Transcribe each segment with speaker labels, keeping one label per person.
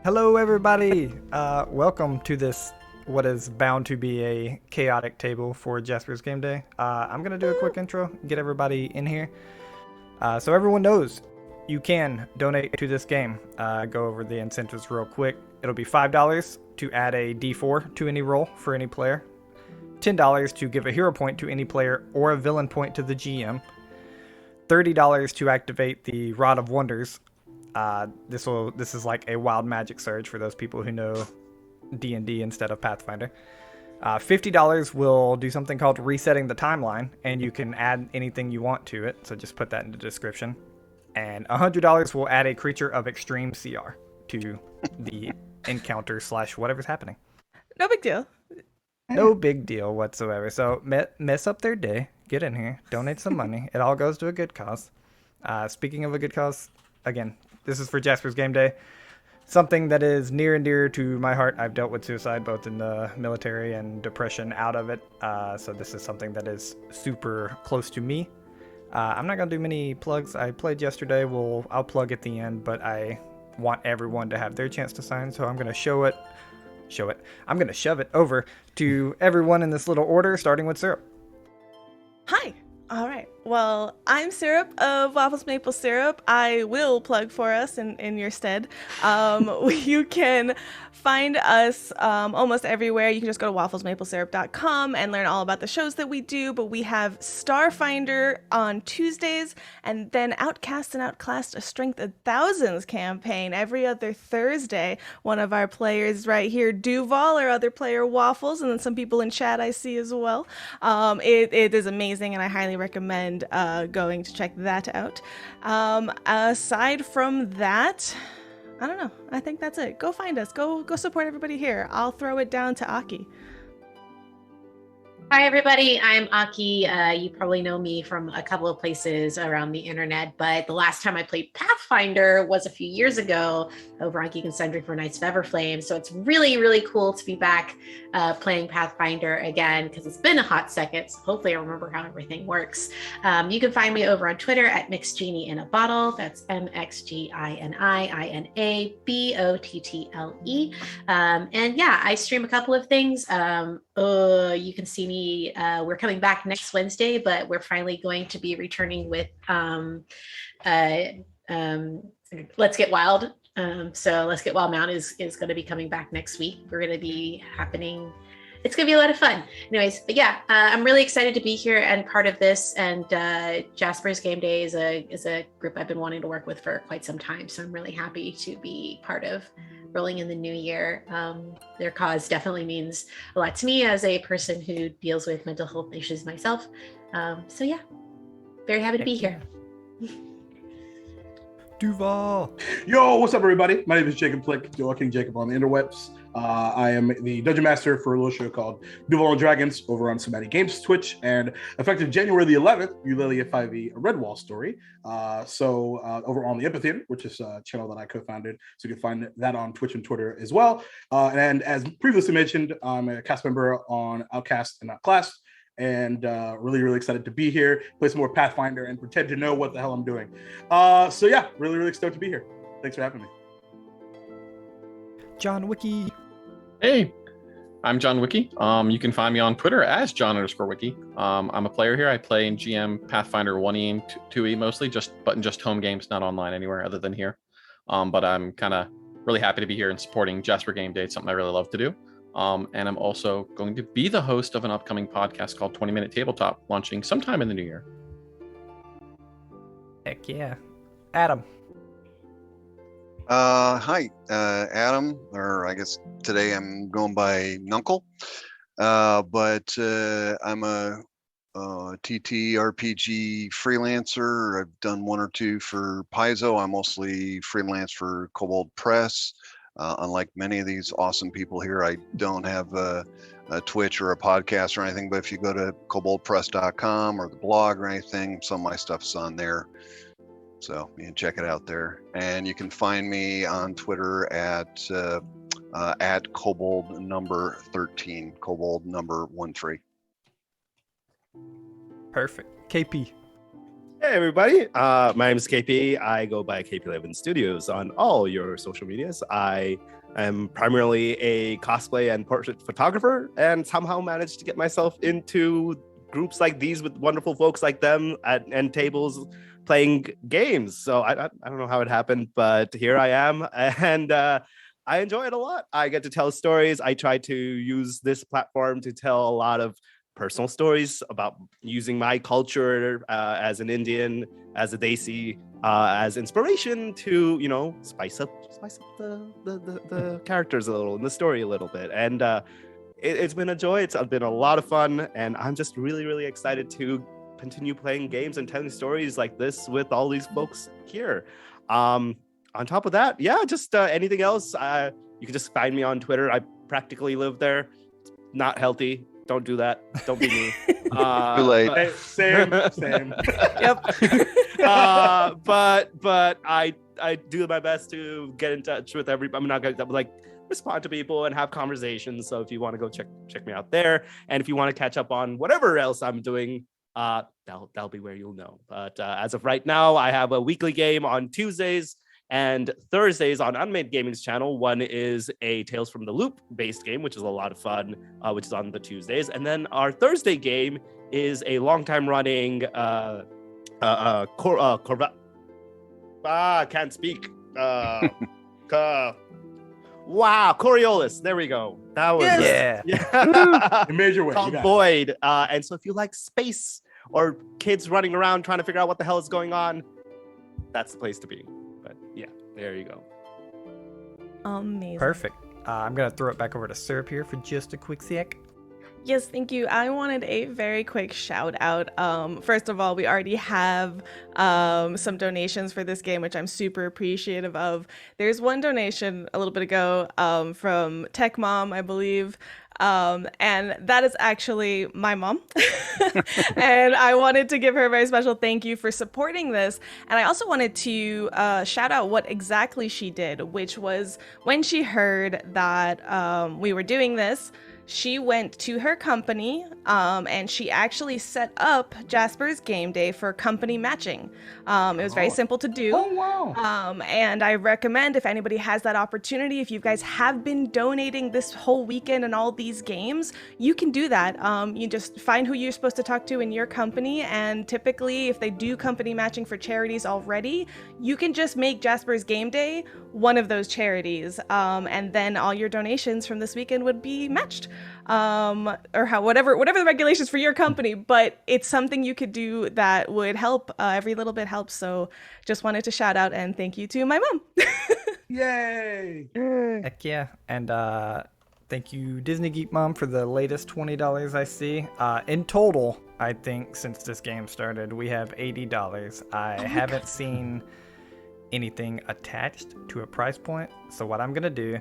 Speaker 1: Hello, everybody. Welcome to this, what is bound to be a chaotic table for Jasper's Game Day. I'm going to do a quick intro, get everybody in here. So everyone knows you can donate to this game. Go over the incentives real quick. It'll be $5 to add a D4 to any roll for any player. $10 to give a hero point to any player or a villain point to the GM. $30 to activate the Rod of Wonders. This is like a wild magic surge for those people who know D&D instead of Pathfinder. $50 will do something called resetting the timeline, and you can add anything you want to it, so just put that in the description. And $100 will add a creature of extreme CR to the encounter / whatever's happening.
Speaker 2: No big deal.
Speaker 1: No big deal whatsoever. So mess up their day, get in here, donate some money. It all goes to a good cause. Speaking of a good cause, again, this is for Jasper's Game Day. Something that is near and dear to my heart. I've dealt with suicide both in the military and depression out of it. So this is something that is super close to me. I'm not going to do many plugs. I played yesterday. I'll plug at the end, but I want everyone to have their chance to sign. So I'm going to show it. I'm going to shove it over to everyone in this little order, starting with Syrup.
Speaker 2: Hi. All right. Well, I'm Syrup of WafflesMapleSyrup. I will plug for us in your stead. You can find us almost everywhere. You can just go to WafflesMapleSyrup.com and learn all about the shows that we do. But we have Starfinder on Tuesdays, and then Outcast and Outclassed, a Strength of Thousands campaign every other Thursday. One of our players right here, Duval, our other player, Waffles, and then some people in chat I see as well. It is amazing, and I highly recommend going to check that out. Aside from that, I don't know. I think that's it. Go find us. Go support everybody here. I'll throw it down to Aki.
Speaker 3: Hi, everybody. I'm Aki. You probably know me from a couple of places around the internet, but the last time I played Pathfinder was a few years ago over on Geek and Sundry for Knights of Everflame. So it's really, really cool to be back playing Pathfinder again, because it's been a hot second. So hopefully I remember how everything works. You can find me over on Twitter at MixGenie That's MixGiniinaBottle. And yeah, I stream a couple of things. You can see me. We're coming back next Wednesday, but we're finally going to be returning with Let's Get Wild. So Let's Get Wild Mount is going to be coming back next week. We're going to be happening. It's going to be a lot of fun. Anyways, but yeah, I'm really excited to be here and part of this. And Jasper's Game Day is a group I've been wanting to work with for quite some time. So I'm really happy to be part of rolling in the new year. Their cause definitely means a lot to me as a person who deals with mental health issues myself. So yeah, very happy to be here.
Speaker 1: Duval.
Speaker 4: Yo, what's up, everybody? My name is Jacob Plick, DuvalKingJacob on the interwebs. I am the Dungeon Master for a little show called Duval and Dragons over on Somatic Games Twitch, and effective January the 11th, Eulalia 5e, a Redwall story. Over on the Amphitheater, which is a channel that I co-founded, so you can find that on Twitch and Twitter as well. And as previously mentioned, I'm a cast member on Outcast and Outclassed, and really, really excited to be here, play some more Pathfinder, and pretend to know what the hell I'm doing. So yeah, really, really stoked to be here. Thanks for having me.
Speaker 1: John Wiki.
Speaker 5: Hey, I'm John Wiki. You can find me on Twitter as John_Wiki. I'm a player here. I play in GM Pathfinder 1E and 2E mostly, just home games, not online anywhere other than here. But I'm kind of really happy to be here and supporting Jasper Game Day. It's something I really love to do. And I'm also going to be the host of an upcoming podcast called 20 Minute Tabletop, launching sometime in the new year.
Speaker 1: Heck yeah. Adam.
Speaker 6: Hi, Adam, or I guess today I'm going by Nuncle, but I'm a Ttrpg freelancer. I've done one or two for Paizo. I'm mostly freelance for Kobold Press. Unlike many of these awesome people here, I don't have a Twitch or a podcast or anything, but if you go to koboldpress.com or the blog or anything, some of my stuff's on there. So you can check it out there. And you can find me on Twitter at Kobold number 13, Kobold number 13.
Speaker 1: Perfect. KP.
Speaker 7: Hey everybody, my name is KP. I go by KP11 Studios on all your social medias. I am primarily a cosplay and portrait photographer, and somehow managed to get myself into groups like these with wonderful folks like them at end tables playing games. So I don't know how it happened, but here I am, and I enjoy it a lot. I get to tell stories. I try to use this platform to tell a lot of personal stories about using my culture as an Indian, as a Desi, as inspiration to, you know, spice up the characters a little and the story a little bit. And it's been a joy. It's been a lot of fun, and I'm just really excited to continue playing games and telling stories like this with all these folks here. On top of that, yeah, just anything else, you can just find me on Twitter. I practically live there. It's not healthy. Don't do that. Don't be me.
Speaker 6: Too late.
Speaker 4: Same.
Speaker 2: Yep.
Speaker 7: But I do my best to get in touch with everybody. I'm not gonna like respond to people and have conversations. So if you want to go check me out there, and if you want to catch up on whatever else I'm doing, that'll be where you'll know. But as of right now, I have a weekly game on Tuesdays and Thursdays on Unmade Gaming's channel. One is a Tales from the Loop based game, which is a lot of fun, which is on the Tuesdays. And then our Thursday game is a long time running can't speak. Wow, Coriolis. There we go. That was
Speaker 1: Yeah.
Speaker 4: You made your way. You
Speaker 7: called
Speaker 4: got it.
Speaker 7: Void. And so if you like space or kids running around trying to figure out what the hell is going on, that's the place to be. But yeah, there you go.
Speaker 2: Amazing.
Speaker 1: Perfect. I'm going to throw it back over to Syrup here for just a quick sec.
Speaker 2: Yes, thank you. I wanted a very quick shout out. First of all, we already have some donations for this game, which I'm super appreciative of. There's one donation a little bit ago from Tech Mom, I believe. And that is actually my mom. And I wanted to give her a very special thank you for supporting this. And I also wanted to shout out what exactly she did, which was when she heard that we were doing this, she went to her company and she actually set up Jasper's game day for company matching. It was very simple to do.
Speaker 4: Oh, wow.
Speaker 2: And I recommend if anybody has that opportunity, if you guys have been donating this whole weekend and all these games, you can do that. You just find who you're supposed to talk to in your company. And typically, if they do company matching for charities already, you can just make Jasper's game day one of those charities. And then all your donations from this weekend would be matched. Or whatever the regulations for your company, but it's something you could do that would help. Every little bit helps. So just wanted to shout out and thank you to my mom.
Speaker 4: Yay.
Speaker 1: Heck yeah. And thank you, Disney Geek Mom, for the latest $20 I see. In total, I think since this game started, we have $80. I haven't seen anything attached to a price point. So what I'm going to do,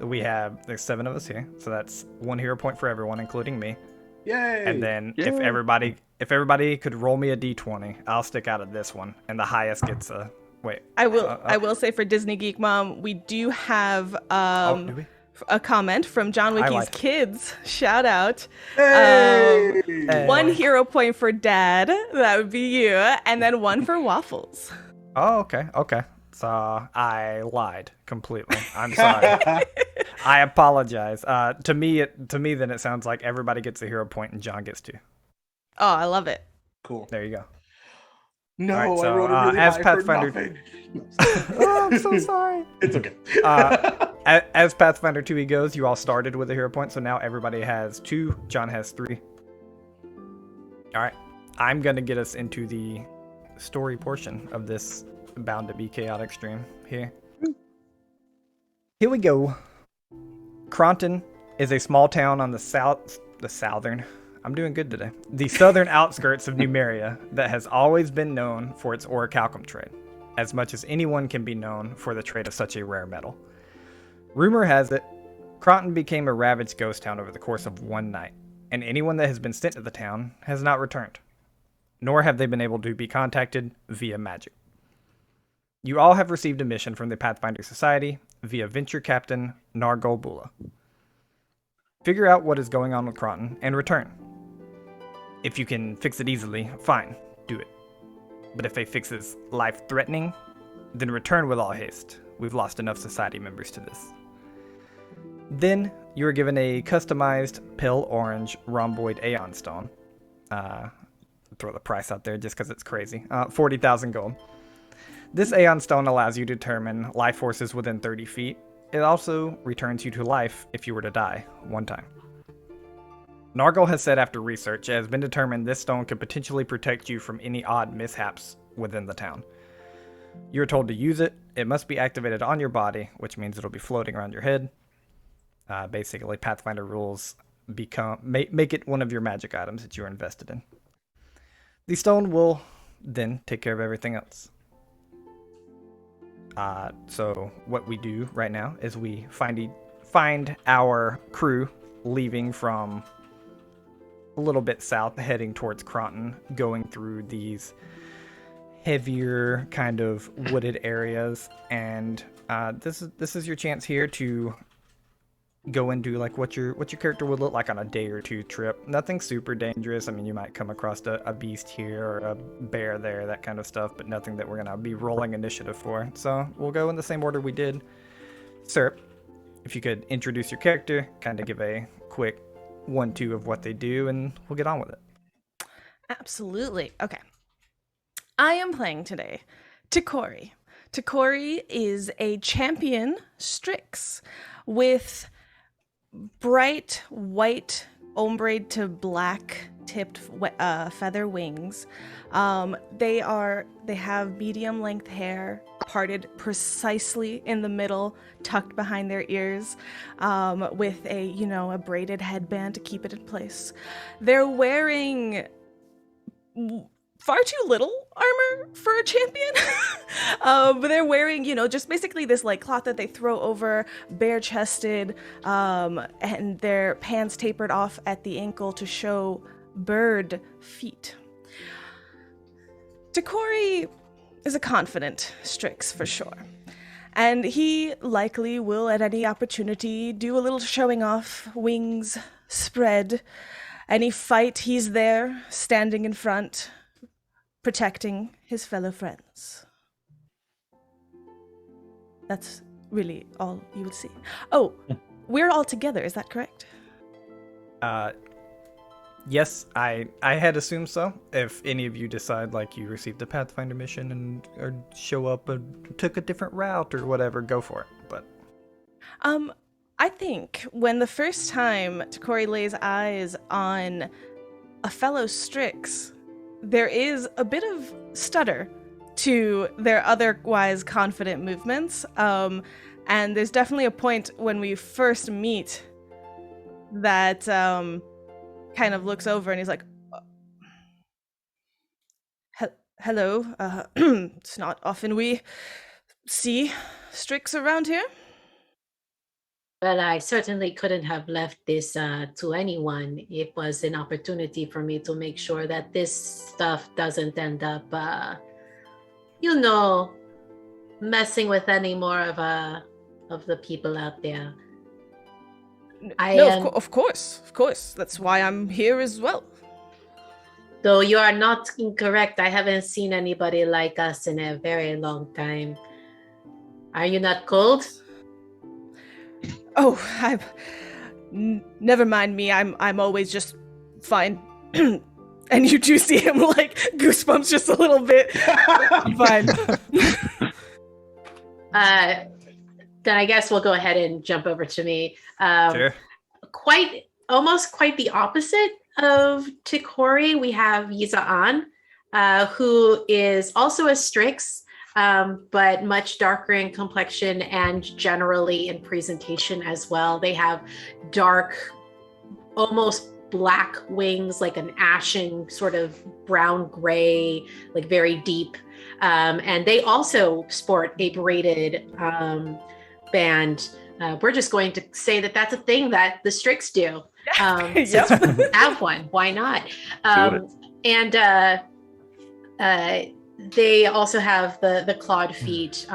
Speaker 1: there's 7 of us here, so that's 1 hero point for everyone, including me.
Speaker 4: Yay.
Speaker 1: And then
Speaker 7: Yay.
Speaker 1: if everybody could roll me a d20, I'll stick out of this one, and the highest gets a wait.
Speaker 2: I will say for Disney Geek Mom, we do have
Speaker 1: Do we?
Speaker 2: a comment from John Wiki's
Speaker 1: like it.
Speaker 2: kids. Shout out.
Speaker 4: Hey.
Speaker 1: Hey.
Speaker 2: 1 hero point for Dad. That would be you, and then 1 for Waffles.
Speaker 1: Oh, okay. So I lied completely. I'm sorry. I apologize. To me, then it sounds like everybody gets a hero point and John gets 2.
Speaker 2: Oh, I love it.
Speaker 4: Cool.
Speaker 1: There you go.
Speaker 4: No,
Speaker 1: All right, so,
Speaker 4: I wrote it really
Speaker 1: as
Speaker 4: high
Speaker 1: Pathfinder-
Speaker 4: for nothing.
Speaker 1: Oh, I'm so sorry.
Speaker 4: It's okay.
Speaker 1: As Pathfinder 2E goes, you all started with a hero point, so now everybody has 2. John has 3. All right. I'm going to get us into the story portion of this bound to be chaotic stream here. Here we go. Cronton is a small town on the southern outskirts of Numeria that has always been known for its orichalcum trade, as much as anyone can be known for the trade of such a rare metal. Rumor has it, Cronton became a ravaged ghost town over the course of one night, and anyone that has been sent to the town has not returned, nor have they been able to be contacted via magic. You all have received a mission from the Pathfinder Society via Venture Captain Nargol Bula. Figure out what is going on with Cronton and return. If you can fix it easily, fine, do it. But if a fix is life-threatening, then return with all haste. We've lost enough society members to this. Then you are given a customized pale orange rhomboid Aeon Stone. Throw the price out there just because it's crazy. 40,000 gold. This Aeon Stone allows you to determine life forces within 30 feet. It also returns you to life if you were to die one time. Nargle has said after research, it has been determined this stone could potentially protect you from any odd mishaps within the town. You're told to use it. It must be activated on your body, which means it'll be floating around your head. Basically, Pathfinder rules make it one of your magic items that you're invested in. The stone will then take care of everything else. So what we do right now is we find our crew leaving from a little bit south, heading towards Cronton, going through these heavier kind of wooded areas, and this is your chance here to go and do like what your character would look like on a day or two trip. Nothing super dangerous. I mean, you might come across a beast here or a bear there, that kind of stuff, but nothing that we're gonna be rolling initiative for. So we'll go in the same order we did. Syrup, if you could introduce your character, kind of give a quick 1-2 of what they do, and we'll get on with it.
Speaker 2: Absolutely. Okay. I am playing today Ttrpg. Ttrpg is a champion Strix with bright white ombre to black tipped feather wings. They have medium length hair parted precisely in the middle, tucked behind their ears, with a braided headband to keep it in place. They're wearing far too little armor for a champion. But they're wearing, just basically this like cloth that they throw over, bare chested, and their pants tapered off at the ankle to show bird feet. Ttrpg is a confident Strix for sure. And he likely will at any opportunity do a little showing off, wings spread. Any fight, he's there, standing in front, protecting his fellow friends. That's really all you would see. Oh, we're all together, is that correct?
Speaker 1: Yes, I had assumed so. If any of you decide like you received a Pathfinder mission or show up and took a different route or whatever, go for it. But
Speaker 2: I think when the first time Ttrpg lays eyes on a fellow Strix, there is a bit of stutter to their otherwise confident movements. And there's definitely a point when we first meet that kind of looks over and he's like, hello, it's not often we see Strix around here.
Speaker 3: Well, I certainly couldn't have left this to anyone. It was an opportunity for me to make sure that this stuff doesn't end up, messing with any more of the people out there.
Speaker 2: Of course. That's why I'm here as well.
Speaker 3: Though you are not incorrect, I haven't seen anybody like us in a very long time. Are you not cold?
Speaker 2: Oh, never mind me. I'm always just fine. And you do see him like goosebumps just a little bit. Fine.
Speaker 3: Then I guess we'll go ahead and jump over to me.
Speaker 1: Sure.
Speaker 3: Almost quite the opposite of Ttrpg. We have Yizaan, who is also a Strix, but much darker in complexion and generally in presentation as well. They have dark, almost black wings, like an ashen sort of brown gray, like very deep. And they also sport a braided band. We're just going to say that that's a thing that the Strix do. Have one. Why not? And they also have the clawed feet,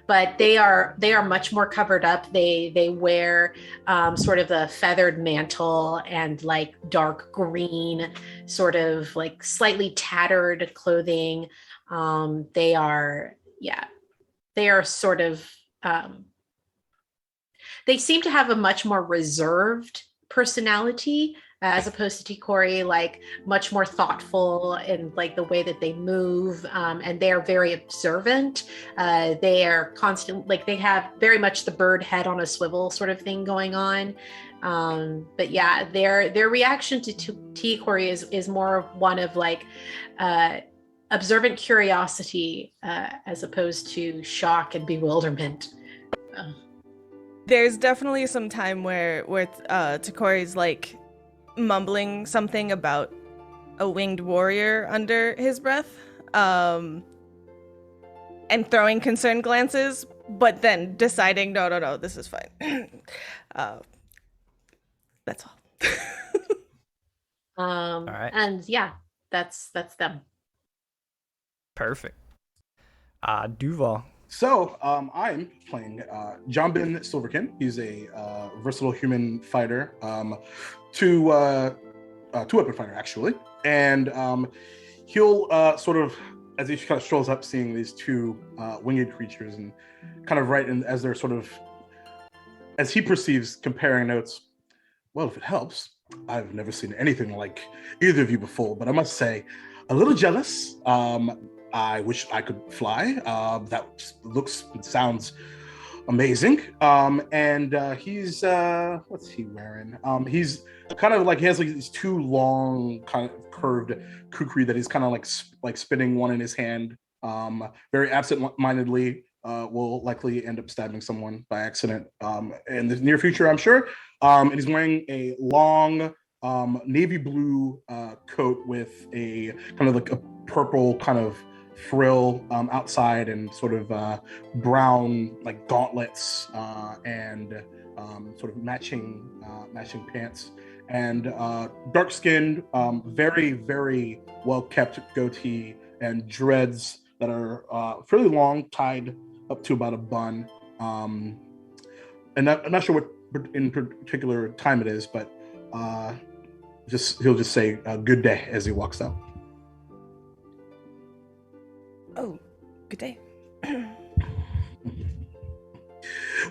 Speaker 3: but they are much more covered up. They wear sort of a feathered mantle and like dark green, sort of like slightly tattered clothing. They are sort of, they seem to have a much more reserved personality as opposed to Tikori, like much more thoughtful in like the way that they move, and they are very observant. They are constant, like they have very much the bird head on a swivel sort of thing going on. But yeah, their reaction to Tikori is more one of like observant curiosity as opposed to shock and bewilderment.
Speaker 2: There's definitely some time where Takori's like mumbling something about a winged warrior under his breath, and throwing concerned glances, but then deciding, no, this is fine. That's all.
Speaker 1: All right.
Speaker 3: And yeah, that's them.
Speaker 1: Perfect. Duval.
Speaker 4: So I'm playing Jonbin Silverkin. He's a versatile human fighter, two-weapon fighter actually, and he'll sort of, as he kind of strolls up, seeing these two winged creatures, and kind of right in as they're sort of, as he perceives, comparing notes. Well, if it helps, I've never seen anything like either of you before, but I must say, a little jealous. I wish I could fly. That looks and sounds amazing. And he's what's he wearing? He's kind of like, he has like these two long kind of curved kukri that he's kind of like spinning one in his hand. Very absent-mindedly, will likely end up stabbing someone by accident in the near future, I'm sure. And he's wearing a long navy blue coat with a kind of like a purple kind of frill outside, and sort of brown like gauntlets and sort of matching pants, and dark skinned, very, very well kept goatee and dreads that are fairly long, tied up to about a bun. And I'm not sure what in particular time it is, but he'll just say good day as he walks out.
Speaker 2: Oh, good day.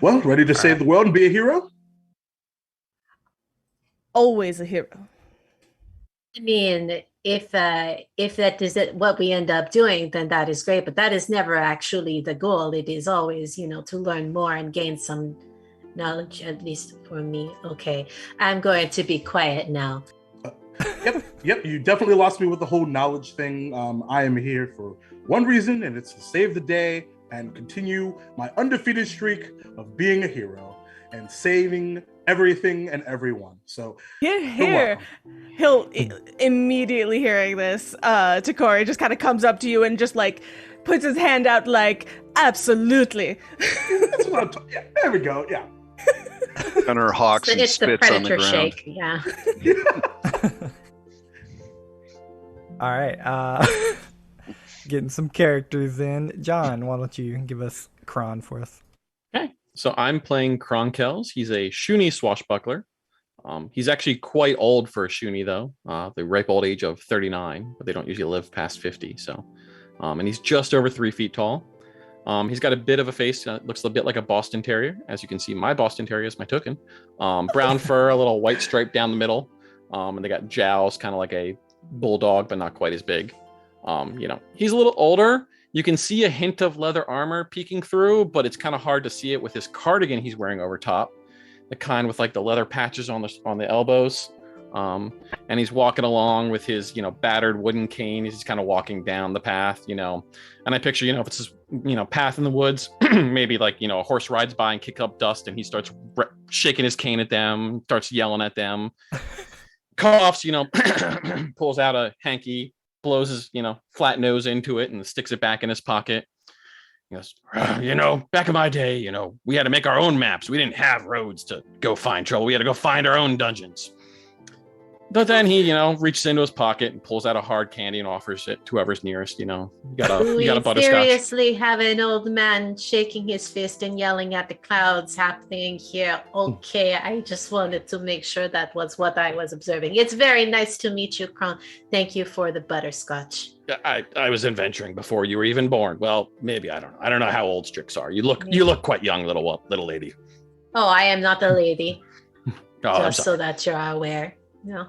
Speaker 4: Well, ready to save the world and be a hero?
Speaker 2: Always a hero.
Speaker 3: I mean, if that is what we end up doing, then that is great. But that is never actually the goal. It is always, to learn more and gain some knowledge, at least for me. Okay, I'm going to be quiet now.
Speaker 4: Yep. You definitely lost me with the whole knowledge thing. I am here for one reason, and it's to save the day and continue my undefeated streak of being a hero and saving everything and everyone. So
Speaker 2: Here. He'll immediately hearing this, Takori just kind of comes up to you and just like puts his hand out like, absolutely.
Speaker 4: That's what I'm talking. Yeah, there we go. Yeah.
Speaker 6: And her hawks and
Speaker 3: It's the
Speaker 6: spits on the
Speaker 3: predator
Speaker 6: ground.
Speaker 3: shake. Yeah.
Speaker 1: All right. Getting some characters in. John, why don't you give us Kron for us?
Speaker 5: Okay. So I'm playing Kronkels. He's a Shuni swashbuckler. He's actually quite old for a Shuni, though. The ripe old age of 39, but they don't usually live past 50. So, and he's just over 3 feet tall. He's got a bit of a face that looks a bit like a Boston Terrier. As you can see, my Boston Terrier is my token. Brown fur, a little white stripe down the middle. And they got jowls, kind of like a bulldog, but not quite as big. He's a little older. You can see a hint of leather armor peeking through, but it's kind of hard to see it with his cardigan he's wearing over top, the kind with like the leather patches on the elbows. And he's walking along with his, battered wooden cane. He's just kind of walking down the path, and I picture, if it's this, path in the woods, maybe like, a horse rides by and kicks up dust and he starts shaking his cane at them, starts yelling at them, coughs, pulls out a hanky, blows his, flat nose into it and sticks it back in his pocket. He goes, back in my day, we had to make our own maps. We didn't have roads to go find trouble. We had to go find our own dungeons. But then he, reaches into his pocket and pulls out a hard candy and offers it to whoever's nearest. You got a butterscotch.
Speaker 3: Seriously have an old man shaking his fist and yelling at the clouds happening here. Okay, I just wanted to make sure that was what I was observing. It's very nice to meet you, Kron. Thank you for the butterscotch.
Speaker 5: I was adventuring before you were even born. Well, maybe, I don't know. I don't know how old Strix are. You look quite young, little lady.
Speaker 3: Oh, I am not a lady.
Speaker 5: Just
Speaker 3: so that you're aware. No.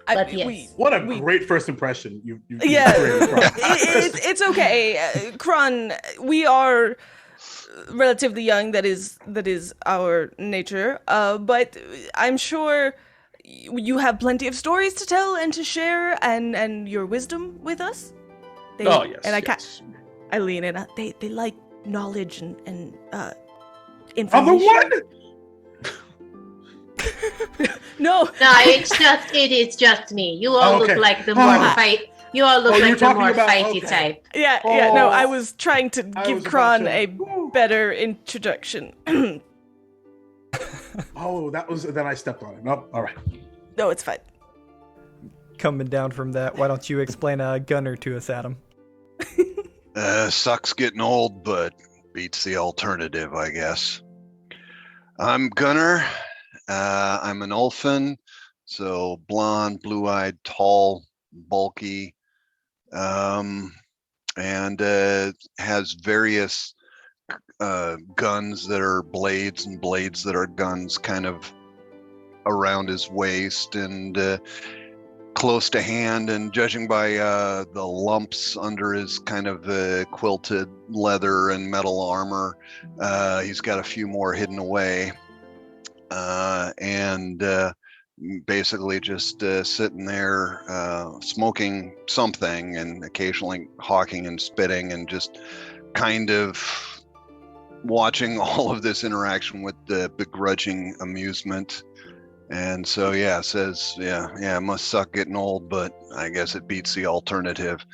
Speaker 3: But yes.
Speaker 4: What a great first impression you've
Speaker 2: Yeah,
Speaker 4: created, Kron.
Speaker 2: it's okay. Kron, we are relatively young. That is our nature. But I'm sure you have plenty of stories to tell and to share, and your wisdom with us.
Speaker 5: Yes.
Speaker 2: And
Speaker 5: yes.
Speaker 2: I lean in. They like knowledge and information.
Speaker 4: I'm the one.
Speaker 2: No,
Speaker 3: it is just me. You all look like the more fight. You all look like the more fighty type.
Speaker 2: Yeah. No, I was trying to give Kron a better introduction.
Speaker 4: Then I stepped on it. Nope. All right.
Speaker 2: No, it's fine.
Speaker 1: Coming down from that, why don't you explain a gunner to us, Adam?
Speaker 6: Sucks getting old, but beats the alternative, I guess. I'm Gunner. I'm an Ulfin, so blonde, blue-eyed, tall, bulky, and has various guns that are blades and blades that are guns kind of around his waist and close to hand, and judging by the lumps under his kind of quilted leather and metal armor, he's got a few more hidden away. And basically just sitting there smoking something and occasionally hawking and spitting and just kind of watching all of this interaction with the begrudging amusement. And so says it must suck getting old, but I guess it beats the alternative.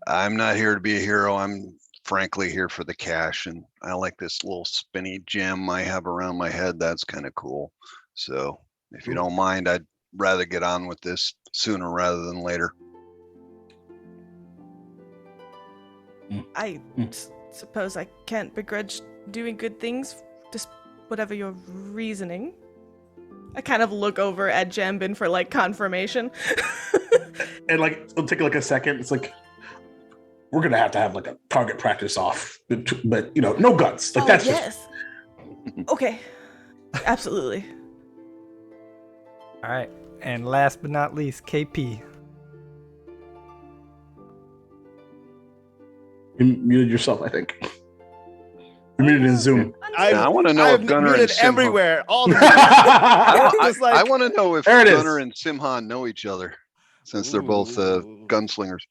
Speaker 6: I'm not here to be a hero. I'm frankly here for the cash, and I like this little spinny gem I have around my head. That's kind of cool. So if you don't mind, I'd rather get on with this sooner rather than later.
Speaker 2: I suppose I can't begrudge doing good things, just whatever your reasoning. I kind of look over at Jambin for confirmation.
Speaker 4: And it'll take a second. It's we're gonna have to have a target practice off, but no guns. That's
Speaker 2: yes. Okay. Absolutely.
Speaker 1: All right, and last but not least, KP.
Speaker 4: You muted yourself, I think. You muted in Zoom.
Speaker 6: I want to know if Gunner and Simhan
Speaker 7: everywhere. All the
Speaker 6: I want to know if Gunner and Simhan know each other, since they're both gunslingers.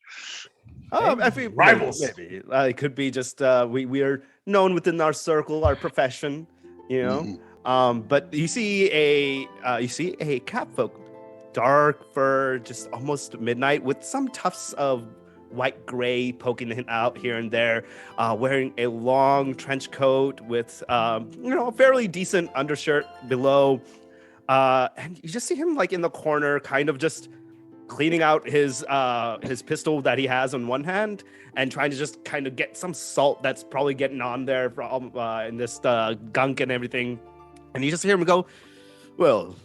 Speaker 7: I think
Speaker 4: rivals.
Speaker 7: Maybe it could be just we are known within our circle, our profession, But you see a catfolk, dark fur, just almost midnight, with some tufts of white gray poking out here and there, wearing a long trench coat with a fairly decent undershirt below, and you just see him in the corner, kind of just cleaning out his pistol that he has on one hand and trying to just kind of get some salt that's probably getting on there from in this gunk and everything. And you just hear him go, well,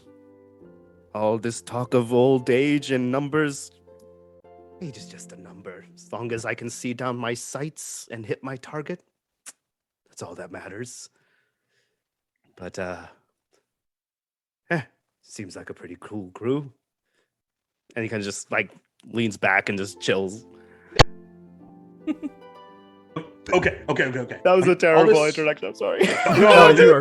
Speaker 7: all this talk of old age and numbers, age is just a number. As long as I can see down my sights and hit my target, that's all that matters. But seems like a pretty cool crew. And he kind of just leans back and just chills.
Speaker 4: Okay.
Speaker 7: That was a terrible introduction. I'm sorry.
Speaker 4: No,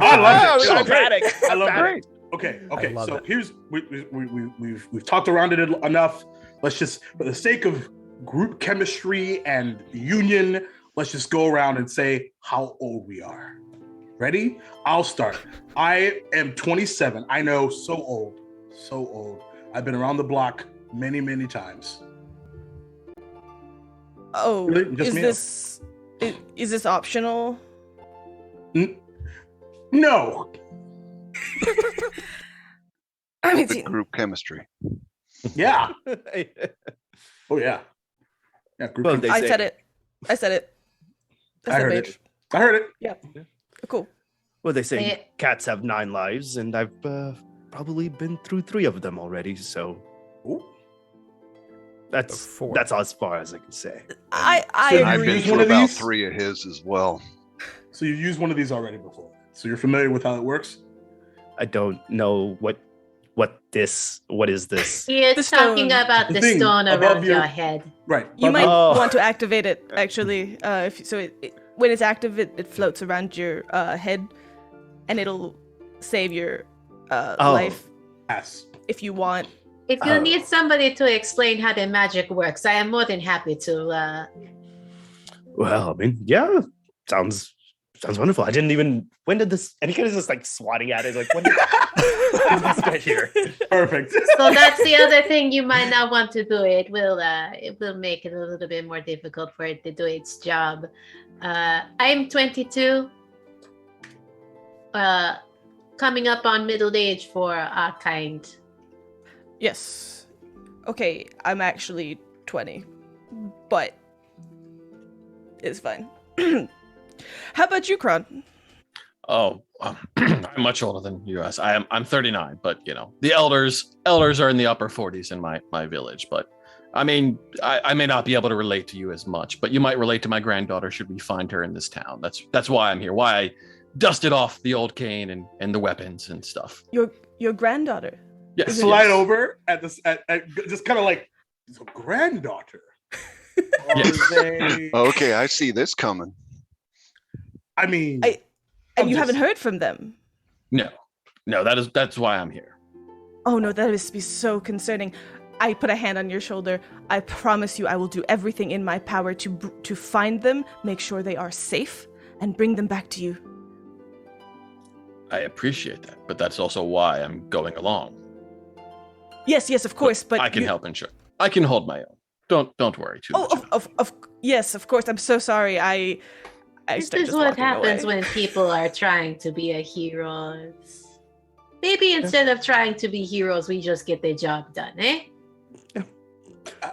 Speaker 4: I love it.
Speaker 7: Dramatic.
Speaker 4: I love it. Okay. So here's we've talked around it enough. Let's just, for the sake of group chemistry and union, let's just go around and say how old we are. Ready? I'll start. I am 27. I know, so old. I've been around the block many, many times.
Speaker 2: Oh,
Speaker 4: Really?
Speaker 2: is this optional?
Speaker 4: No.
Speaker 2: I mean,
Speaker 6: Good group chemistry.
Speaker 4: Yeah. Oh yeah. Yeah. Group
Speaker 7: Well,
Speaker 4: control.
Speaker 7: they
Speaker 2: I
Speaker 7: say-
Speaker 2: said it. I said it.
Speaker 4: I heard
Speaker 2: Mage.
Speaker 4: it. I heard it.
Speaker 2: Yeah. Cool.
Speaker 7: Well, they say
Speaker 3: They-
Speaker 7: cats have 9 lives, and I've probably been through 3 of them already. So
Speaker 4: Ooh.
Speaker 7: that's
Speaker 1: 4.
Speaker 7: that's as far as I can say.
Speaker 2: I
Speaker 4: So
Speaker 6: I've
Speaker 4: you
Speaker 6: been
Speaker 4: use
Speaker 6: through
Speaker 4: one of
Speaker 6: about
Speaker 4: these?
Speaker 6: 3 of his as well.
Speaker 4: So you've used one of these already before. So you're familiar with how it works.
Speaker 7: I don't know what is this.
Speaker 3: He is
Speaker 2: The
Speaker 3: talking
Speaker 2: stone.
Speaker 3: about
Speaker 4: The
Speaker 3: the
Speaker 4: thing
Speaker 3: stone
Speaker 4: above
Speaker 3: around
Speaker 4: your-
Speaker 3: your head.
Speaker 4: Right.
Speaker 2: You
Speaker 4: But
Speaker 2: might
Speaker 7: Oh.
Speaker 2: want to activate it actually. When it's active, it floats around your head, and it'll save your life
Speaker 4: Yes.
Speaker 2: if you want.
Speaker 3: If you
Speaker 7: Oh.
Speaker 3: need somebody to explain how the magic works, I am more than happy to.
Speaker 7: Well, I mean, yeah, sounds wonderful. I didn't even. When did this? And he kind of just like swatting at it, like when did this guy here?
Speaker 4: Perfect.
Speaker 3: So that's the other thing you might not want to do. It will make it a little bit more difficult for it to do its job. I'm 22. Coming up on middle age for our kind.
Speaker 2: Yes. Okay, I'm actually 20, but it's fine. How about you, Kron?
Speaker 5: Oh, I'm much older than you guys. I'm 39, but you know the elders are in the upper 40s in my village. But I mean, I may not be able to relate to you as much, but you might relate to my granddaughter should we find her in this town. That's why I'm here. Why I dusted off the old cane and the weapons and stuff.
Speaker 2: Your granddaughter.
Speaker 5: Yes.
Speaker 4: Slide
Speaker 5: yes.
Speaker 4: over at this at just kind of like it's a granddaughter. Are
Speaker 5: Yes.
Speaker 4: they?
Speaker 6: Okay, I see this coming.
Speaker 4: I mean,
Speaker 2: And
Speaker 4: I'm
Speaker 2: you
Speaker 4: just-
Speaker 2: haven't heard from them.
Speaker 5: No, that's why I'm here.
Speaker 2: Oh no, that must be so concerning. I put a hand on your shoulder. I promise you I will do everything in my power to find them, make sure they are safe, and bring them back to you.
Speaker 5: I appreciate that, but that's also why I'm going along.
Speaker 2: Yes, of course, but
Speaker 5: I can
Speaker 2: you-
Speaker 5: help ensure. I can hold my own. Don't worry too
Speaker 2: Oh,
Speaker 5: much.
Speaker 2: yes, of course. I'm so sorry. I
Speaker 3: This
Speaker 2: start
Speaker 3: is
Speaker 2: just
Speaker 3: what
Speaker 2: walking
Speaker 3: happens
Speaker 2: away.
Speaker 3: when people are trying to be a hero. Maybe instead of trying to be heroes, we just get the job done, eh?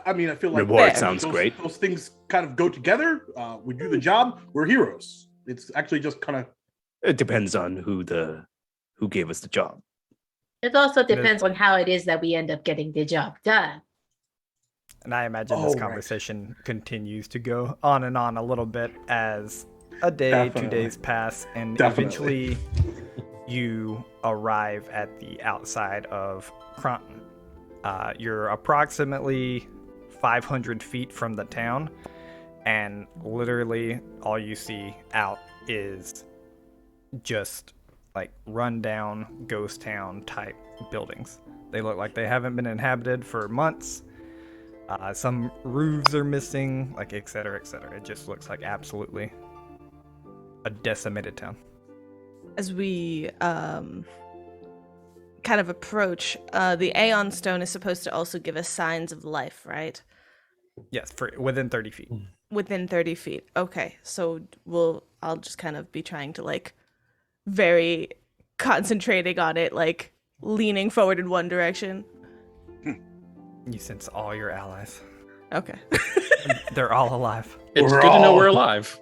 Speaker 4: I mean, I feel like
Speaker 7: Reward
Speaker 2: Fair.
Speaker 7: sounds great.
Speaker 4: Those things kind of go together. We do the job. We're heroes. It's actually just kind of
Speaker 7: It depends on who gave us the job.
Speaker 3: It also depends on how it is that we end up getting the job done.
Speaker 1: And I imagine
Speaker 4: Oh,
Speaker 1: this
Speaker 4: right.
Speaker 1: conversation continues to go on and on a little bit as a day,
Speaker 4: Definitely.
Speaker 1: 2 days pass, and
Speaker 4: Definitely.
Speaker 1: eventually you arrive at the outside of Cronton. You're approximately 500 feet from the town, and literally all you see out is just like rundown ghost town type buildings. They look like they haven't been inhabited for months. Some roofs are missing, like et cetera, et cetera. It just looks like absolutely a decimated town.
Speaker 2: As we kind of approach, the Aeon Stone is supposed to also give us signs of life, right?
Speaker 1: Yes, for within 30 feet.
Speaker 2: Within 30 feet. Okay, so I'll just kind of be trying to like very concentrating on it, like leaning forward in one direction.
Speaker 1: You sense all your allies.
Speaker 2: Okay.
Speaker 1: They're all alive.
Speaker 5: It's
Speaker 4: We're
Speaker 5: good to know
Speaker 4: all-
Speaker 5: we're alive.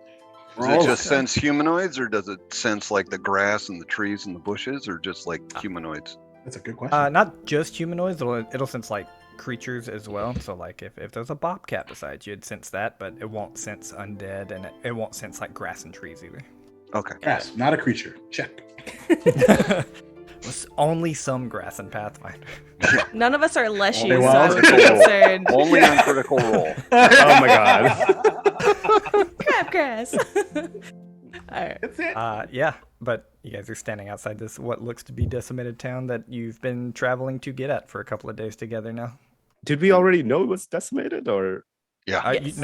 Speaker 6: Does
Speaker 4: Oh,
Speaker 6: it just
Speaker 4: okay.
Speaker 6: sense humanoids, or does it sense like the grass and the trees and the bushes, or just like humanoids?
Speaker 4: That's a good question.
Speaker 1: Not just humanoids, it'll sense like creatures as well. So like if there's a bobcat beside you, it'd sense that, but it won't sense undead, and it won't sense like grass and trees either.
Speaker 6: Okay.
Speaker 4: Yes, not a creature. Check.
Speaker 1: It's only some grass in Pathfinder.
Speaker 2: None of us are leshy,
Speaker 6: Only
Speaker 2: so I'm
Speaker 4: one.
Speaker 2: concerned.
Speaker 6: Only on critical roll.
Speaker 7: Oh my god.
Speaker 2: Crabgrass. All right.
Speaker 4: That's it.
Speaker 1: Yeah, but you guys are standing outside this what looks to be decimated town that you've been traveling to get at for a couple of days together now.
Speaker 7: Did we already know it was decimated, or
Speaker 6: Yeah.
Speaker 2: Yes.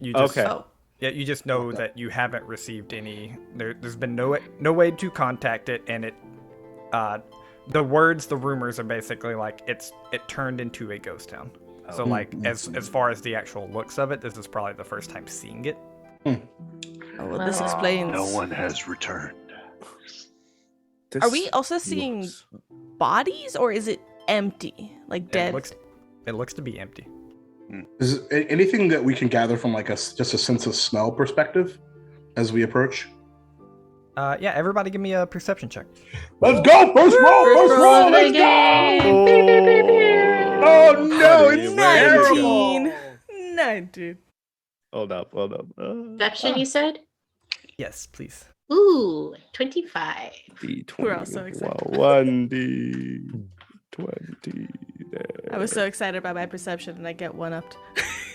Speaker 1: You just
Speaker 7: Okay.
Speaker 2: Oh,
Speaker 1: yeah, you just know that you haven't received any. There's been no way to contact it, and it the rumors are basically like it turned into a ghost town. So like as far as the actual looks of it, this is probably the first time seeing it.
Speaker 2: oh well, this explains.
Speaker 6: No one has returned.
Speaker 2: Are we also seeing bodies, or is it empty, like dead.
Speaker 1: It looks to be empty.
Speaker 4: Is anything that we can gather from like just a sense of smell perspective as we approach?
Speaker 1: Yeah, everybody give me a perception check.
Speaker 4: Let's go! First roll! Let's go! Oh no, it's
Speaker 2: 19. 19.
Speaker 7: Hold up.
Speaker 3: Perception, you said?
Speaker 1: Yes, please.
Speaker 3: Ooh, 25.
Speaker 7: D20.
Speaker 2: We're all so excited.
Speaker 7: 1D20.
Speaker 2: I was so excited about my perception, and I get one upped.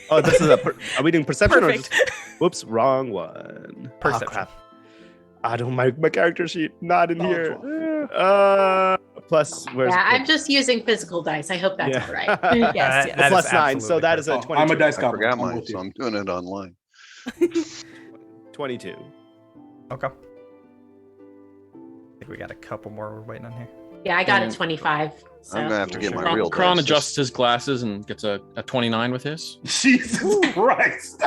Speaker 7: Oh, this is are we doing perception
Speaker 2: Perfect.
Speaker 7: or just... Whoops, wrong one.
Speaker 1: Perception.
Speaker 7: Oh, crap. I don't my character sheet not in here. Plus, where's
Speaker 3: I'm just using physical dice. I hope that's all right.
Speaker 2: Yes.
Speaker 1: That
Speaker 7: plus
Speaker 1: is
Speaker 7: 9, so
Speaker 1: absolutely
Speaker 7: that is a
Speaker 1: perfect.
Speaker 7: 22.
Speaker 4: I'm a dice
Speaker 6: I
Speaker 4: goblin.
Speaker 6: forgot
Speaker 4: I'm
Speaker 6: mine,
Speaker 4: with
Speaker 6: so
Speaker 4: you.
Speaker 6: I'm doing it online.
Speaker 7: 22.
Speaker 1: Okay. I think we got a couple more we're waiting on here.
Speaker 3: Yeah, I got a 25. So.
Speaker 6: I'm gonna have to get my
Speaker 5: Kron-
Speaker 6: real
Speaker 5: Kron
Speaker 6: dice.
Speaker 5: adjusts his glasses and gets a 29 with his.
Speaker 4: Jesus Christ!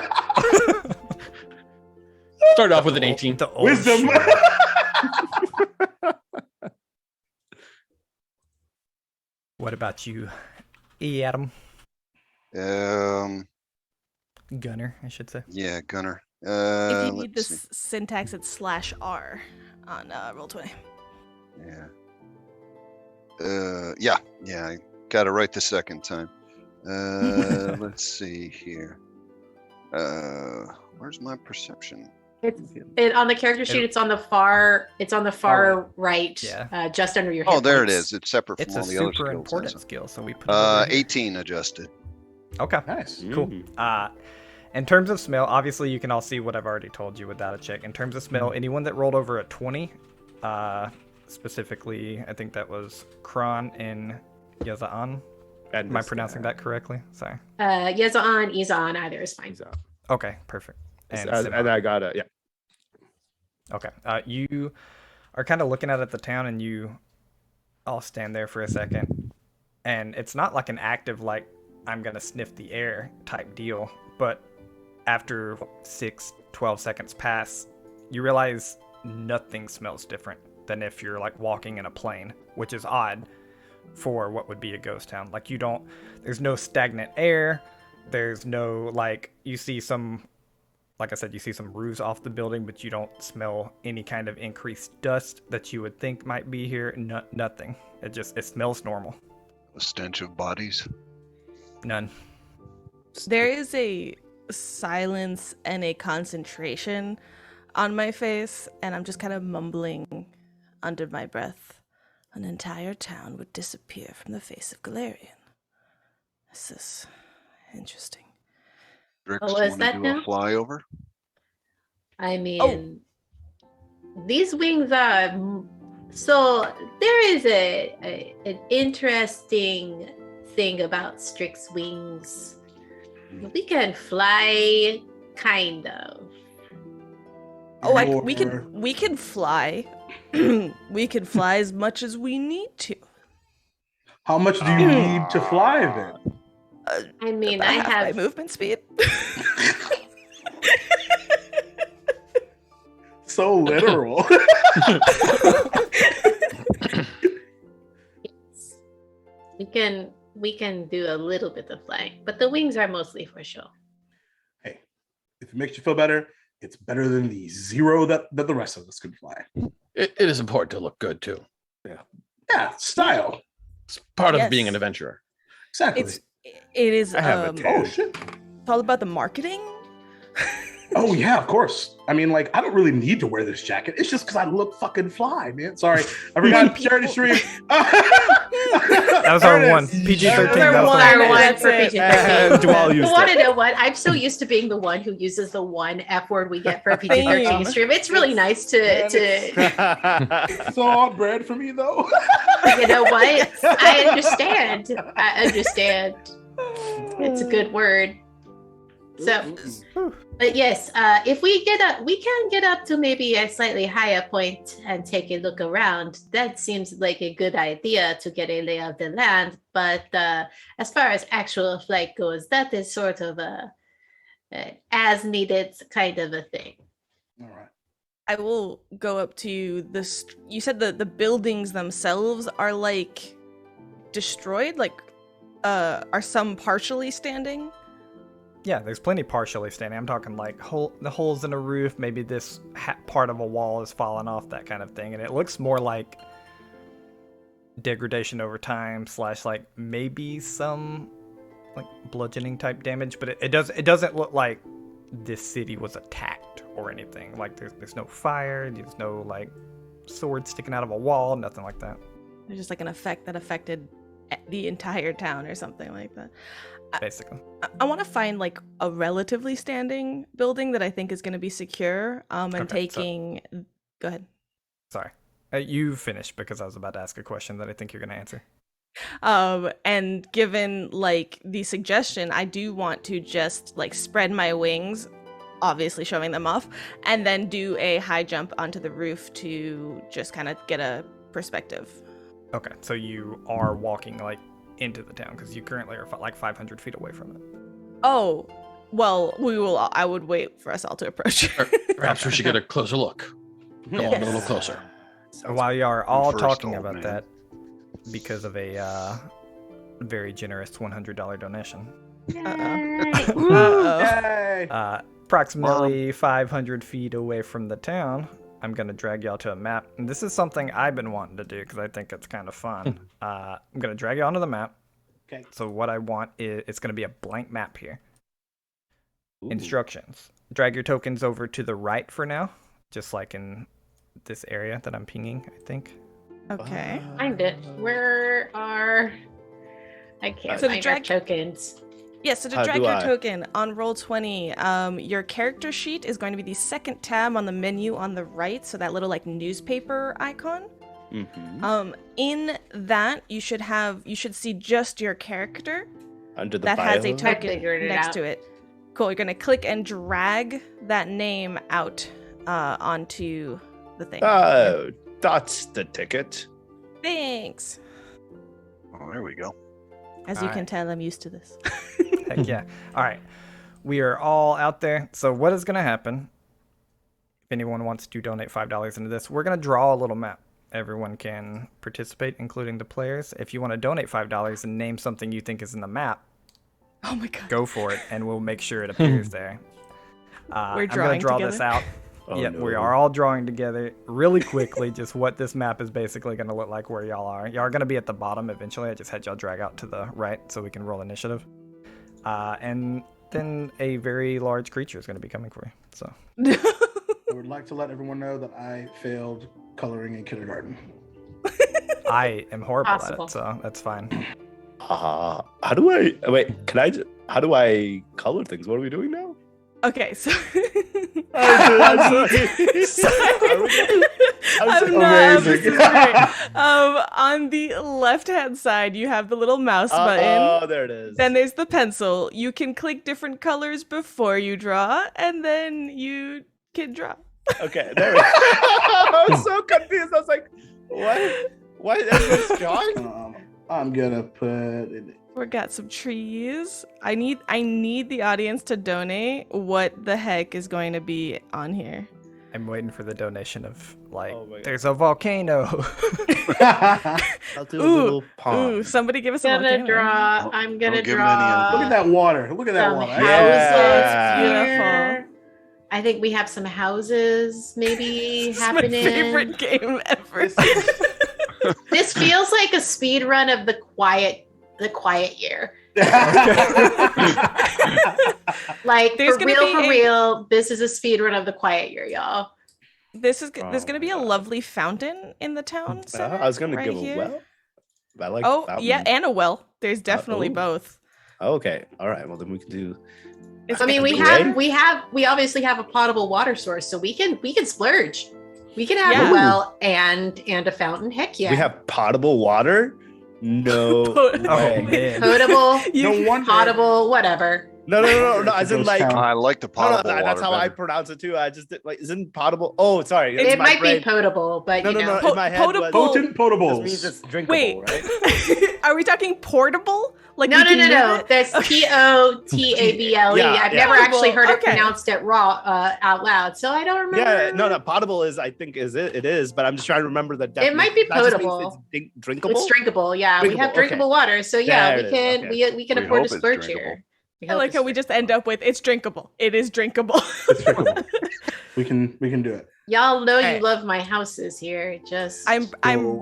Speaker 5: Started off with an 18.
Speaker 1: The old
Speaker 4: Wisdom.
Speaker 1: shit. What about you, Adam? Gunner, I should say.
Speaker 6: Yeah, Gunner.
Speaker 2: If you need
Speaker 6: let's
Speaker 2: this syntax, it's /R on Roll20.
Speaker 6: see. Yeah, I got it right the second time. Let's see here. Where's my perception?
Speaker 3: On the character sheet, it's on the far. It's on the far right.
Speaker 1: Yeah.
Speaker 3: Just under your. Hit
Speaker 6: Oh, there it
Speaker 3: points.
Speaker 6: is. It's separate
Speaker 1: It's
Speaker 6: from
Speaker 1: a
Speaker 6: all the other
Speaker 1: super
Speaker 6: skills.
Speaker 1: important skill, so we put it over here.
Speaker 6: 18 adjusted.
Speaker 1: Okay.
Speaker 4: Nice.
Speaker 1: Cool. In terms of smell, obviously you can all see what I've already told you without a check. In terms of smell, anyone that rolled over a 20, specifically, I think that was Kron and Yazaan. Am I pronouncing that correctly? Sorry.
Speaker 3: Yazaan, Izan, either is fine.
Speaker 1: Okay, perfect.
Speaker 7: And
Speaker 1: Simon.
Speaker 7: I got it. Yeah.
Speaker 1: Okay. You are kind of looking at the town, and you all stand there for a second. And it's not like an active, like, I'm going to sniff the air type deal. But after 12 seconds pass, you realize nothing smells different than if you're, like, walking in a plane, which is odd for what would be a ghost town. Like, there's no stagnant air. There's no, like, you see some roofs off the building, but you don't smell any kind of increased dust that you would think might be here. Nothing. It smells normal.
Speaker 6: A stench of bodies.
Speaker 1: None.
Speaker 2: There is a silence and a concentration on my face, and I'm just kind of mumbling under my breath. An entire town would disappear from the face of Galarian. This is interesting.
Speaker 6: Drix,
Speaker 3: Oh, is
Speaker 6: want
Speaker 3: that
Speaker 6: to do
Speaker 3: now?
Speaker 6: a flyover?
Speaker 3: I mean, these wings are. So there is an interesting thing about Strix's wings. We can fly, kind of.
Speaker 2: Oh, we can fly. We can fly as much as we need to.
Speaker 4: How much do you need to fly then?
Speaker 3: I mean,
Speaker 2: About
Speaker 3: I
Speaker 2: half
Speaker 3: have.
Speaker 2: my movement speed.
Speaker 4: So literal.
Speaker 3: We can do a little bit of flying, but the wings are mostly for show.
Speaker 4: Hey, if it makes you feel better, it's better than the 0 that the rest of us can fly.
Speaker 5: It is important to look good too.
Speaker 4: Yeah, style.
Speaker 5: It's part of
Speaker 2: Yes.
Speaker 5: being an adventurer.
Speaker 4: Exactly.
Speaker 2: It is.
Speaker 7: I have a
Speaker 4: Oh
Speaker 7: tan.
Speaker 4: shit.
Speaker 2: It's all about the marketing.
Speaker 4: Oh yeah, of course. I mean, like, I don't really need to wear this jacket. It's just because I look fucking fly, man. Sorry, I forgot to share the stream.
Speaker 1: That was our one. PG-13.
Speaker 2: Number
Speaker 1: That was
Speaker 2: one.
Speaker 1: our
Speaker 3: Number one
Speaker 2: That's
Speaker 3: for
Speaker 2: it.
Speaker 3: PG-13.
Speaker 7: And Duval
Speaker 3: You
Speaker 7: used
Speaker 3: want to
Speaker 7: it.
Speaker 3: know what? I'm so used to being the one who uses the one F word we get for a PG-13
Speaker 2: Same.
Speaker 3: stream. It's really nice to
Speaker 4: It's all bread for me, though.
Speaker 3: you know what? I understand. It's a good word. So, but yes, if we can get up to maybe a slightly higher point and take a look around. That seems like a good idea to get a lay of the land. But as far as actual flight goes, that is sort of a as needed kind of a thing.
Speaker 4: All right.
Speaker 2: I will go up to you. You said the buildings themselves are like destroyed? Like, are some partially standing?
Speaker 1: Yeah, there's plenty partially standing. I'm talking like the holes in the roof. Maybe this part of a wall is falling off, that kind of thing. And it looks more like degradation over time / like maybe some like bludgeoning type damage. But it doesn't look like this city was attacked or anything. Like there's no fire. There's no like sword sticking out of a wall. Nothing like that.
Speaker 2: There's just like an effect that affected the entire town or something like that.
Speaker 1: Basically.
Speaker 2: I want to find like a relatively standing building that I think is going to be secure. And
Speaker 1: Okay,
Speaker 2: taking. Go ahead.
Speaker 1: Sorry. You finished because I was about to ask a question that I think you're going to answer.
Speaker 2: And given like the suggestion, I do want to just like spread my wings, obviously showing them off, and then do a high jump onto the roof to just kind of get a perspective.
Speaker 1: Okay, so you are walking like into the town because you currently are like 500 feet away from it.
Speaker 2: Oh, well, I would wait for us all to approach.
Speaker 5: Perhaps we should get a closer look. Come on, a little closer.
Speaker 1: While you are all
Speaker 6: First,
Speaker 1: talking
Speaker 6: old
Speaker 1: about
Speaker 6: man.
Speaker 1: that, because of a very generous $100 donation,
Speaker 2: Uh-oh.
Speaker 4: Yay!
Speaker 1: approximately 500 feet away from the town, I'm going to drag y'all to a map. And this is something I've been wanting to do because I think it's kind of fun. I'm going to drag you onto the map.
Speaker 4: Okay.
Speaker 1: So what I want is, it's going to be a blank map here.
Speaker 7: Ooh.
Speaker 1: Instructions. Drag your tokens over to the right for now, just like in this area that I'm pinging, I think.
Speaker 2: Okay.
Speaker 3: Find it. Where are? I can't
Speaker 2: So to
Speaker 3: find
Speaker 2: drag-
Speaker 3: our tokens.
Speaker 2: Yeah, so to
Speaker 7: How
Speaker 2: drag
Speaker 7: do
Speaker 2: your
Speaker 7: I?
Speaker 2: token on Roll20, your character sheet is going to be the second tab on the menu on the right, so that little like newspaper icon.
Speaker 7: Mm-hmm.
Speaker 2: In that you should see just your character
Speaker 7: Under the
Speaker 2: that has a
Speaker 7: bio?
Speaker 3: I
Speaker 2: token
Speaker 3: figured it
Speaker 2: next
Speaker 3: out.
Speaker 2: to it. Cool. You're gonna click and drag that name out onto the thing.
Speaker 7: Oh, that's the ticket.
Speaker 2: Thanks.
Speaker 6: Oh, there we go.
Speaker 2: As you can
Speaker 1: Alright.
Speaker 2: tell, I'm used to this.
Speaker 1: Heck yeah. All right. We are all out there. So what is going to happen, if anyone wants to donate $5 into this, we're going to draw a little map. Everyone can participate, including the players. If you want to donate $5 and name something you think is in the map,
Speaker 2: Oh my god.
Speaker 1: go for it, and we'll make sure it appears there.
Speaker 2: We're
Speaker 1: I'm going
Speaker 2: drawing
Speaker 1: to draw
Speaker 2: together?
Speaker 1: this out.
Speaker 7: Oh,
Speaker 1: Yeah,
Speaker 7: no.
Speaker 1: we are all drawing together really quickly just what this map is basically going to look like where y'all are. Y'all are going to be at the bottom eventually. I just had y'all drag out to the right so we can roll initiative. And then a very large creature is going to be coming for you. So
Speaker 4: I would like to let everyone know that I failed coloring in kindergarten.
Speaker 1: I am horrible
Speaker 3: Possible.
Speaker 1: at it, so that's fine.
Speaker 7: How do I wait? How do I color things? What are we doing now?
Speaker 2: Okay, so
Speaker 7: I'm
Speaker 4: amazing.
Speaker 2: this is great. On the left-hand side, you have the little mouse button.
Speaker 7: Oh, there it is.
Speaker 2: Then there's the pencil. You can click different colors before you draw, and then you can draw.
Speaker 7: Okay, there we go. I was so confused. I was like, what? What is everyone's drawing?
Speaker 4: I'm gonna put it.
Speaker 2: We got some trees. I need the audience to donate what the heck is going to be on here.
Speaker 1: I'm waiting for the donation of, like,
Speaker 7: Oh my God.
Speaker 1: there's a volcano.
Speaker 7: I'll do a little
Speaker 2: Ooh,
Speaker 7: pond.
Speaker 2: somebody give us a
Speaker 3: I'm gonna
Speaker 2: volcano.
Speaker 3: draw. I'm gonna
Speaker 6: Don't give it
Speaker 3: draw.
Speaker 4: Look at that water. Look at that
Speaker 3: Some
Speaker 4: water.
Speaker 3: houses
Speaker 7: Yeah.
Speaker 3: here. I think we have some houses maybe
Speaker 2: This is my
Speaker 3: happening.
Speaker 2: favorite game ever.
Speaker 3: This feels like a speed run of the quiet year. Like
Speaker 2: There's
Speaker 3: for
Speaker 2: gonna
Speaker 3: real,
Speaker 2: be
Speaker 3: for
Speaker 2: a-
Speaker 3: real. This is a speed run of the quiet year, y'all.
Speaker 2: There's
Speaker 7: Oh
Speaker 2: going to be
Speaker 7: my
Speaker 2: a
Speaker 7: God.
Speaker 2: lovely fountain in the town center.
Speaker 7: I was gonna
Speaker 2: right
Speaker 7: give
Speaker 2: here.
Speaker 7: a well. I like
Speaker 2: Oh,
Speaker 7: fountain.
Speaker 2: yeah, and a well. There's definitely
Speaker 7: ooh.
Speaker 2: both.
Speaker 7: Okay, all right. Well, then we can do.
Speaker 2: It's
Speaker 3: I mean, we
Speaker 7: Great.
Speaker 3: obviously have a potable water source, so we can splurge. We can have
Speaker 2: Yeah.
Speaker 3: a well and a fountain. Heck yeah.
Speaker 7: We have potable water. No
Speaker 2: Oh,
Speaker 1: Oh,
Speaker 7: way.
Speaker 1: man.
Speaker 3: potable,
Speaker 2: You-
Speaker 4: No wonder.
Speaker 3: potable, whatever.
Speaker 7: No. As in
Speaker 4: Ghost
Speaker 7: like.
Speaker 4: town.
Speaker 6: I like the
Speaker 7: No,
Speaker 6: potable water.
Speaker 7: that's how I
Speaker 6: better.
Speaker 7: pronounce it too. I just did, like, isn't potable? Oh, sorry.
Speaker 2: It
Speaker 7: it's
Speaker 3: It
Speaker 7: my
Speaker 3: might
Speaker 7: brain.
Speaker 3: be potable, but
Speaker 7: No,
Speaker 3: you
Speaker 7: no,
Speaker 3: know.
Speaker 7: no. In my head was.
Speaker 2: potable.
Speaker 4: Potent
Speaker 7: This
Speaker 4: potables.
Speaker 7: means it's drinkable,
Speaker 2: Wait,
Speaker 7: right?
Speaker 2: are we talking portable? Like
Speaker 3: No.
Speaker 2: we can move it?
Speaker 3: That's Potable.
Speaker 7: Yeah,
Speaker 3: I've
Speaker 7: yeah.
Speaker 3: never actually heard it
Speaker 2: Okay.
Speaker 3: pronounced it raw out loud, so I don't remember.
Speaker 7: Yeah, no, potable is I think is it. It is, but I'm just trying to remember the definition.
Speaker 3: It might be
Speaker 7: That just means
Speaker 3: potable.
Speaker 7: It's drinkable.
Speaker 3: It's drinkable. Yeah, we have
Speaker 7: Drinkable,
Speaker 3: drinkable water, so yeah,
Speaker 7: There
Speaker 3: we
Speaker 7: it
Speaker 3: can
Speaker 7: is,
Speaker 3: we can
Speaker 6: We
Speaker 3: afford
Speaker 6: hope
Speaker 3: to
Speaker 6: it's
Speaker 3: splurge
Speaker 6: drinkable.
Speaker 3: here.
Speaker 2: I like how we just end up with it's drinkable. It is drinkable.
Speaker 4: It's drinkable. we can do it.
Speaker 3: Y'all know
Speaker 2: Alright.
Speaker 3: you love my houses here. Just
Speaker 2: I'm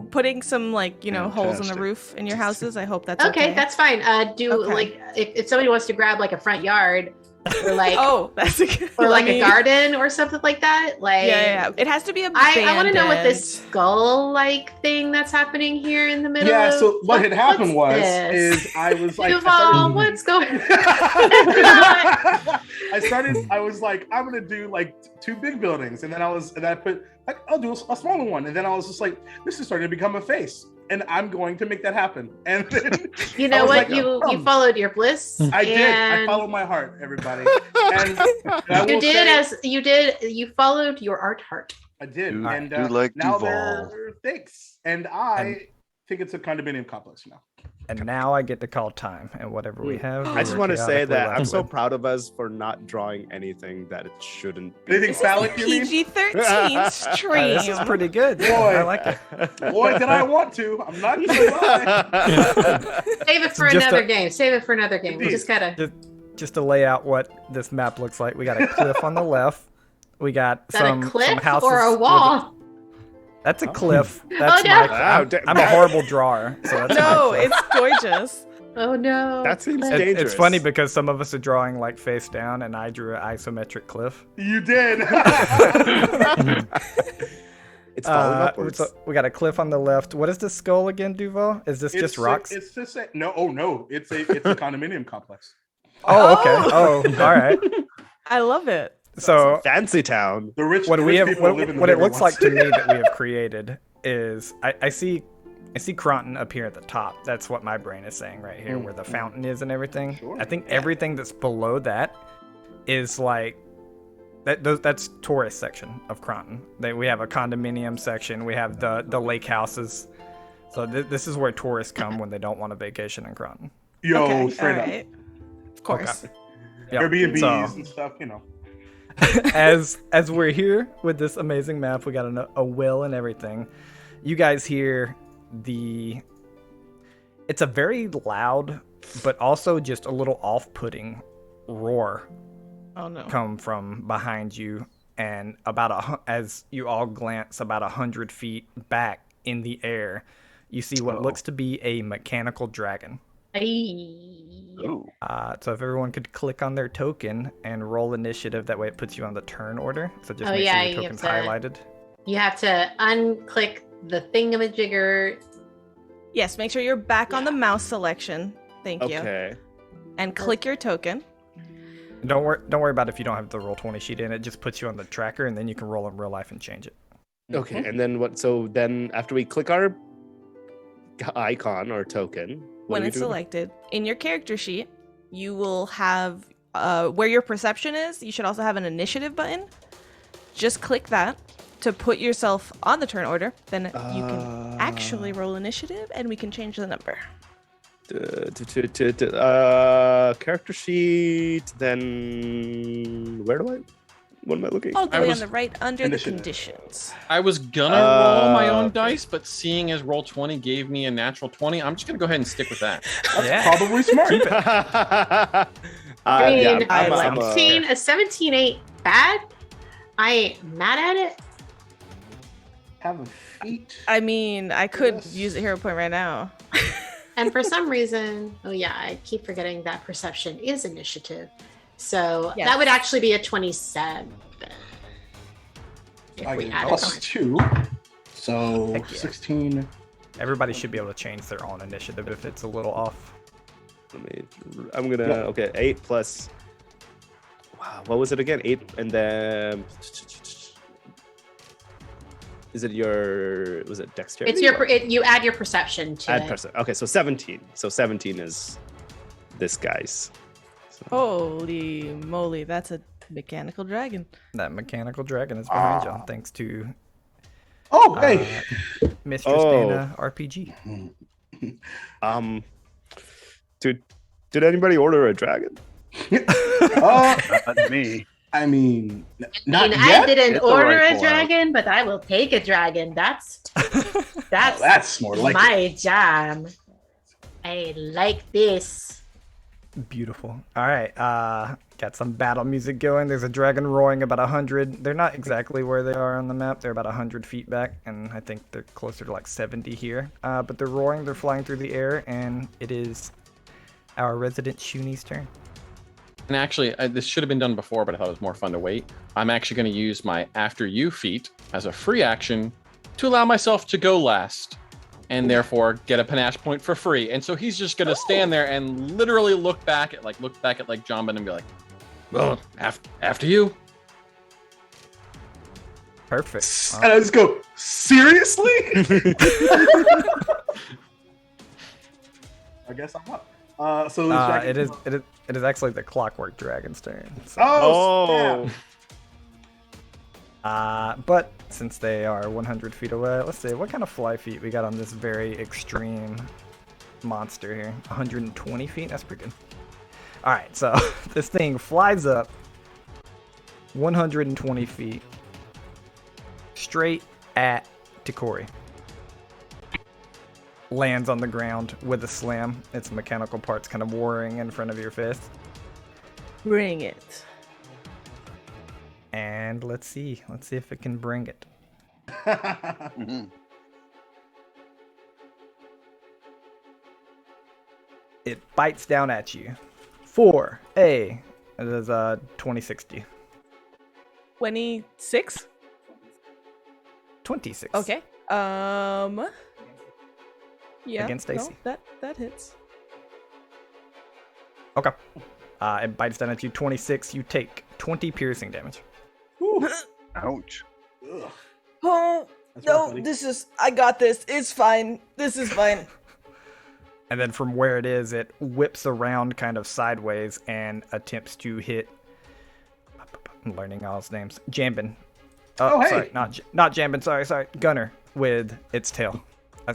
Speaker 2: putting some like holes in the
Speaker 6: Fantastic.
Speaker 2: roof in your houses. I hope that's
Speaker 3: okay.
Speaker 2: okay.
Speaker 3: That's fine.
Speaker 2: Okay.
Speaker 3: Like if somebody wants to grab like a front yard or like
Speaker 2: oh, that's a good.
Speaker 3: or like
Speaker 2: let
Speaker 3: a
Speaker 2: me-
Speaker 3: garden or something like that. Like
Speaker 2: Yeah. It has to be a.
Speaker 3: I want to know what this
Speaker 2: abandoned-
Speaker 3: skull-like thing that's happening here in the middle.
Speaker 4: Yeah.
Speaker 3: of-
Speaker 4: So what had happened
Speaker 3: what's
Speaker 4: was
Speaker 3: this?
Speaker 4: is I was like,
Speaker 3: Duval, what's going on?
Speaker 4: I was like, I'm gonna do like 2 big buildings, and then I put like I'll do a smaller one, and then I was just like, this is starting to become a face, and I'm going to make that happen. And then
Speaker 3: You
Speaker 4: I
Speaker 3: know
Speaker 4: was
Speaker 3: what?
Speaker 4: like,
Speaker 3: You
Speaker 4: "Oh."
Speaker 3: followed your bliss.
Speaker 4: I did. I
Speaker 3: and
Speaker 4: followed my heart, everybody. And I will say,
Speaker 3: you followed your art heart.
Speaker 4: I did,
Speaker 6: Do-
Speaker 4: and
Speaker 6: do like
Speaker 4: now
Speaker 6: Duval.
Speaker 4: they're things, and I think it's a condominium complex now.
Speaker 1: And now I get to call time and whatever we have.
Speaker 7: I just
Speaker 1: we're
Speaker 7: want to say
Speaker 1: chaotically
Speaker 7: that I'm
Speaker 1: left
Speaker 7: so
Speaker 1: with.
Speaker 7: proud of us for not drawing anything that it shouldn't be.
Speaker 4: Anything phallic, you mean?
Speaker 2: PG-13 stream.
Speaker 1: This is pretty good.
Speaker 4: Boy.
Speaker 1: I like it.
Speaker 4: Boy, did I want to! I'm not gonna lie.
Speaker 3: Save it for
Speaker 1: Just
Speaker 3: another
Speaker 1: a-
Speaker 3: game. Save it for another game. We
Speaker 4: Indeed.
Speaker 3: just gotta.
Speaker 1: Just to lay out what this map looks like, we got a cliff on the left. We got
Speaker 3: Is that
Speaker 1: some
Speaker 3: a cliff
Speaker 1: houses
Speaker 3: or a
Speaker 1: with
Speaker 3: wall?
Speaker 1: That's a cliff. That's
Speaker 3: no.
Speaker 1: my.
Speaker 7: Wow,
Speaker 1: I'm a horrible drawer, so that's
Speaker 2: No,
Speaker 1: my cliff.
Speaker 2: it's gorgeous.
Speaker 3: Oh no.
Speaker 7: That seems
Speaker 3: Cliff.
Speaker 7: dangerous.
Speaker 1: It's funny because some of us are drawing like face down, and I drew an isometric cliff.
Speaker 4: You did.
Speaker 7: It's falling upwards.
Speaker 1: So we got a cliff on the left. What is the skull again, Duval? Is this just rocks?
Speaker 4: It's just no. Oh no! It's a condominium complex.
Speaker 1: Oh, okay. Oh, all right.
Speaker 2: I love it.
Speaker 1: So
Speaker 7: Fancy town.
Speaker 4: The rich.
Speaker 1: what
Speaker 4: the
Speaker 1: we
Speaker 4: rich
Speaker 1: have,
Speaker 4: people live in the
Speaker 1: what it
Speaker 4: bigger
Speaker 1: looks
Speaker 4: ones.
Speaker 1: like to me that we have created is I see Cronton up here at the top. That's what my brain is saying right here, where the fountain is and everything.
Speaker 4: Sure.
Speaker 1: I think everything that's below that is like that's tourist section of Cronton. We have a condominium section. We have the lake houses. So this is where tourists come when they don't want a vacation in Cronton.
Speaker 4: Yo,
Speaker 2: Okay,
Speaker 4: straight
Speaker 2: all
Speaker 4: up.
Speaker 2: right. Of course.
Speaker 1: Yep.
Speaker 4: Airbnbs
Speaker 1: So-
Speaker 4: and stuff. You know.
Speaker 1: as we're here with this amazing map, we got a will and everything. You guys hear it's a very loud but also just a little off-putting roar
Speaker 2: Oh no.
Speaker 1: come from behind you, and as you all glance about 100 feet back in the air, you see what looks to be a mechanical dragon.
Speaker 6: Ooh.
Speaker 1: So if everyone could click on their token and roll initiative, that way it puts you on the turn order. So just
Speaker 3: Oh,
Speaker 1: make
Speaker 3: yeah,
Speaker 1: sure
Speaker 3: you
Speaker 1: your
Speaker 3: have
Speaker 1: token's
Speaker 3: to-
Speaker 1: highlighted.
Speaker 3: You have to unclick the thingamajigger.
Speaker 2: Yes, make sure you're back on the mouse selection. Thank you.
Speaker 7: Okay.
Speaker 2: And click your token.
Speaker 1: And don't worry about if you don't have the roll 20 sheet in. It just puts you on the tracker, and then you can roll in real life and change it.
Speaker 7: Okay. And then what? So then after we click our icon or token, what
Speaker 2: When
Speaker 7: do we
Speaker 2: it's
Speaker 7: do?
Speaker 2: selected, in your character sheet, you will have where your perception is. You should also have an initiative button. Just click that to put yourself on the turn order. Then you can actually roll initiative, and we can change the number.
Speaker 7: Character sheet. Then what am I looking?
Speaker 2: All the
Speaker 5: I
Speaker 2: way
Speaker 5: was-
Speaker 2: on the right under
Speaker 4: Initiative.
Speaker 2: the conditions.
Speaker 5: I was gonna roll my own
Speaker 7: okay.
Speaker 5: dice, but seeing as roll 20 gave me a natural 20, I'm just gonna go ahead and stick with that.
Speaker 1: Yeah.
Speaker 4: Probably smart.
Speaker 3: I mean,
Speaker 7: yeah,
Speaker 2: I
Speaker 7: I'm
Speaker 2: like
Speaker 7: a-
Speaker 3: 17 ain't bad. I ain't mad at it.
Speaker 4: Have a feat.
Speaker 2: I mean, I could
Speaker 4: Yes.
Speaker 2: use a hero point right now.
Speaker 3: And for some reason, oh yeah, I keep forgetting that perception is initiative. So
Speaker 2: Yes.
Speaker 3: that would actually be a 27. If
Speaker 4: I
Speaker 3: we
Speaker 4: get
Speaker 3: added
Speaker 4: plus
Speaker 3: on.
Speaker 4: 2. So
Speaker 1: Heck yeah.
Speaker 4: 16.
Speaker 1: Everybody should be able to change their own initiative if it's a little off.
Speaker 7: I'm gonna.
Speaker 4: Yeah.
Speaker 7: Okay, 8 plus. Wow, what was it again? 8, and then. Is it your? Was it dexterity?
Speaker 3: It's your
Speaker 7: or-
Speaker 3: you add your perception to
Speaker 7: add
Speaker 3: it.
Speaker 7: person. Okay, so 17. So 17 is this guy's. So-
Speaker 2: Holy moly, that's a mechanical dragon.
Speaker 1: That mechanical dragon is behind you, thanks to
Speaker 4: Oh, hey.
Speaker 1: Mistress
Speaker 7: Oh.
Speaker 1: Dana RPG.
Speaker 7: Um. Did anybody order a dragon?
Speaker 6: Not me.
Speaker 4: I mean, not
Speaker 3: I
Speaker 4: yet.
Speaker 3: didn't
Speaker 6: Get the
Speaker 3: order a
Speaker 6: rifle out.
Speaker 3: dragon, but I will take a dragon. That's
Speaker 4: Oh, that's more like it.
Speaker 3: my jam. I like this.
Speaker 1: Beautiful. All right. Got some battle music going. There's a dragon roaring about 100. They're not exactly where they are on the map. They're about 100 feet back, and I think they're closer to like 70 here. But they're roaring. They're flying through the air, and it is our resident Shuni's turn.
Speaker 5: And actually, this should have been done before, but I thought it was more fun to wait. I'm actually going to use my After You feat as a free action to allow myself to go last, and therefore get a panache point for free. And so he's just going to stand there and literally look back at like Jambin and be like, "Well, after you."
Speaker 1: Perfect.
Speaker 4: And I just go, seriously? I guess I'm up. So this dragon-
Speaker 1: It is actually the Clockwork Dragon's turn. So,
Speaker 4: Oh,
Speaker 1: but since they are 100 feet away, let's see what kind of fly feet we got on this very extreme monster here. 120 feet. That's pretty good. All right, so this thing flies up 120 feet straight at Tikori. Lands on the ground with a slam. Its mechanical parts kind of whirring in front of your fist.
Speaker 2: Bring it.
Speaker 1: And let's see if it can bring it.
Speaker 6: Mhm.
Speaker 1: It bites down at you for it is 2060.
Speaker 2: 26?
Speaker 1: 26.
Speaker 2: Okay. Yeah.
Speaker 1: Against AC.
Speaker 2: No, that hits.
Speaker 1: Okay. It bites down at you 26. You take 20 piercing damage.
Speaker 6: Ouch.
Speaker 4: Ugh.
Speaker 2: Oh,
Speaker 4: That's
Speaker 2: no,
Speaker 4: rough, buddy.
Speaker 2: I got this. It's fine. This is fine.
Speaker 1: And then from where it is, it whips around kind of sideways and attempts to hit. I'm learning all his names. Jambin.
Speaker 4: Oh, hey.
Speaker 1: Sorry, not Jambin. Sorry. Gunner with its tail.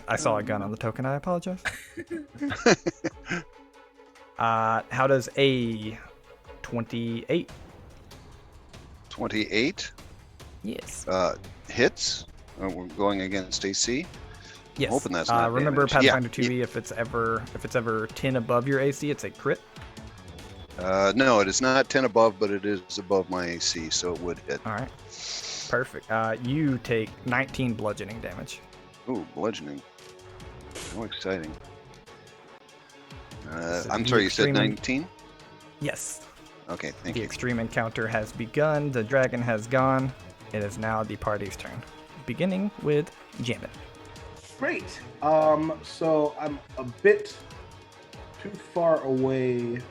Speaker 1: I saw a gun on the token. I apologize. How does a 28?
Speaker 6: 28
Speaker 1: Yes.
Speaker 6: hits. We're going against AC.
Speaker 1: Yes.
Speaker 6: hoping that's not
Speaker 1: remember
Speaker 6: damage. Yeah,
Speaker 1: Pathfinder 2e. If it's ever 10 above your AC, it's a crit.
Speaker 6: No, it is not 10 above, but it is above my AC, so it would hit.
Speaker 1: All right. Perfect. You take 19 bludgeoning damage.
Speaker 6: Ooh, bludgeoning. How exciting.
Speaker 1: So
Speaker 6: I'm
Speaker 1: the
Speaker 6: sorry, you said
Speaker 1: extreme-
Speaker 6: 19?
Speaker 1: Yes.
Speaker 6: Okay, thank
Speaker 1: The
Speaker 6: you.
Speaker 1: extreme encounter has begun. The dragon has gone. It is now the party's turn, beginning with Jambin.
Speaker 4: Great. So I'm a bit too far away.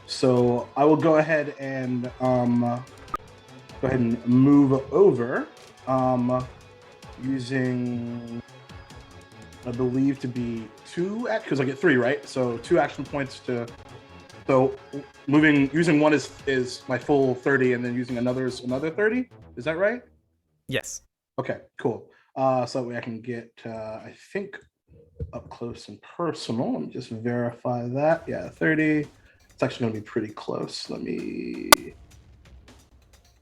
Speaker 4: So I will go ahead and move over. Using, I believe, to be 2 because I get 3, right? So 2 action points to. So using one is my full 30, and then using another is another 30. Is that right?
Speaker 1: Yes.
Speaker 4: Okay, cool. So that way I can get, I think, up close and personal. Let me just verify that. Yeah, 30. It's actually going to be pretty close. Might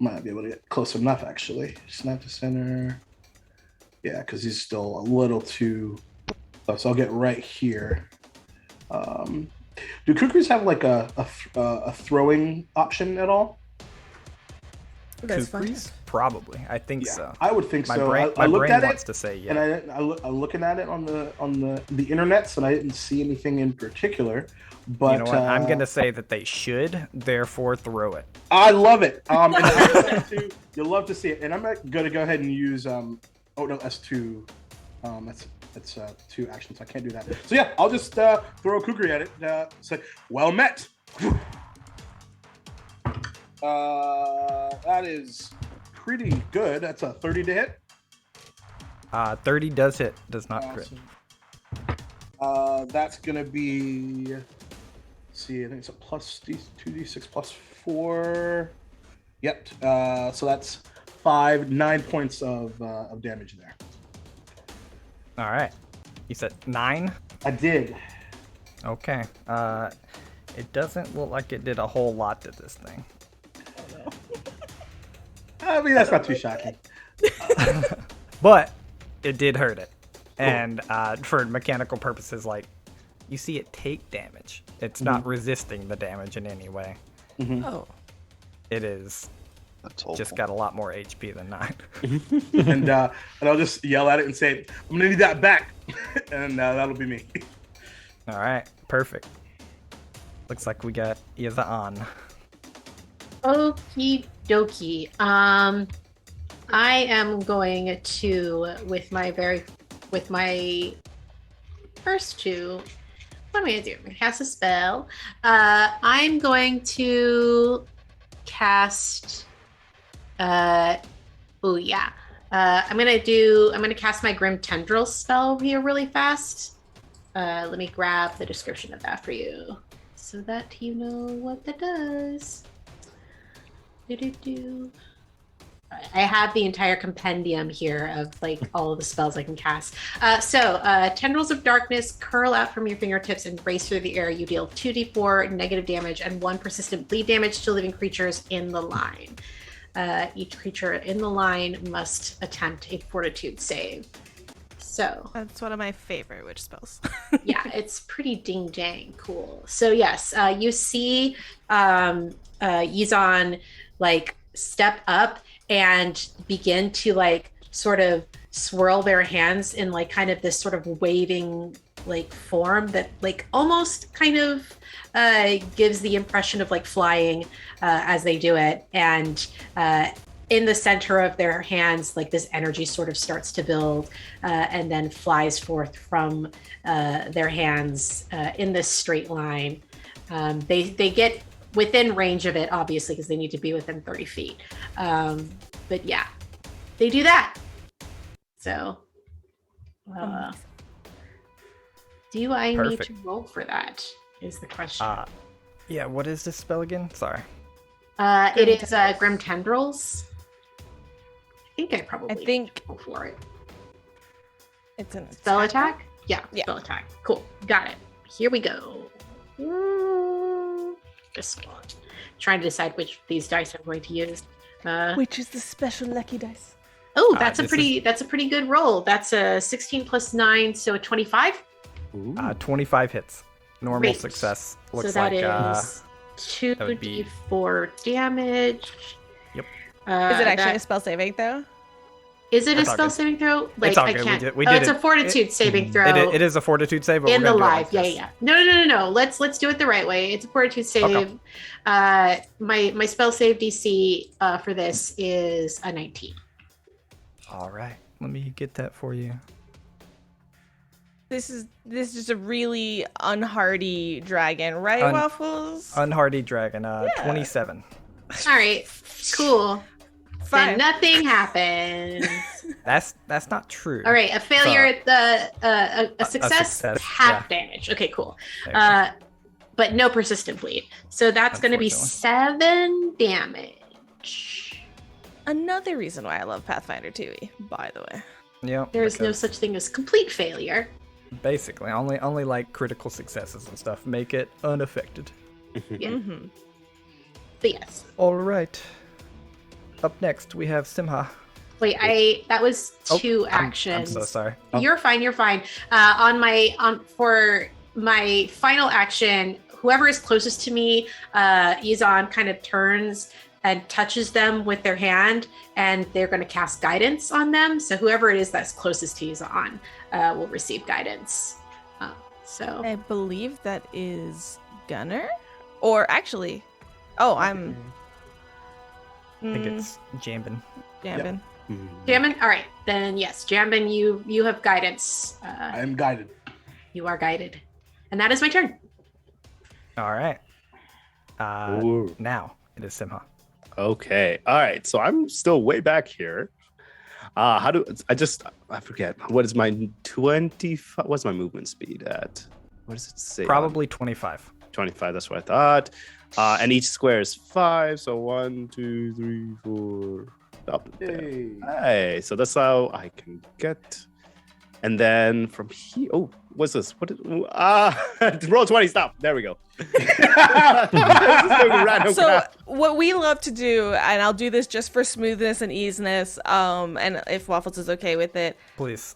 Speaker 4: not be able to get close enough, actually. Snap to center. Yeah, because he's still a little too. So I'll get right here. Do kukris have like a throwing option at all?
Speaker 2: That's fine.
Speaker 1: Kukris? Probably. I think
Speaker 4: Yeah,
Speaker 1: so.
Speaker 4: I would think
Speaker 1: My
Speaker 4: so.
Speaker 1: brain,
Speaker 4: I looked
Speaker 1: brain
Speaker 4: at
Speaker 1: wants
Speaker 4: it,
Speaker 1: to say yeah.
Speaker 4: and I'm looking at it on the internet, and I didn't see anything in particular. But
Speaker 1: You know what? I'm going to say that they should, therefore throw it.
Speaker 4: I love it. And you'll love to see it. And I'm going to go ahead and use. Oh no, that's 2. That's 2 actions. I can't do that. So yeah, I'll just throw a kukri at it. Say, well met. That is pretty good. That's a 30 to hit.
Speaker 1: 30 does hit, does not crit.
Speaker 4: Awesome. That's gonna be. Let's see, I think it's a plus 2d6 plus 4. Yep. So that's 9 points of damage there.
Speaker 1: All right. You said 9?
Speaker 4: I did.
Speaker 1: Okay. It doesn't look like it did a whole lot to this thing.
Speaker 4: I mean, that's not too shocking.
Speaker 1: But it did hurt it. And for mechanical purposes, like, you see it take damage. It's not resisting the damage in any way.
Speaker 2: Oh.
Speaker 1: It is
Speaker 6: That's hopeful.
Speaker 1: just got a lot more HP than 9.
Speaker 4: And I'll just yell at it and say, I'm going to need that back. And that'll be me.
Speaker 1: All right, perfect. Looks like we got Iza on.
Speaker 3: Okie dokie. I am going to with my first two. What am I gonna do? I'm gonna cast a spell. I'm going to cast. I'm gonna cast my Grim Tendril spell here really fast. Let me grab the description of that for you, so that you know what that does. I have the entire compendium here of like all of the spells I can cast. Tendrils of darkness curl out from your fingertips and race through the air. You deal 2d4 negative damage and 1 persistent bleed damage to living creatures in the line. Each creature in the line must attempt a fortitude save. So
Speaker 2: That's one of my favorite witch spells.
Speaker 3: yeah, it's pretty ding dang cool. So yes, you see Yizan like step up and begin to like sort of swirl their hands in like kind of this sort of waving like form that like almost kind of gives the impression of like flying as they do it. And in the center of their hands, like this energy sort of starts to build and then flies forth from their hands in this straight line. They get within range of it, obviously, because they need to be within 30 feet. But yeah, they do that. So, do I need to roll for that? Is the question.
Speaker 1: Yeah, what is this spell again? Sorry.
Speaker 3: It is Grim Tendrils. I think I probably need to roll for it.
Speaker 2: It's an
Speaker 3: Spell attack? Yeah,
Speaker 2: Yeah.
Speaker 3: spell attack. Cool. Got it. Here we go. This one. Trying to decide which of these dice I'm going to use.
Speaker 2: Which is the special lucky dice?
Speaker 3: Oh, that's a pretty good roll. That's a 16 plus 9, so a 25.
Speaker 1: 25 hits. Normal
Speaker 3: Great.
Speaker 1: success. Looks
Speaker 3: So that
Speaker 1: like
Speaker 3: is 2d4 damage.
Speaker 1: Yep.
Speaker 2: Is it actually a spell saving throw?
Speaker 3: Is it a
Speaker 1: That's all
Speaker 3: spell
Speaker 1: good.
Speaker 3: saving throw? Like
Speaker 1: It's all
Speaker 3: I
Speaker 1: good.
Speaker 3: can't.
Speaker 1: We did
Speaker 3: It's
Speaker 1: it.
Speaker 3: a fortitude saving throw.
Speaker 1: It is a fortitude save, but
Speaker 3: in
Speaker 1: we're
Speaker 3: the
Speaker 1: gonna do it
Speaker 3: live.
Speaker 1: like this.
Speaker 3: Yeah. No. Let's do it the right way. It's a fortitude save. My spell save DC for this is a 19.
Speaker 1: All right. Let me get that for you.
Speaker 2: This is a really unhardy dragon, right, Waffles?
Speaker 1: Unhardy dragon, 27.
Speaker 3: All right. Cool.
Speaker 2: Fine.
Speaker 3: Then nothing happens.
Speaker 1: That's not true.
Speaker 3: All right. A failure. A success.
Speaker 1: success,
Speaker 3: Half damage. Okay. Cool.
Speaker 1: There you go.
Speaker 3: But no persistent bleed. So that's going to be
Speaker 1: Unfortunately.
Speaker 3: 7 damage.
Speaker 2: Another reason why I love Pathfinder 2e, by the way.
Speaker 1: Yep.
Speaker 3: There's no
Speaker 1: because
Speaker 3: such thing as complete failure.
Speaker 1: Basically, only like critical successes and stuff make it unaffected.
Speaker 3: Yeah.
Speaker 2: Mm-hmm.
Speaker 3: But yes.
Speaker 1: All right. Up next, we have Simha.
Speaker 3: Wait, that was 2
Speaker 1: I'm
Speaker 3: actions.
Speaker 1: so sorry.
Speaker 3: You're fine. For my final action, whoever is closest to me, Izan kind of turns and touches them with their hand, and they're going to cast guidance on them. So whoever it is that's closest to Izan will receive guidance.
Speaker 2: I believe that is Gunner, or actually,
Speaker 1: I think it's Jambin.
Speaker 2: Jambin.
Speaker 3: Jambin? All right, then yes, Jambin, you have guidance.
Speaker 4: I am guided.
Speaker 3: You are guided, and that is my turn.
Speaker 1: All right.
Speaker 7: Ooh.
Speaker 1: Now it is Simha.
Speaker 7: Okay. All right. So I'm still way back here. I forget. What is my 25? What's my movement speed at? What does it say?
Speaker 1: Probably 25.
Speaker 7: 25. That's what I thought. And each square is 5. So 1, 2, 3, 4. Up there.
Speaker 4: Hey.
Speaker 7: Hey. So that's how I can get. And then from here. Oh, what's this? Roll 20. Stop. There we go.
Speaker 2: So what we love to do, and I'll do this just for smoothness and easiness, and if Waffles is okay with it,
Speaker 1: Please.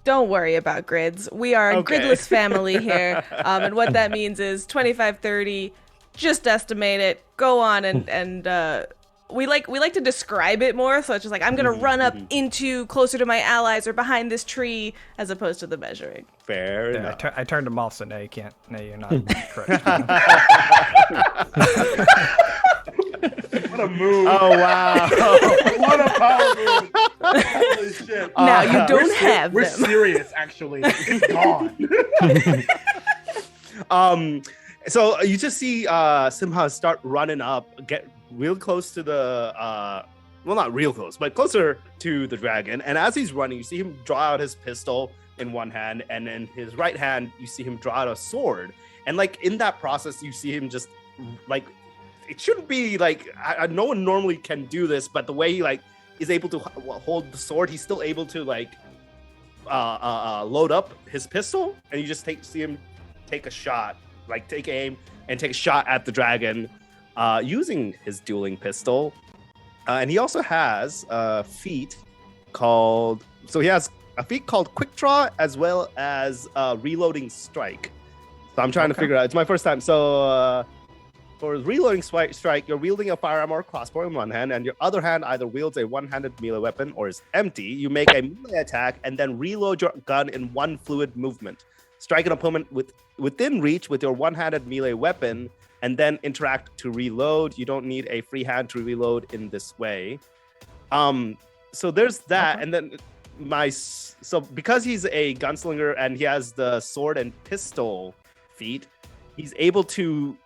Speaker 2: don't worry about grids. We are a gridless family here, and what that means is 25, 30. Just estimate it. Go on and we like to describe it more. So it's just like I'm gonna run up into closer to my allies or behind this tree, as opposed to the measuring.
Speaker 7: Fair
Speaker 1: Yeah,
Speaker 7: enough.
Speaker 1: I turned him off, so no, you can't. No, you're not correct.
Speaker 4: What a move.
Speaker 7: Oh wow.
Speaker 4: What a power move. Holy shit.
Speaker 2: Now you don't have
Speaker 4: We're
Speaker 2: them.
Speaker 4: serious, actually. It's gone.
Speaker 7: So you just see Simha start running up, get real close to the well, not real close, but closer to the dragon. And as he's running, you see him draw out his pistol in one hand, and in his right hand, you see him draw out a sword. And like in that process, you see him just like, it shouldn't be like, no one normally can do this, but the way he like is able to hold the sword, he's still able to like load up his pistol, and you just see him take a shot, like take aim and take a shot at the dragon using his dueling pistol. And he also has a feat called, so he has a feat called Quick Draw as well as Reloading Strike. So I'm trying to figure out, it's my first time. So for Reloading Strike, you're wielding a firearm or crossbow in one hand, and your other hand either wields a one-handed melee weapon or is empty. You make a melee attack and then reload your gun in one fluid movement. Strike an opponent within reach with your one-handed melee weapon, and then interact to reload. You don't need a free hand to reload in this way. So there's that, and then so because he's a gunslinger and he has the sword and pistol feat, he's able to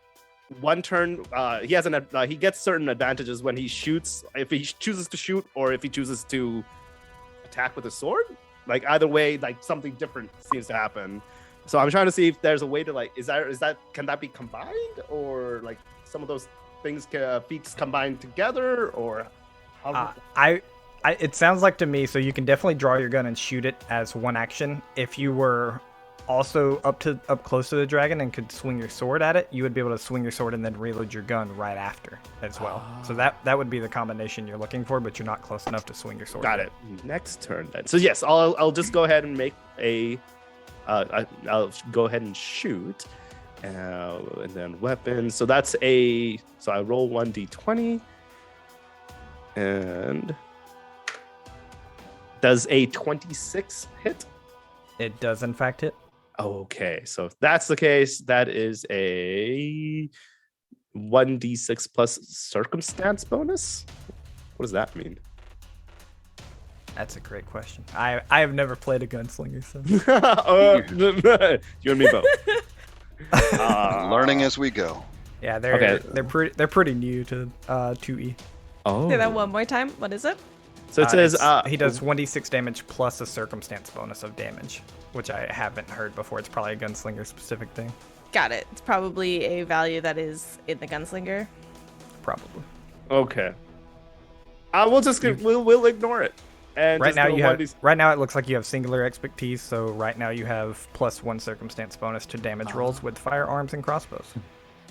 Speaker 7: one turn. He has he gets certain advantages when he shoots, if he chooses to shoot or if he chooses to attack with a sword. Like either way, like something different seems to happen. So I'm trying to see if there's a way to like, can that be combined, or like some of those things feats combined together, or how?
Speaker 1: It sounds like to me, so you can definitely draw your gun and shoot it as one action. If you were also up close to the dragon and could swing your sword at it, you would be able to swing your sword and then reload your gun right after as well. So that would be the combination you're looking for, but you're not close enough to swing your sword.
Speaker 7: Got it. Next turn then. So yes, I'll just go ahead and make a. I'll go ahead and shoot, and then weapon. So that's so I roll 1d20, and does a 26 hit?
Speaker 1: It does in fact hit.
Speaker 7: Okay, so if that's the case, that is a 1d6 plus circumstance bonus. What does that mean?
Speaker 1: That's a great question. I have never played a gunslinger, so
Speaker 7: you and me both.
Speaker 6: Learning as we go.
Speaker 1: yeah, they're pretty new to 2E.
Speaker 7: Oh,
Speaker 2: Say that one more time. What is it?
Speaker 7: so it says
Speaker 1: he does 1d6 damage plus a circumstance bonus of damage, which I haven't heard before. It's probably a gunslinger specific thing.
Speaker 2: Got it. It's probably a value that is in the gunslinger.
Speaker 1: Probably.
Speaker 7: okay. We'll just we'll ignore it. And
Speaker 1: Right
Speaker 7: just
Speaker 1: now
Speaker 7: go
Speaker 1: you have.
Speaker 7: 1d6.
Speaker 1: Right now it looks like you have singular expertise. So right now you have +1 circumstance bonus to damage rolls with firearms and crossbows.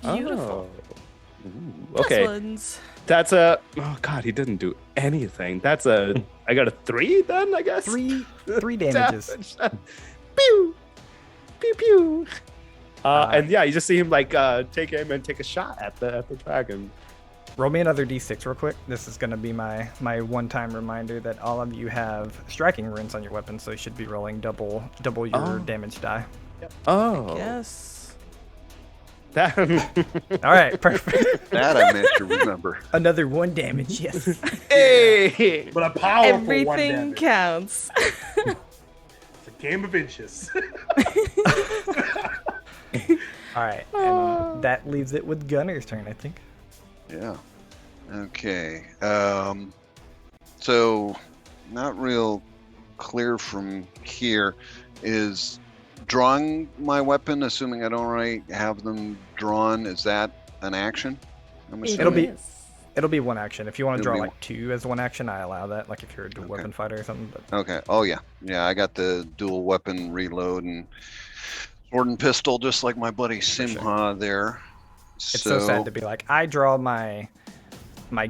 Speaker 2: Beautiful.
Speaker 7: Oh. Ooh, okay.
Speaker 2: Plus ones.
Speaker 7: That's oh god, he didn't do anything. That's I got a 3 then, I guess.
Speaker 1: Three damages.
Speaker 7: Pew pew pew. And yeah, you just see him like take aim and take a shot at the dragon.
Speaker 1: Roll me another d6 real quick. This is going to be my one-time reminder that all of you have striking runes on your weapon, so you should be rolling double your damage die.
Speaker 7: Oh.
Speaker 2: Yes.
Speaker 7: That
Speaker 1: All right, perfect.
Speaker 6: That I meant to remember.
Speaker 1: Another 1 damage, yes.
Speaker 7: hey.
Speaker 4: But a powerful one
Speaker 2: Everything
Speaker 4: damage.
Speaker 2: counts.
Speaker 4: It's a game of inches.
Speaker 1: All right, and that leaves it with Gunner's turn, I think.
Speaker 6: Yeah. Okay. So not real clear from here. Is drawing my weapon, assuming I don't already have them drawn, is that an action? I'm assuming.
Speaker 1: It'll be one action. If you want to
Speaker 6: It'll
Speaker 1: draw
Speaker 6: be
Speaker 1: like 2 as one action, I allow that. Like if you're a dual weapon fighter or something. But
Speaker 6: Okay. Oh yeah. Yeah, I got the dual weapon reload and sword and pistol, just like my buddy Simha there.
Speaker 1: it's so sad to be like, I draw my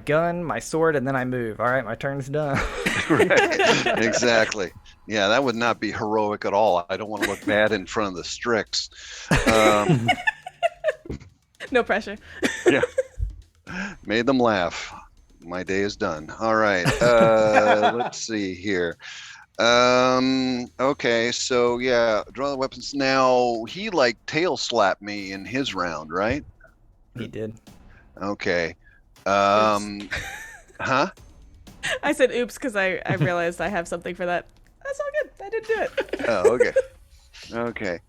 Speaker 1: gun, my sword, and then I move. All right, my turn's done.
Speaker 6: Right. Exactly. Yeah, that would not be heroic at all. I don't want to look bad in front of the Strix.
Speaker 2: No pressure.
Speaker 6: Yeah. Made them laugh. My day is done. All right. Let's see here. Okay, so yeah, draw the weapons. Now he like tail slapped me in his round, right?
Speaker 1: He did.
Speaker 6: Okay. Huh?
Speaker 2: I said oops because I realized I have something for that. That's all good. I didn't do it.
Speaker 6: Oh, okay. Okay.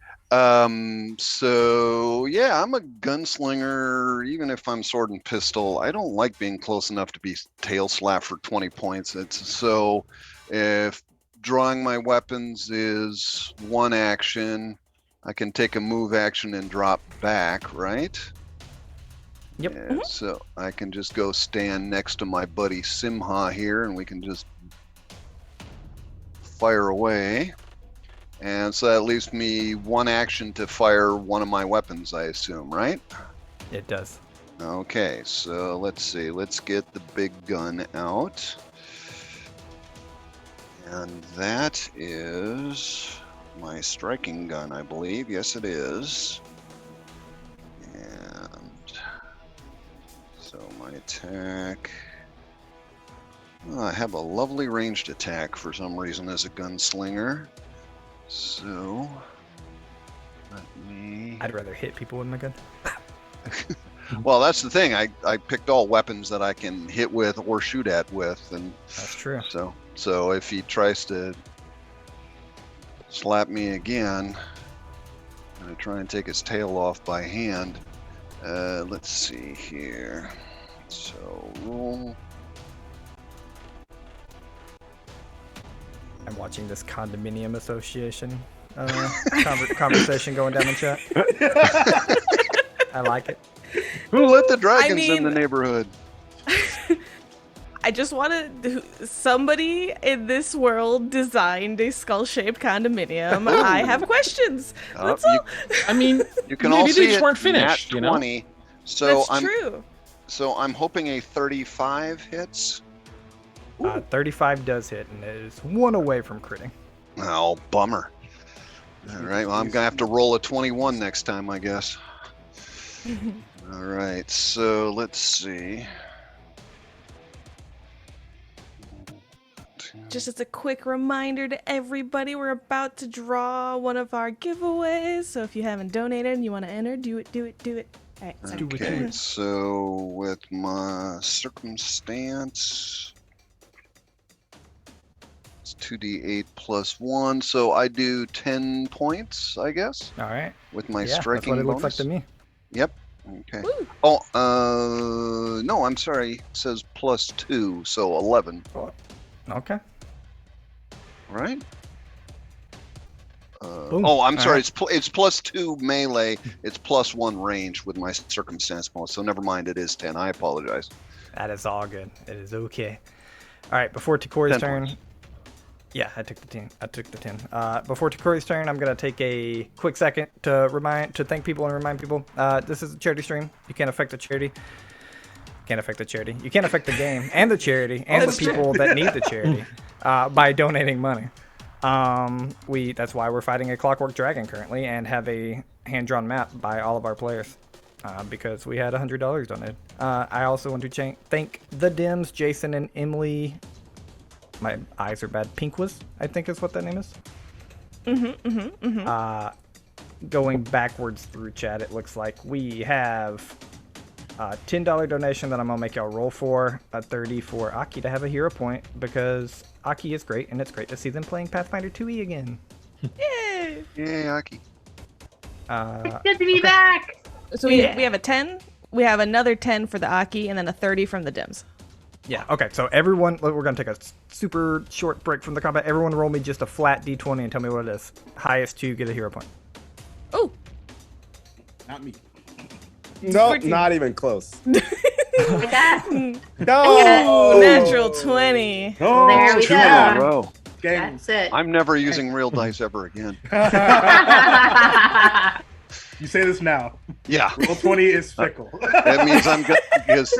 Speaker 6: So yeah, I'm a gunslinger, even if I'm sword and pistol. I don't like being close enough to be tail slapped for 20 points. So if drawing my weapons is one action, I can take a move action and drop back, right?
Speaker 1: Yep.
Speaker 6: Yeah, so I can just go stand next to my buddy Simha here and we can just fire away. And so that leaves me one action to fire one of my weapons, I assume, right?
Speaker 1: It does.
Speaker 6: Okay, so let's see. Let's get the big gun out. And that is my striking gun, I believe. Yes, it is. And so my attack. Oh, I have a lovely ranged attack for some reason as a gunslinger. So, let me...
Speaker 1: I'd rather hit people with my gun.
Speaker 6: Well, that's the thing. I picked all weapons that I can hit with or shoot at with, and
Speaker 1: That's true.
Speaker 6: so if he tries to slap me again, I'm gonna try and take his tail off by hand. Let's see here. So roll.
Speaker 1: I'm watching this condominium association conversation going down the chat. I like it.
Speaker 6: Who let the dragons in the
Speaker 2: mean-
Speaker 6: neighborhood?
Speaker 2: I just wanted somebody in this world designed a skull-shaped condominium. I have questions. That's all.
Speaker 6: I mean, you can all
Speaker 5: Maybe they
Speaker 6: see
Speaker 5: just
Speaker 6: it.
Speaker 5: weren't finished,
Speaker 6: Nat
Speaker 5: you know?
Speaker 6: 20. So
Speaker 2: That's
Speaker 6: I'm
Speaker 2: true.
Speaker 6: I'm hoping a 35 hits.
Speaker 1: 35 does hit, and it is 1 away from critting.
Speaker 6: Oh, bummer. All right, well, I'm gonna have to roll a 21 next time, I guess. All right, so let's see.
Speaker 2: Just as a quick reminder to everybody, we're about to draw one of our giveaways. So if you haven't donated and you want to enter, do it. All right, sorry.
Speaker 6: Okay, so with my circumstance, it's 2d8 plus 1, so I do 10 points, I guess,
Speaker 1: All right.
Speaker 6: with my
Speaker 1: Yeah,
Speaker 6: striking
Speaker 1: that's what it looks like
Speaker 6: bonus.
Speaker 1: to me.
Speaker 6: Yep. Okay.
Speaker 2: Woo.
Speaker 6: Oh, no, I'm sorry. It says plus 2, so 11,
Speaker 1: Okay.
Speaker 6: right?
Speaker 1: Boom.
Speaker 6: Oh, I'm
Speaker 1: All
Speaker 6: sorry.
Speaker 1: right.
Speaker 6: It's plus 2 melee. It's plus 1 range with my circumstance bonus. So never mind. It is 10. I apologize.
Speaker 1: That is all good. It is okay. All right, before Takori's
Speaker 6: 10
Speaker 1: turn.
Speaker 6: points.
Speaker 1: Yeah, I took the 10. Before Takori's turn, I'm gonna take a quick second to thank people and remind people. This is a charity stream. You can't affect the charity. Can't affect the charity. You can't affect the game and the charity and the people that need the charity by donating money. That's why we're fighting a Clockwork Dragon currently and have a hand-drawn map by all of our players because we had $100 donated. I also want to thank the Dims, Jason and Emily. My eyes are bad. Pinkwas, I think is what that name is. Going backwards through chat, it looks like we have a $10 donation that I'm gonna make y'all roll for, a 30 for Aki to have a hero point because Aki is great and it's great to see them playing Pathfinder 2e again.
Speaker 2: Yay!
Speaker 6: Yay, Aki.
Speaker 3: It's good to be back.
Speaker 2: So we have a 10. We have another 10 for the Aki, and then a 30 from the Dims.
Speaker 1: Yeah, okay, so everyone, we're gonna take a super short break from the combat. Everyone roll me just a flat d20 and tell me what it is. Highest 2 get a hero point.
Speaker 2: Oh,
Speaker 4: Not me.
Speaker 7: No,
Speaker 2: 14.
Speaker 7: not even close.
Speaker 3: Like that.
Speaker 2: Oh, natural 20.
Speaker 4: Oh,
Speaker 3: There we
Speaker 6: Two in a
Speaker 3: go.
Speaker 6: row.
Speaker 4: Games.
Speaker 3: That's it.
Speaker 6: I'm never using real dice ever again.
Speaker 4: You say this now.
Speaker 6: Yeah,
Speaker 4: Roll 20 is fickle.
Speaker 6: that means I'm good because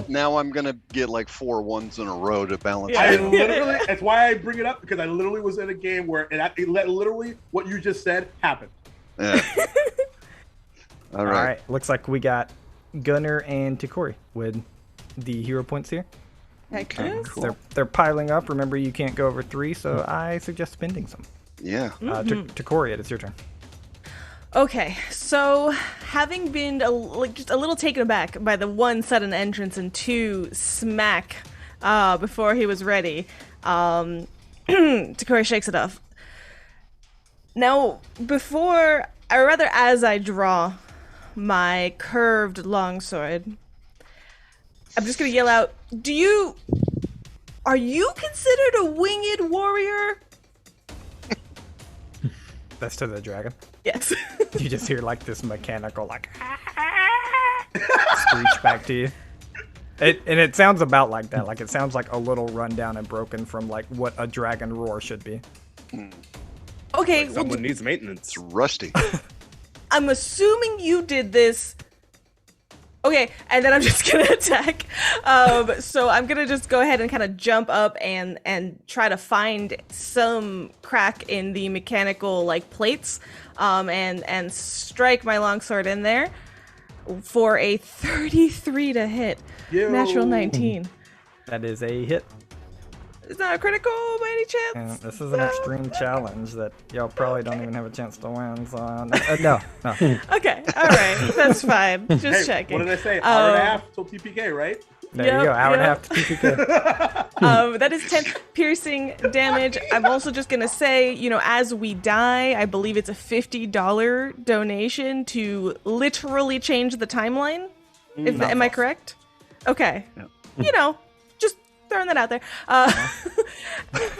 Speaker 6: now I'm gonna get like 4 ones in a row to balance.
Speaker 2: Yeah.
Speaker 4: I
Speaker 6: it out.
Speaker 4: literally, that's why I bring it up, because I literally was in a game where literally what you just said happened.
Speaker 6: Yeah. All
Speaker 1: All
Speaker 6: right.
Speaker 1: right. Looks like we got Gunner and Takori with the hero points here.
Speaker 2: Heck
Speaker 6: Okay,
Speaker 2: yes.
Speaker 6: cool.
Speaker 1: They're piling up. Remember, you can't go over 3, so I suggest spending some.
Speaker 6: Yeah.
Speaker 1: Takori, it's your turn.
Speaker 2: Okay, so having been just a little taken aback by the 1 sudden entrance and 2 smack before he was ready, Takori shakes it off. Now, as I draw my curved longsword, I'm just gonna yell out, are you considered a winged warrior?
Speaker 1: That's to the dragon.
Speaker 2: Yes.
Speaker 1: You just hear like this mechanical like screech back to you. It sounds about like that. Like it sounds like a little rundown and broken from like what a dragon roar should be.
Speaker 2: Okay,
Speaker 7: Like someone needs maintenance.
Speaker 6: It's rusty.
Speaker 2: I'm assuming you did this. Okay, and then I'm just gonna attack. So I'm gonna just go ahead and kind of jump up and try to find some crack in the mechanical like plates, and strike my longsword in there for a 33 to hit.
Speaker 4: Yo.
Speaker 2: Natural 19.
Speaker 1: That is a hit.
Speaker 2: It's not a critical by any
Speaker 1: And
Speaker 2: chance.
Speaker 1: this is an extreme challenge that y'all probably don't even have a chance to win. So no.
Speaker 2: Okay, all right, that's fine. Just
Speaker 4: Hey,
Speaker 2: checking.
Speaker 4: what did I say? Hour and a half till TPK, right?
Speaker 1: There you go. Hour and a half to TPK.
Speaker 2: That is 10 piercing damage. I'm also just gonna say, as we die, I believe it's a $50 donation to literally change the timeline. Am I correct? Okay.
Speaker 6: Yeah.
Speaker 2: Just throwing that out there.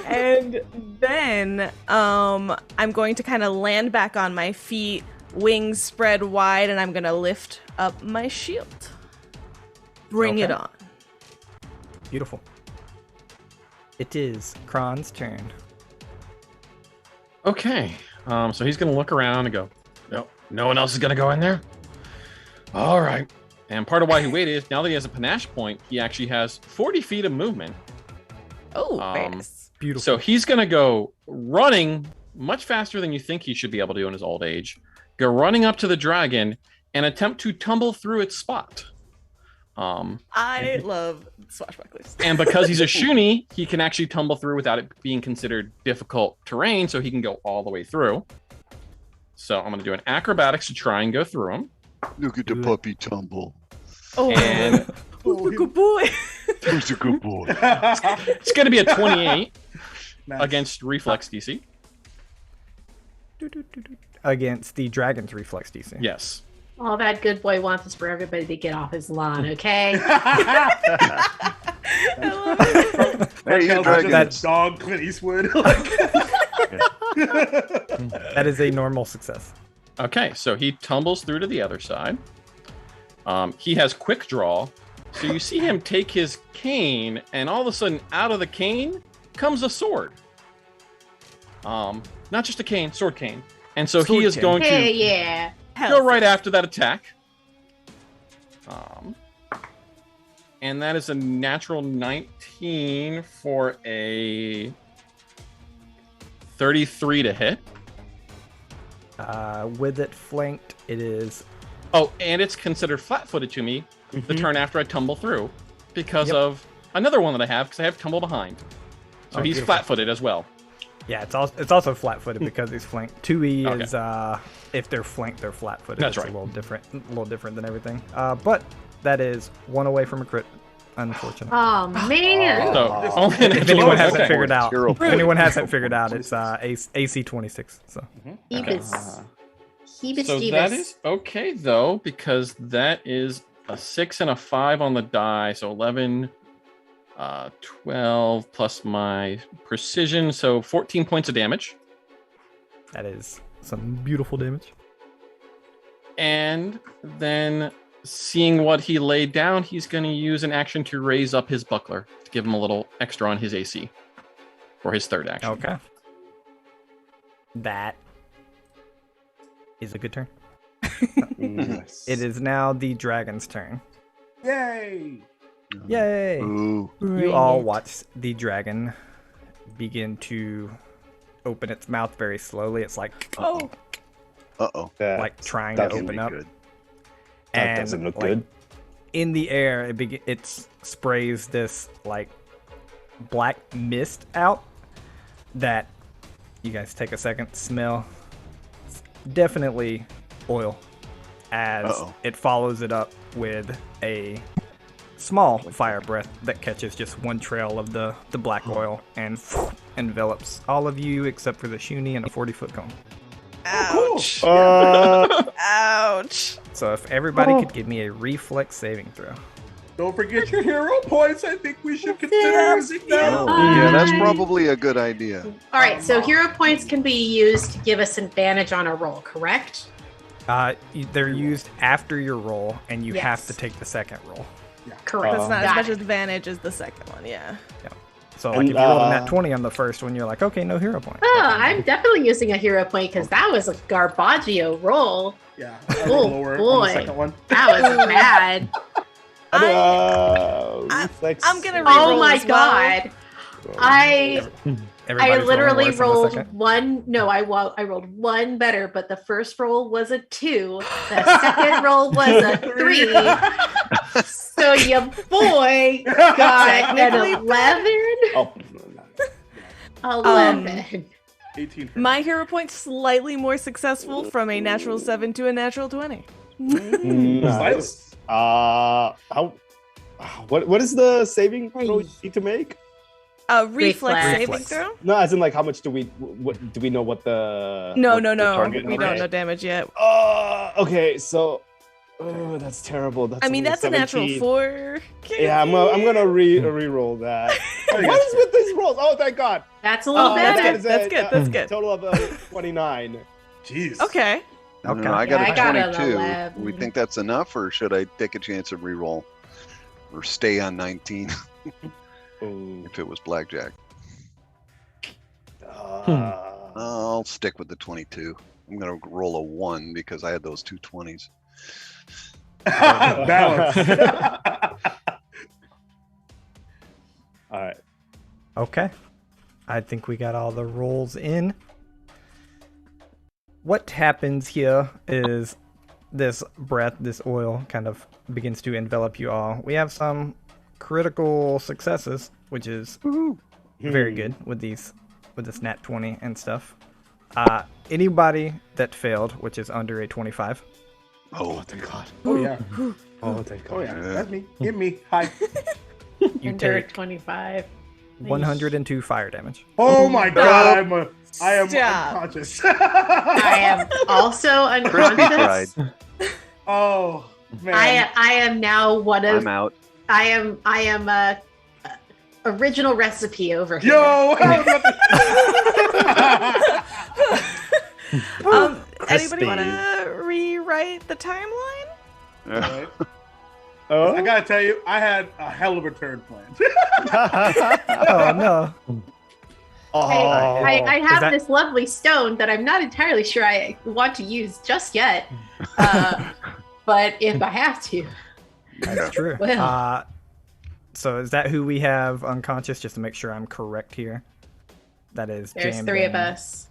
Speaker 2: And then I'm going to kind of land back on my feet, wings spread wide, and I'm gonna lift up my shield. Bring it
Speaker 1: Okay.
Speaker 2: on.
Speaker 1: Beautiful. It is Kron's turn.
Speaker 5: Okay. So he's gonna look around and go, "Nope, no one else is gonna go in there." All right. And part of why he waited is now that he has a panache point, he actually has 40 feet of movement.
Speaker 2: Oh, very
Speaker 5: Um,
Speaker 2: nice.
Speaker 1: Beautiful.
Speaker 5: So he's gonna go running much faster than you think he should be able to do in his old age. Go running up to the dragon and attempt to tumble through its spot.
Speaker 2: I love swashbucklers.
Speaker 5: And because he's a shoonie, he can actually tumble through without it being considered difficult terrain, so he can go all the way through. So I'm going to do an acrobatics to try and go through him.
Speaker 6: Look at the puppy tumble.
Speaker 2: Oh,
Speaker 5: And
Speaker 2: good boy.
Speaker 6: Who's a good boy?
Speaker 5: it's going to be a 28
Speaker 4: Nice.
Speaker 5: against reflex DC.
Speaker 1: Against the dragon's reflex DC.
Speaker 5: Yes.
Speaker 3: All that good boy wants is for everybody to get off his lawn, okay?
Speaker 2: I love it.
Speaker 6: Hey, you
Speaker 4: That
Speaker 6: dragon.
Speaker 1: That's-
Speaker 4: dog Clint Eastwood.
Speaker 1: That is a normal success.
Speaker 5: Okay, so he tumbles through to the other side. He has quick draw. So you see him take his cane, and all of a sudden, out of the cane comes a sword. Not just a cane, sword cane. And so he
Speaker 1: Sword
Speaker 5: is
Speaker 1: cane.
Speaker 5: going
Speaker 3: Hey,
Speaker 5: to
Speaker 3: yeah.
Speaker 5: go right after that attack. And that is a natural 19 for a 33 to hit.
Speaker 1: With it flanked, it is.
Speaker 5: Oh, and it's considered flat-footed to me the turn after I tumble through because
Speaker 1: Yep.
Speaker 5: of another one that I have because I have tumble behind. So
Speaker 1: Oh,
Speaker 5: he's
Speaker 1: beautiful.
Speaker 5: flat-footed as well.
Speaker 1: Yeah, it's also flat-footed because he's flanked. 2E
Speaker 5: Okay.
Speaker 1: is if they're flanked, they're flat-footed.
Speaker 5: That's
Speaker 1: It's
Speaker 5: right.
Speaker 1: A little different than everything. But that is one away from a crit. Unfortunately.
Speaker 3: Oh, man.
Speaker 5: So
Speaker 4: Oh.
Speaker 1: If anyone hasn't
Speaker 5: okay.
Speaker 1: figured out,
Speaker 6: Hero
Speaker 1: if anyone hasn't figured out, it's AC 26. So
Speaker 3: Hebus. Hebus
Speaker 5: So
Speaker 3: Jeebus.
Speaker 5: that is okay though because that is a 6 and a 5 on the die, so 11, 12 plus my precision, so 14 points of damage.
Speaker 1: that is some beautiful damage.
Speaker 5: And then seeing what he laid down, he's going to use an action to raise up his buckler to give him a little extra on his AC for his third action.
Speaker 1: Okay. That is a good turn.
Speaker 7: Nice.
Speaker 1: It is now the dragon's turn.
Speaker 4: Yay!
Speaker 1: Yay!
Speaker 6: Ooh.
Speaker 1: You all watch the dragon begin to open its mouth very slowly. It's like,
Speaker 2: Oh,
Speaker 6: Uh-oh.
Speaker 1: like trying to
Speaker 7: That
Speaker 6: Can't
Speaker 1: open
Speaker 6: be
Speaker 1: up.
Speaker 6: good.
Speaker 7: That doesn't look
Speaker 1: like,
Speaker 7: good.
Speaker 1: in the air, it sprays this like black mist out that you guys take a second smell. It's definitely oil, as
Speaker 6: Uh-oh.
Speaker 1: it follows it up with a small fire breath that catches just one trail of the black oil and envelops all of you except for the Shuni and a 40-foot cone.
Speaker 2: ouch. Ouch.
Speaker 1: So if everybody could give me a reflex saving throw.
Speaker 4: Don't forget your hero points. I think we should consider using them.
Speaker 6: Yeah, that's probably a good idea.
Speaker 3: All right, so hero points can be used to give us advantage on a roll, correct?
Speaker 1: They're used after your roll, and you have
Speaker 3: Yes.
Speaker 1: to take the second roll.
Speaker 3: Correct.
Speaker 2: That's not as
Speaker 3: Got
Speaker 2: much
Speaker 3: it.
Speaker 2: advantage as the second one, yeah.
Speaker 1: So like
Speaker 7: And,
Speaker 1: if you rolled a
Speaker 7: uh,
Speaker 1: nat 20 on the first one, you're like, okay, no hero point.
Speaker 3: Oh, I'm definitely using a hero point because that was a garbaggio roll.
Speaker 4: Yeah.
Speaker 3: Oh,
Speaker 4: Lower on
Speaker 3: boy.
Speaker 4: the second one.
Speaker 3: That was bad.
Speaker 7: Reflex.
Speaker 2: I'm gonna
Speaker 3: Oh
Speaker 2: Reroll
Speaker 3: my
Speaker 2: as well.
Speaker 3: god. I
Speaker 1: Everybody's
Speaker 3: literally
Speaker 1: rolling worse on the
Speaker 3: rolled
Speaker 1: second.
Speaker 3: one. No, I rolled one better, but the first roll was a 2. The second roll was a 3. So your boy got an
Speaker 2: Technically
Speaker 3: 11.
Speaker 7: Oh,
Speaker 3: 11.
Speaker 4: 18. For
Speaker 2: My hero point slightly more successful from a natural 7 to a natural 20.
Speaker 7: nice. What is the saving throw you need to make?
Speaker 2: Reflex saving
Speaker 1: Reflex.
Speaker 2: throw?
Speaker 7: No, as in like how much do we know what the
Speaker 2: No,
Speaker 7: what
Speaker 2: no,
Speaker 7: the
Speaker 2: no.
Speaker 7: target
Speaker 2: We
Speaker 7: number
Speaker 2: don't
Speaker 7: is?
Speaker 2: know damage yet.
Speaker 7: Okay, so that's terrible. That's
Speaker 2: I mean,
Speaker 7: only
Speaker 2: that's a natural
Speaker 7: 17.
Speaker 2: 4.
Speaker 7: Yeah, I'm gonna re-roll that. What is with these rolls? Oh, thank God.
Speaker 3: That's a little
Speaker 2: that's
Speaker 3: better.
Speaker 2: good. That's good. That's good.
Speaker 7: Total of 29.
Speaker 4: Jeez.
Speaker 2: Okay.
Speaker 1: Okay.
Speaker 6: I got
Speaker 3: Yeah, I got
Speaker 6: a
Speaker 3: an
Speaker 6: 22.
Speaker 3: 11.
Speaker 6: We think that's enough, or should I take a chance of reroll? Or stay on 19
Speaker 7: Oh,
Speaker 6: if it was blackjack? I'll stick with the 22. I'm going to roll a 1 because I had those two 20s.
Speaker 4: Balance.
Speaker 7: All right.
Speaker 1: Okay. I think we got all the rolls in. What happens here is this breath, this oil kind of begins to envelop you all. We have some critical successes, which is very good with this nat 20 and stuff. Anybody that failed, which is under a 25,
Speaker 7: Oh, thank God.
Speaker 4: Oh, yeah.
Speaker 7: Oh, thank God.
Speaker 4: Oh, yeah. That's me. Give me. Hi.
Speaker 1: you
Speaker 3: Under
Speaker 1: take
Speaker 3: 25.
Speaker 1: 102 fire damage.
Speaker 4: Oh, my God. I am
Speaker 2: Stop.
Speaker 4: unconscious.
Speaker 3: I am also
Speaker 6: Crispy fried.
Speaker 3: unconscious.
Speaker 4: Oh, man.
Speaker 3: I am now one of.
Speaker 6: I'm out.
Speaker 3: I am a original recipe over here.
Speaker 4: Yo! I was about to-
Speaker 2: Anybody
Speaker 7: Crispy.
Speaker 2: want to rewrite the timeline?
Speaker 4: Alright.
Speaker 7: Oh,
Speaker 4: I gotta tell you, I had a hell of a turn planned.
Speaker 1: Oh, no.
Speaker 3: I have
Speaker 1: that-
Speaker 3: this lovely stone that I'm not entirely sure I want to use just yet. But if I have to,
Speaker 1: That's true.
Speaker 3: Well.
Speaker 1: So is that who we have unconscious? Just to make sure I'm correct here. That is
Speaker 3: there's
Speaker 1: Jam
Speaker 3: 3 of
Speaker 1: Bang,
Speaker 3: us.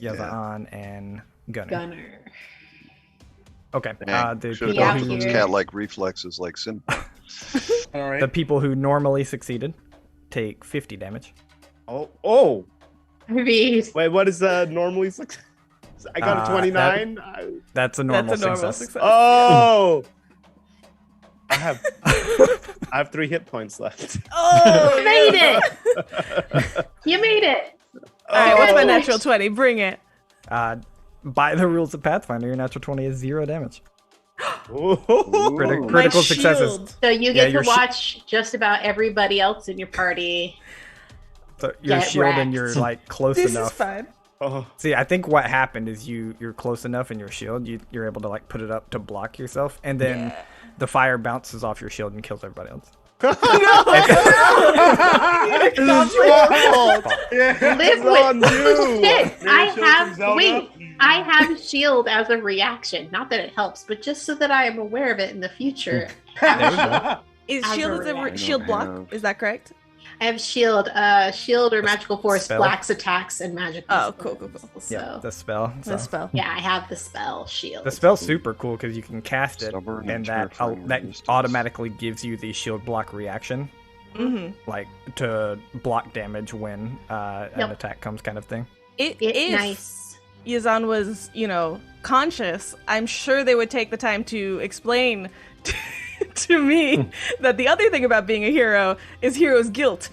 Speaker 1: Yazan, and Gunner.
Speaker 3: Gunner.
Speaker 1: Okay.
Speaker 6: Dang,
Speaker 1: The
Speaker 6: should have
Speaker 3: Yeah,
Speaker 6: gone for those
Speaker 3: here.
Speaker 6: cat-like reflexes like Sin.
Speaker 4: All right.
Speaker 1: the people who normally succeeded take 50 damage.
Speaker 7: oh.
Speaker 3: I mean,
Speaker 7: Wait, what is normally success? I got a 29.
Speaker 1: That's a normal
Speaker 2: That's a normal
Speaker 1: success.
Speaker 2: success.
Speaker 7: Oh. I have 3 hit points left.
Speaker 2: Oh,
Speaker 3: you made it! You made it!
Speaker 2: All right, what's my
Speaker 7: Oh.
Speaker 2: natural 20? Bring it.
Speaker 1: By the rules of Pathfinder, your natural 20 is 0 damage.
Speaker 7: Ooh.
Speaker 1: Critical
Speaker 2: My
Speaker 1: successes.
Speaker 2: shield.
Speaker 3: So you
Speaker 1: Yeah,
Speaker 3: get
Speaker 1: your
Speaker 3: to watch just about everybody else in your party.
Speaker 1: So your
Speaker 3: Get
Speaker 1: shield and
Speaker 3: wrecked.
Speaker 1: you're like close
Speaker 2: This
Speaker 1: enough.
Speaker 2: is fine.
Speaker 7: Oh.
Speaker 1: See, I think what happened is you're close enough in your shield, you're able to like put it up to block yourself, and then the fire bounces off your shield and kills everybody else.
Speaker 7: This is your fault.
Speaker 4: Yeah.
Speaker 3: Live
Speaker 7: on
Speaker 3: with
Speaker 7: you.
Speaker 3: shit.
Speaker 4: Maybe
Speaker 3: I
Speaker 4: she'll
Speaker 3: have
Speaker 4: from Zelda.
Speaker 3: wait. I have shield as a reaction. Not that it helps, but just so that I am aware of it in the future.
Speaker 2: Is
Speaker 3: As
Speaker 2: shield
Speaker 3: a
Speaker 2: is a
Speaker 3: reaction.
Speaker 2: shield block?
Speaker 6: have-
Speaker 2: Is that correct?
Speaker 3: I have shield. Shield or magical force
Speaker 1: spell?
Speaker 3: blocks attacks and magical.
Speaker 2: Oh, cool.
Speaker 3: So
Speaker 1: Yeah, the spell.
Speaker 2: The
Speaker 1: So.
Speaker 2: spell.
Speaker 3: yeah, I have the spell shield.
Speaker 1: The spell's super cool because you can cast it,
Speaker 6: Stubborn
Speaker 1: and that
Speaker 6: terrifying
Speaker 1: that
Speaker 6: resistance.
Speaker 1: automatically gives you the shield block reaction,
Speaker 2: Mm-hmm.
Speaker 1: like to block damage when an
Speaker 3: Yep.
Speaker 1: attack comes, kind of thing.
Speaker 2: If
Speaker 3: Nice.
Speaker 2: Yazan was, conscious, I'm sure they would take the time to explain to me that the other thing about being a hero is hero's guilt.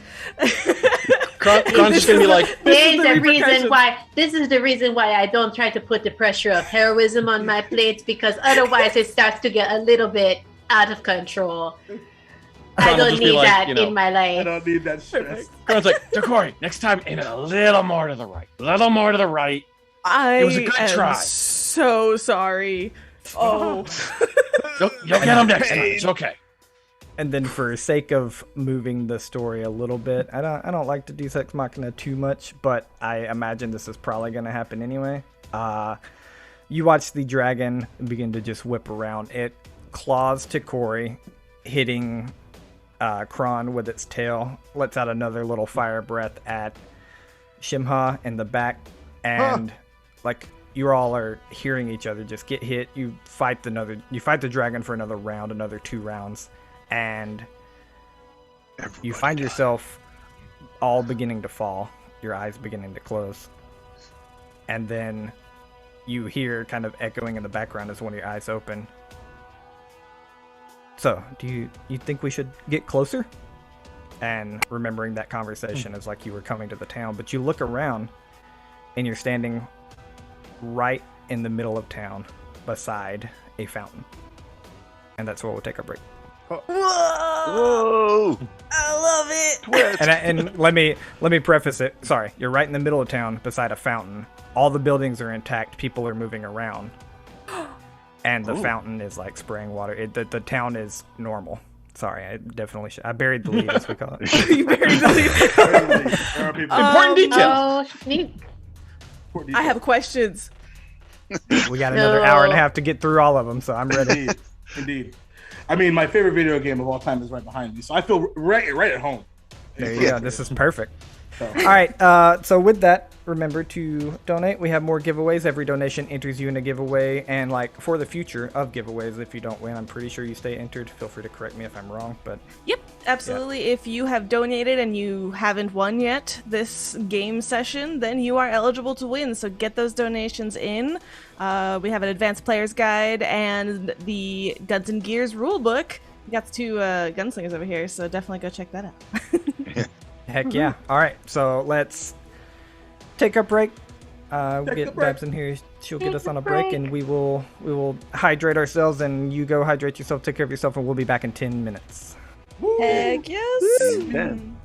Speaker 5: Kron's just gonna be like,
Speaker 3: This is the reason
Speaker 2: repercussions.
Speaker 3: why. This is the reason why I don't try to put the pressure of heroism on my plates, because otherwise it starts to get a little bit out of control. I
Speaker 5: Kron will
Speaker 3: don't
Speaker 5: just be
Speaker 3: need
Speaker 5: like,
Speaker 3: that
Speaker 5: you know,
Speaker 3: in my
Speaker 4: I
Speaker 3: life.
Speaker 4: don't need that stress.
Speaker 5: Kron's like, Decori, next time aim it a little more to the right. A little more to the right.
Speaker 2: I
Speaker 5: It was a good
Speaker 2: am
Speaker 5: try.
Speaker 2: so sorry. Oh.
Speaker 5: You'll get him next time. It's okay.
Speaker 1: And then, for sake of moving the story a little bit, I don't like to do Sex Machina too much, but I imagine this is probably going to happen anyway. You watch the dragon begin to just whip around. It claws to Corey, hitting Kron with its tail, lets out another little fire breath at Shimha in the back, and you all are hearing each other just get hit. You fight the dragon for another round, another 2 rounds, and you find yourself all beginning to fall, your eyes beginning to close, and then you hear kind of echoing in the background as one of your eyes open. So, do you think we should get closer? And remembering that conversation as like you were coming to the town, but you look around and you're standing right in the middle of town beside a fountain. And that's where we'll take our break.
Speaker 2: Whoa!
Speaker 6: Whoa!
Speaker 2: I love it.
Speaker 6: Twist.
Speaker 1: And let me preface it. Sorry, you're right in the middle of town beside a fountain. All the buildings are intact. People are moving around. And the fountain is like spraying water. The town is normal. Sorry, I definitely should. I buried the lead, as we call it.
Speaker 2: You buried the lead.
Speaker 4: There are people.
Speaker 5: Important details.
Speaker 3: Oh, neat.
Speaker 2: I have questions.
Speaker 1: We got another hour and a half to get through all of them, so I'm ready.
Speaker 4: Indeed. Indeed. I mean, my favorite video game of all time is right behind me, so I feel right at home.
Speaker 1: There you go. This is perfect.
Speaker 4: So,
Speaker 1: All right. So with that, remember to donate. We have more giveaways. Every donation enters you in a giveaway, and like for the future of giveaways, if you don't win, I'm pretty sure you stay entered. Feel free to correct me if I'm wrong, but
Speaker 2: Yep, absolutely. If you have donated and you haven't won yet this game session, then you are eligible to win. So get those donations in. We have an advanced player's guide and the Guns and Gears rulebook. We got 2 gunslingers over here, so definitely go check that out.
Speaker 1: heck yeah. All right. So let's take a break.
Speaker 4: Take a
Speaker 1: Get
Speaker 4: break.
Speaker 1: Babs in here. She'll get us on a break, and we will hydrate ourselves. And you go hydrate yourself. Take care of yourself, and we'll be back in 10 minutes.
Speaker 2: Heck yes.
Speaker 6: Ten.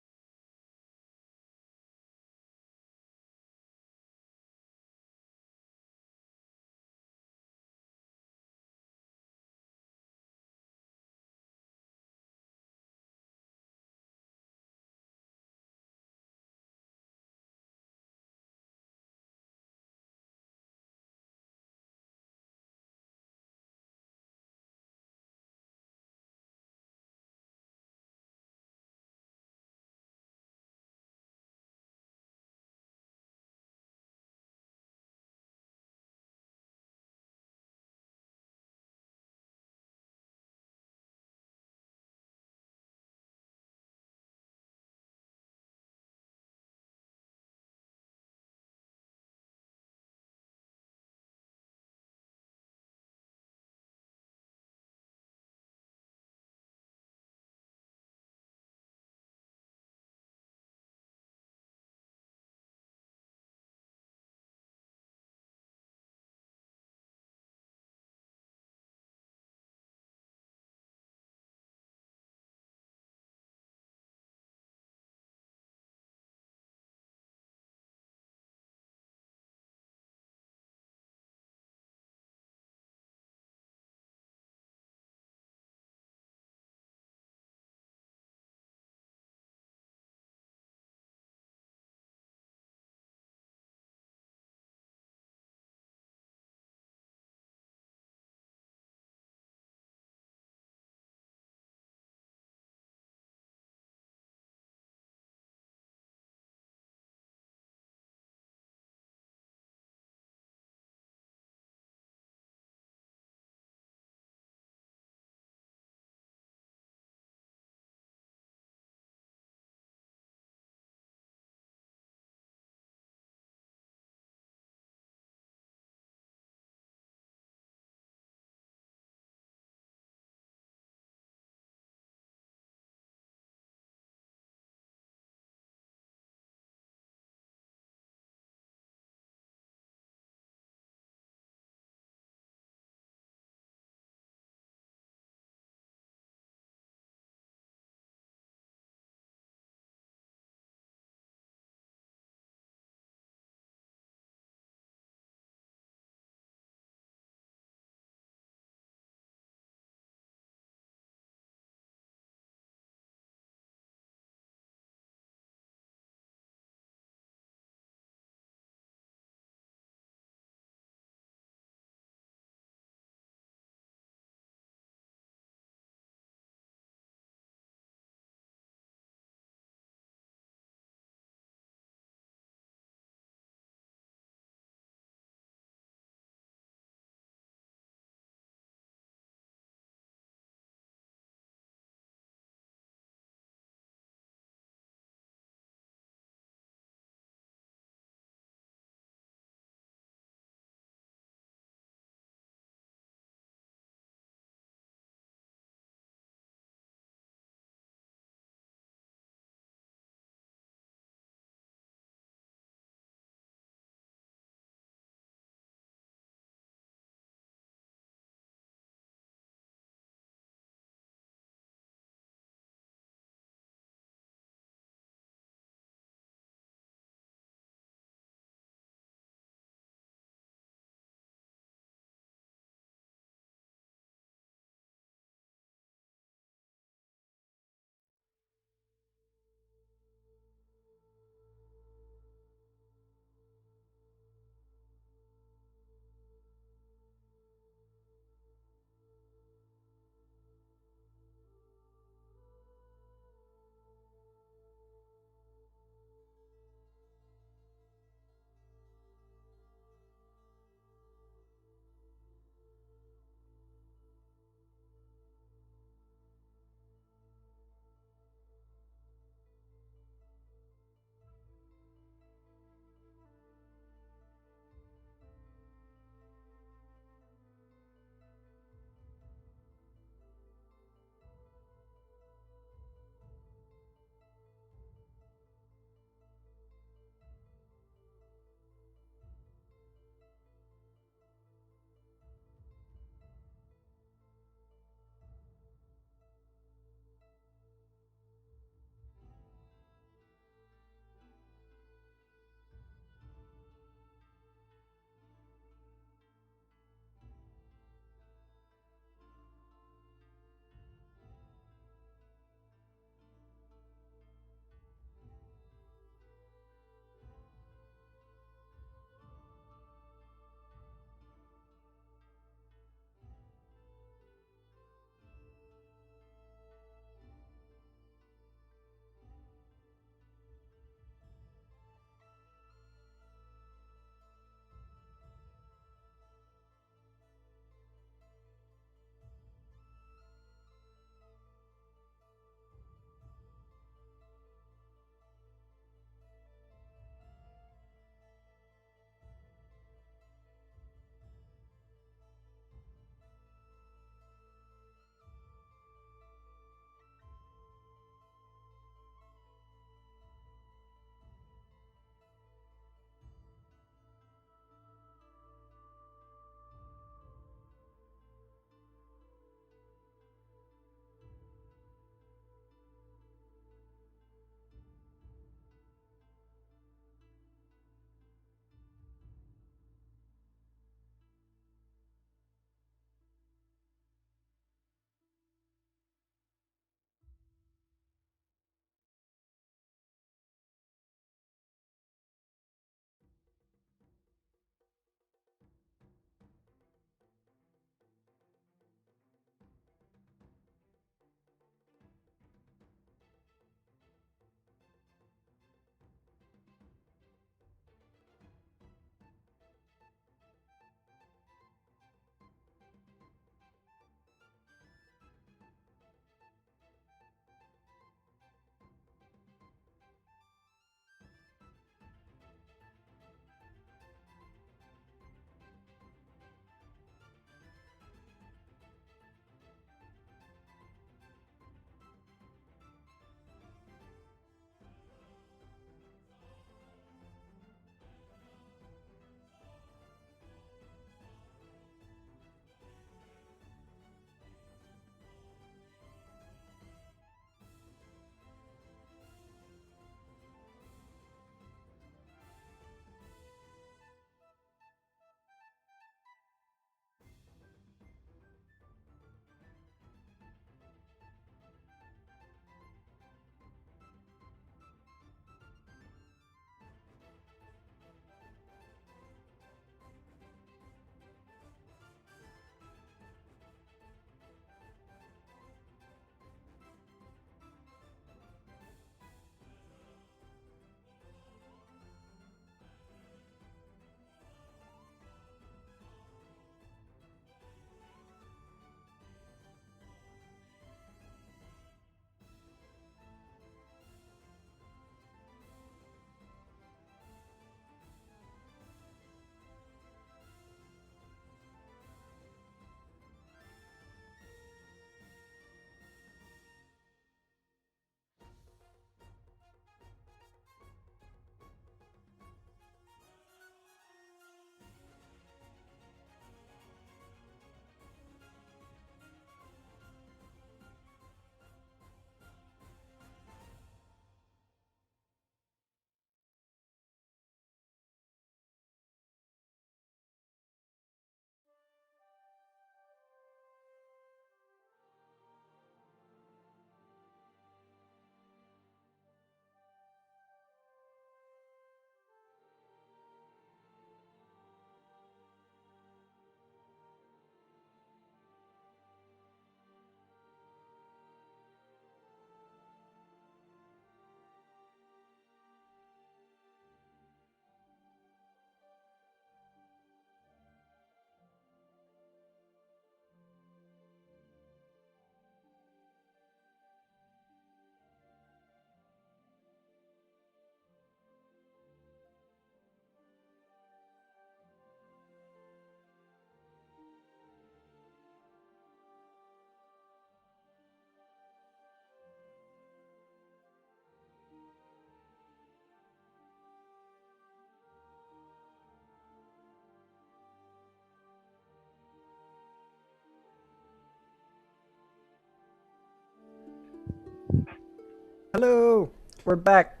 Speaker 1: Hello, we're back.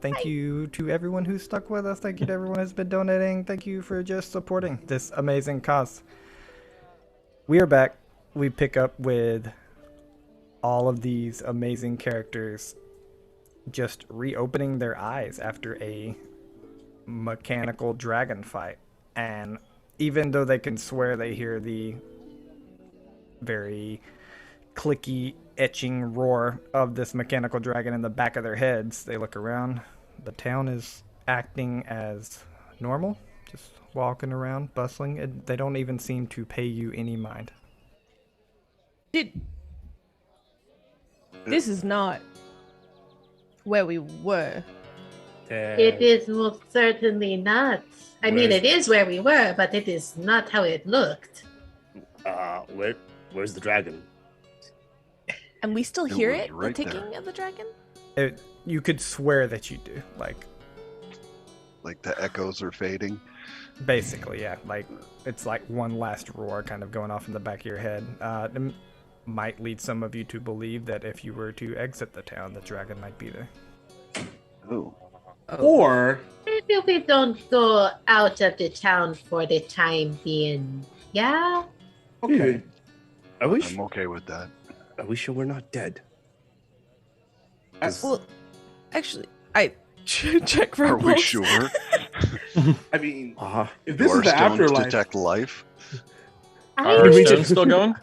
Speaker 1: Thank you to everyone who stuck with us. Thank you to everyone who's been donating. Thank you for just supporting this amazing cause. We are back. We pick up with all of these amazing characters just reopening their eyes after a mechanical dragon fight. And even though they can swear they hear the very clicky, etching roar of this mechanical dragon in the back of their heads, they look around. The town is acting as normal, just walking around, bustling. They don't even seem to pay you any mind.
Speaker 2: This is not where we were.
Speaker 3: It is most certainly not. I mean, it is where we were, but it is not how it looked.
Speaker 7: Where's the dragon?
Speaker 2: And we still
Speaker 6: It
Speaker 2: hear
Speaker 6: was
Speaker 2: it,
Speaker 6: right
Speaker 2: the ticking
Speaker 6: there.
Speaker 2: of the dragon?
Speaker 1: You could swear that you do, like,
Speaker 6: the echoes are fading.
Speaker 1: basically, yeah. Like, it's like one last roar kind of going off in the back of your head. It might lead some of you to believe that if you were to exit the town, the dragon might be there.
Speaker 6: Oh,
Speaker 4: Or
Speaker 3: Maybe we don't go out of the town for the time being. Yeah?
Speaker 4: okay,
Speaker 7: Are we?
Speaker 6: I'm okay with that.
Speaker 7: Are we sure we're not dead?
Speaker 2: Well, actually, I check for
Speaker 6: Are we
Speaker 2: pulse.
Speaker 6: sure?
Speaker 4: I mean,
Speaker 7: Uh-huh.
Speaker 4: if
Speaker 6: Do
Speaker 4: this is
Speaker 6: our
Speaker 4: the
Speaker 6: stones
Speaker 4: afterlife,
Speaker 6: detect life?
Speaker 5: Are
Speaker 3: I
Speaker 5: our
Speaker 7: we
Speaker 5: stones
Speaker 7: just-
Speaker 5: still going?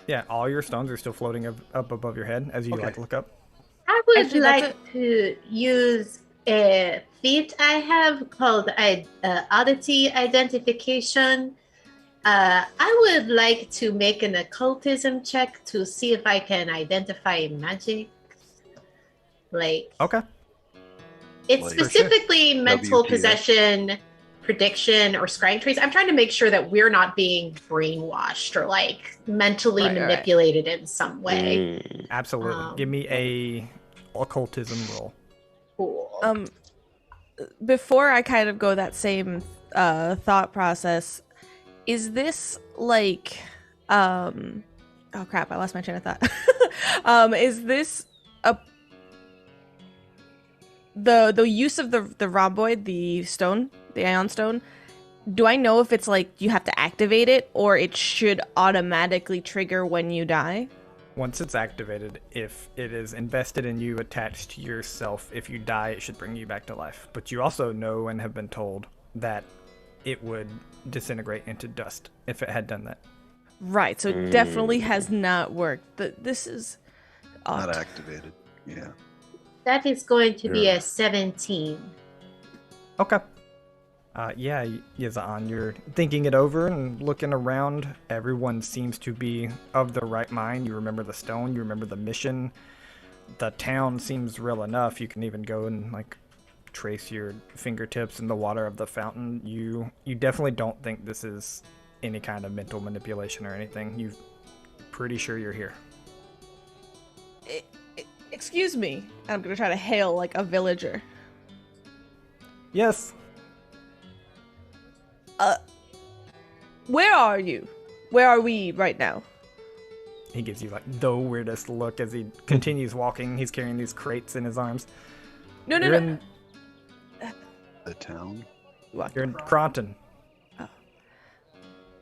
Speaker 1: Yeah, all your stones are still floating up above your head as you
Speaker 4: Okay.
Speaker 1: like look up.
Speaker 3: would
Speaker 2: Actually, that's
Speaker 3: like to use a feat I have called oddity identification. I would like to make an occultism check to see if I can identify magic. Like,
Speaker 1: Okay.
Speaker 3: it's
Speaker 6: Like-
Speaker 3: specifically mental
Speaker 6: WTF.
Speaker 3: possession, prediction, or scrying traits. I'm trying to make sure that we're not being brainwashed or like mentally
Speaker 2: Right, right.
Speaker 3: manipulated in some way.
Speaker 1: Absolutely. Give me a occultism roll.
Speaker 3: Cool.
Speaker 2: Before I kind of go that same thought process, is this like oh crap, I lost my train of thought. Is this the use of the rhomboid, the stone, the ion stone? Do I know if it's like you have to activate it or it should automatically trigger when you die?
Speaker 1: Once it's activated, if it is invested in you, attached to yourself, if you die, it should bring you back to life. But you also know and have been told that it would disintegrate into dust if it had done that.
Speaker 2: Right, so it definitely has not worked. This is
Speaker 6: Not
Speaker 2: odd.
Speaker 6: activated. Yeah.
Speaker 3: That is going to be
Speaker 7: Yeah.
Speaker 3: a 17.
Speaker 1: Okay. Yeah, Yazan, you're thinking it over and looking around. Everyone seems to be of the right mind. You remember the stone, you remember the mission. The town seems real enough. You can even go and like trace your fingertips in the water of the fountain. You definitely don't think this is any kind of mental manipulation or anything. You're pretty sure you're here.
Speaker 2: Excuse me. I'm gonna try to hail like a villager.
Speaker 1: Yes.
Speaker 2: Where are you? Where are we right now?
Speaker 1: He gives you like the weirdest look as he continues walking. He's carrying these crates in his arms.
Speaker 2: No,
Speaker 1: You're in
Speaker 6: The town?
Speaker 1: you're in Cronton.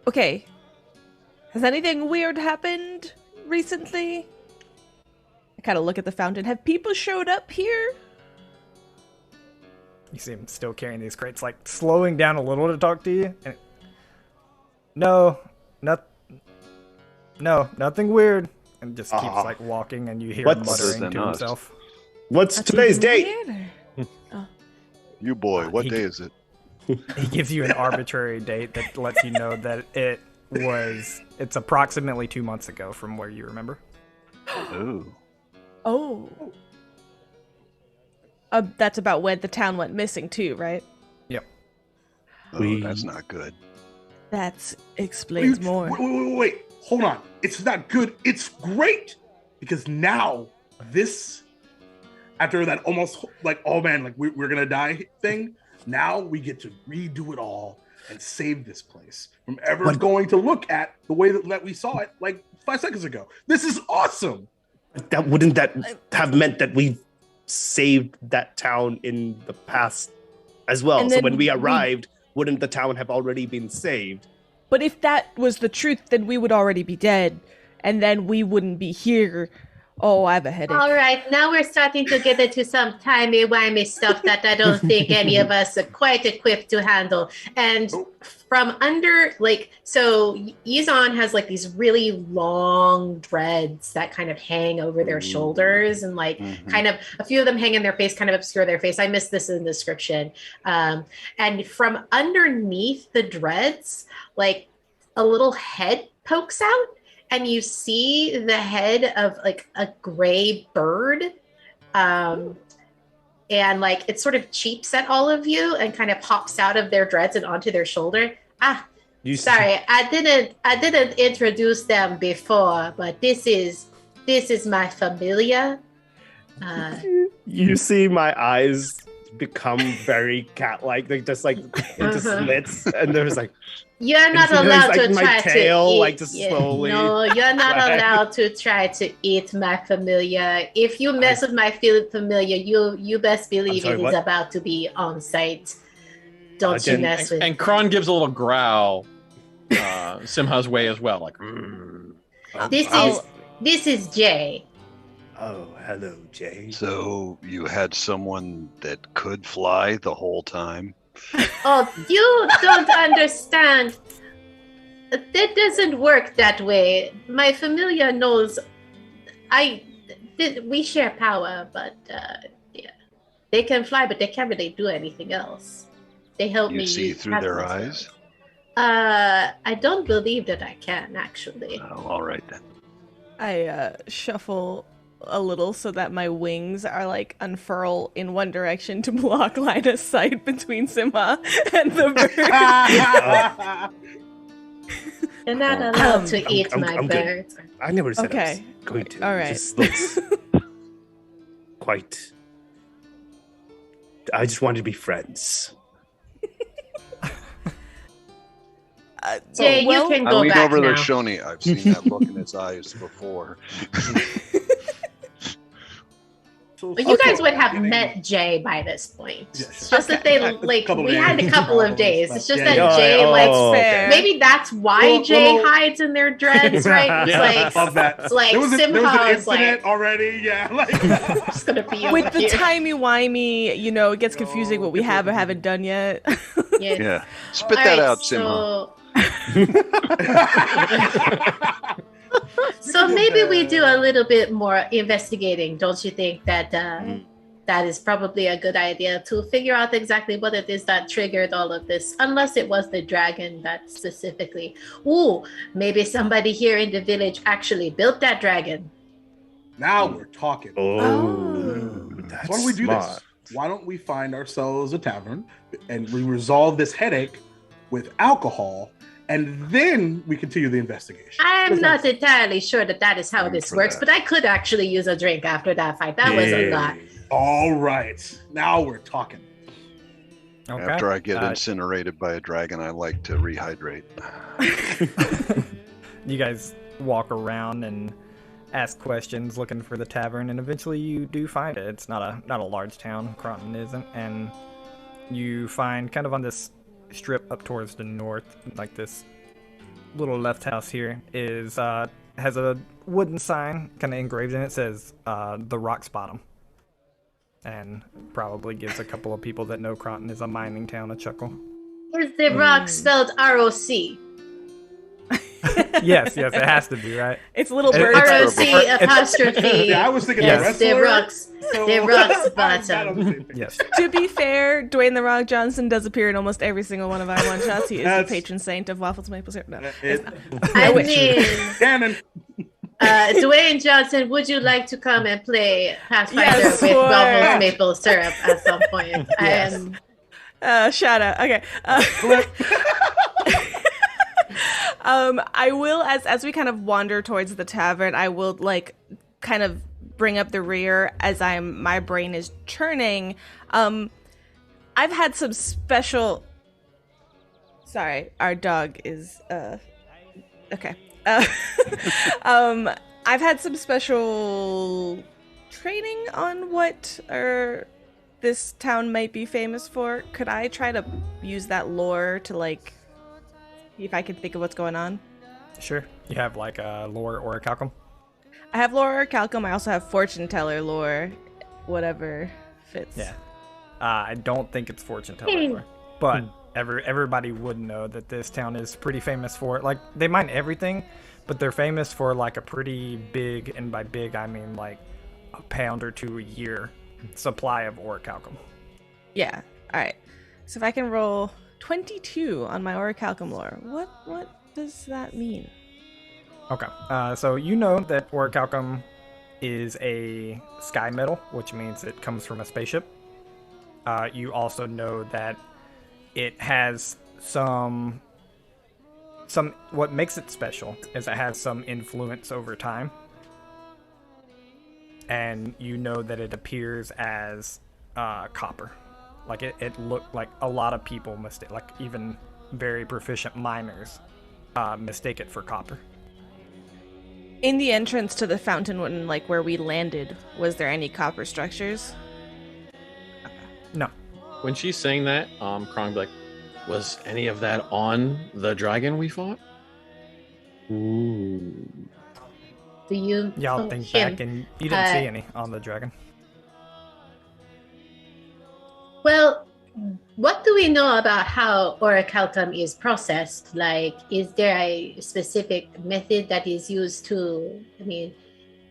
Speaker 2: Okay. Has anything weird happened recently? I kind of look at the fountain. Have people showed up here?
Speaker 1: You see him still carrying these crates, like slowing down a little to talk to you. And no, nothing weird. And just keeps like walking, and you hear him
Speaker 7: What's-
Speaker 1: muttering
Speaker 5: Other
Speaker 1: to
Speaker 5: than us.
Speaker 1: himself.
Speaker 7: What's
Speaker 2: That's
Speaker 7: today's
Speaker 2: even
Speaker 7: date?
Speaker 2: weirder.
Speaker 6: You boy, what
Speaker 1: he-
Speaker 6: day is it?
Speaker 1: He gives you an arbitrary date that lets you know that it's approximately 2 months ago from where you remember.
Speaker 6: Oh.
Speaker 2: Oh. That's about when the town went missing too, right?
Speaker 6: Oh,
Speaker 7: We-
Speaker 6: that's not good.
Speaker 2: That explains more.
Speaker 4: Wait. Hold on. It's not good. It's great. Because now, after that almost like, oh man, like we're going to die thing, now we get to redo it all and save this place from ever going to look at the way that we saw it like 5 seconds ago. This is awesome.
Speaker 7: Wouldn't that have meant that we saved that town in the past as well.
Speaker 2: And
Speaker 7: So
Speaker 2: then
Speaker 7: when we arrived, wouldn't the town have already been saved?
Speaker 2: But if that was the truth, then we would already be dead, and then we wouldn't be here. Oh, I have a headache.
Speaker 3: All right, now we're starting to get into some timey-wimey stuff that I don't think any of us are quite equipped to handle. And from under, like, so Yizon has like these really long dreads that kind of hang over their shoulders, and like kind of a few of them hang in their face, kind of obscure their face. I missed this in the description. And from underneath the dreads, like a little head pokes out. And you see the head of like a gray bird. And like it sort of cheeps at all of you and kind of pops out of their dreads and onto their shoulder. Sorry, I didn't introduce them before, but this is my familia.
Speaker 7: You see my eyes become very cat-like, they just like into slits, and there's like
Speaker 3: you're not allowed to try to eat.
Speaker 7: Like just slowly.
Speaker 3: No, you're not allowed to try to eat my familia. If you mess with my familia, you best believe it is about to be on site. Don't you mess with.
Speaker 5: And Kron gives a little growl, Simha's way as well, like.
Speaker 3: This is Jay.
Speaker 7: Oh, hello, Jay.
Speaker 6: So you had someone that could fly the whole time?
Speaker 3: Oh, you don't understand. That doesn't work that way. My familia knows we share power, but yeah. They can fly, but they can't really do anything else. They help me.
Speaker 6: You see through their eyes?
Speaker 3: I don't believe that I can, actually.
Speaker 6: Oh, all right then.
Speaker 2: I shuffle a little so that my wings are like unfurl in one direction to block line of sight between Simha and the bird.
Speaker 3: You're not allowed to eat my bird.
Speaker 7: I never said I was going to. All right. It just looks quite. I just wanted to be friends.
Speaker 3: Jay, you can go
Speaker 6: I lean
Speaker 3: back
Speaker 6: over
Speaker 3: now.
Speaker 6: there, Shoni. I've seen that look in his eyes before.
Speaker 3: Well, you guys would have met Jay by this point. It's just that they like we had a couple of days. It's just that Jay maybe that's why Jay hides in their dreads, right? It's
Speaker 4: love that.
Speaker 3: It's like
Speaker 4: there was an
Speaker 3: Simha's
Speaker 4: incident already. Yeah, like
Speaker 3: it's gonna be
Speaker 2: with the timey-wimey, you know, it gets confusing what we have or haven't done yet.
Speaker 6: Yeah. Spit that out, Simha.
Speaker 3: So maybe we do a little bit more investigating. Don't you think that that is probably a good idea to figure out exactly what it is that triggered all of this? Unless it was the dragon that specifically. Ooh, maybe somebody here in the village actually built that dragon.
Speaker 4: Now we're talking.
Speaker 7: That's
Speaker 4: Why don't we do this? Why don't we find ourselves a tavern and we resolve this headache with alcohol, and then we continue the investigation.
Speaker 3: I'm not entirely sure that is how this works, but I could actually use a drink after that fight. That was a lot.
Speaker 4: All right. Now we're talking.
Speaker 1: Okay.
Speaker 6: After I get incinerated by a dragon, I like to rehydrate.
Speaker 1: You guys walk around and ask questions looking for the tavern, and eventually you do find it. It's not a large town, Croton isn't, and you find kind of on this strip up towards the north, like this little left house here is has a wooden sign kind of engraved in it, says the Rock's Bottom, and probably gives a couple of people that know Croton is a mining town a chuckle.
Speaker 3: Is the rock spelled R-O-C?
Speaker 1: Yes, it has to be, right?
Speaker 2: It's a little bird.
Speaker 3: R-O-C apostrophe.
Speaker 4: Yeah, I was thinking
Speaker 3: the rock's bottom.
Speaker 1: Yes.
Speaker 2: To be fair, Dwayne "The Rock" Johnson does appear in almost every single one of our one-shots. He is the patron saint of Waffles Maple Syrup. No,
Speaker 3: I mean,
Speaker 4: Cannon.
Speaker 3: Dwayne Johnson, would you like to come and play Pathfinder with Waffles Maple Syrup at some point?
Speaker 1: Yes.
Speaker 2: Shout out. Okay. I will, as we kind of wander towards the tavern, I will like kind of bring up the rear as my brain is churning. I've had some special. Sorry, our dog is okay. I've had some special training on what this town might be famous for, could I try to use that lore to like, if I can think of what's going on?
Speaker 1: Sure. You have like a lore or a calcum?
Speaker 2: I have lore or calcum. I also have fortune teller lore, whatever fits.
Speaker 1: Yeah. I don't think it's fortune teller lore, but everybody would know that this town is pretty famous for, like, they mine everything, but they're famous for like a pretty big, and by big I mean like a pound or two a year supply of orichalcum.
Speaker 2: Yeah. All right. So if I can roll 22 on my orichalcum lore, what does that mean?
Speaker 1: Okay. So you know that orichalcum is a sky metal, which means it comes from a spaceship. You also know that it has some what makes it special is it has some influence over time. And you know that it appears as copper. Like it looked like a lot of people mistake, like even very proficient miners mistake it for copper.
Speaker 2: In the entrance to the fountain, when like where we landed, was there any copper structures?
Speaker 1: No.
Speaker 5: When she's saying that, Krong be like, was any of that on the dragon we fought?
Speaker 7: Ooh.
Speaker 3: Do you?
Speaker 1: Y'all think back and you didn't see any on the dragon.
Speaker 3: Well, what do we know about how orichalcum is processed? Like, is there a specific method that is used to, I mean,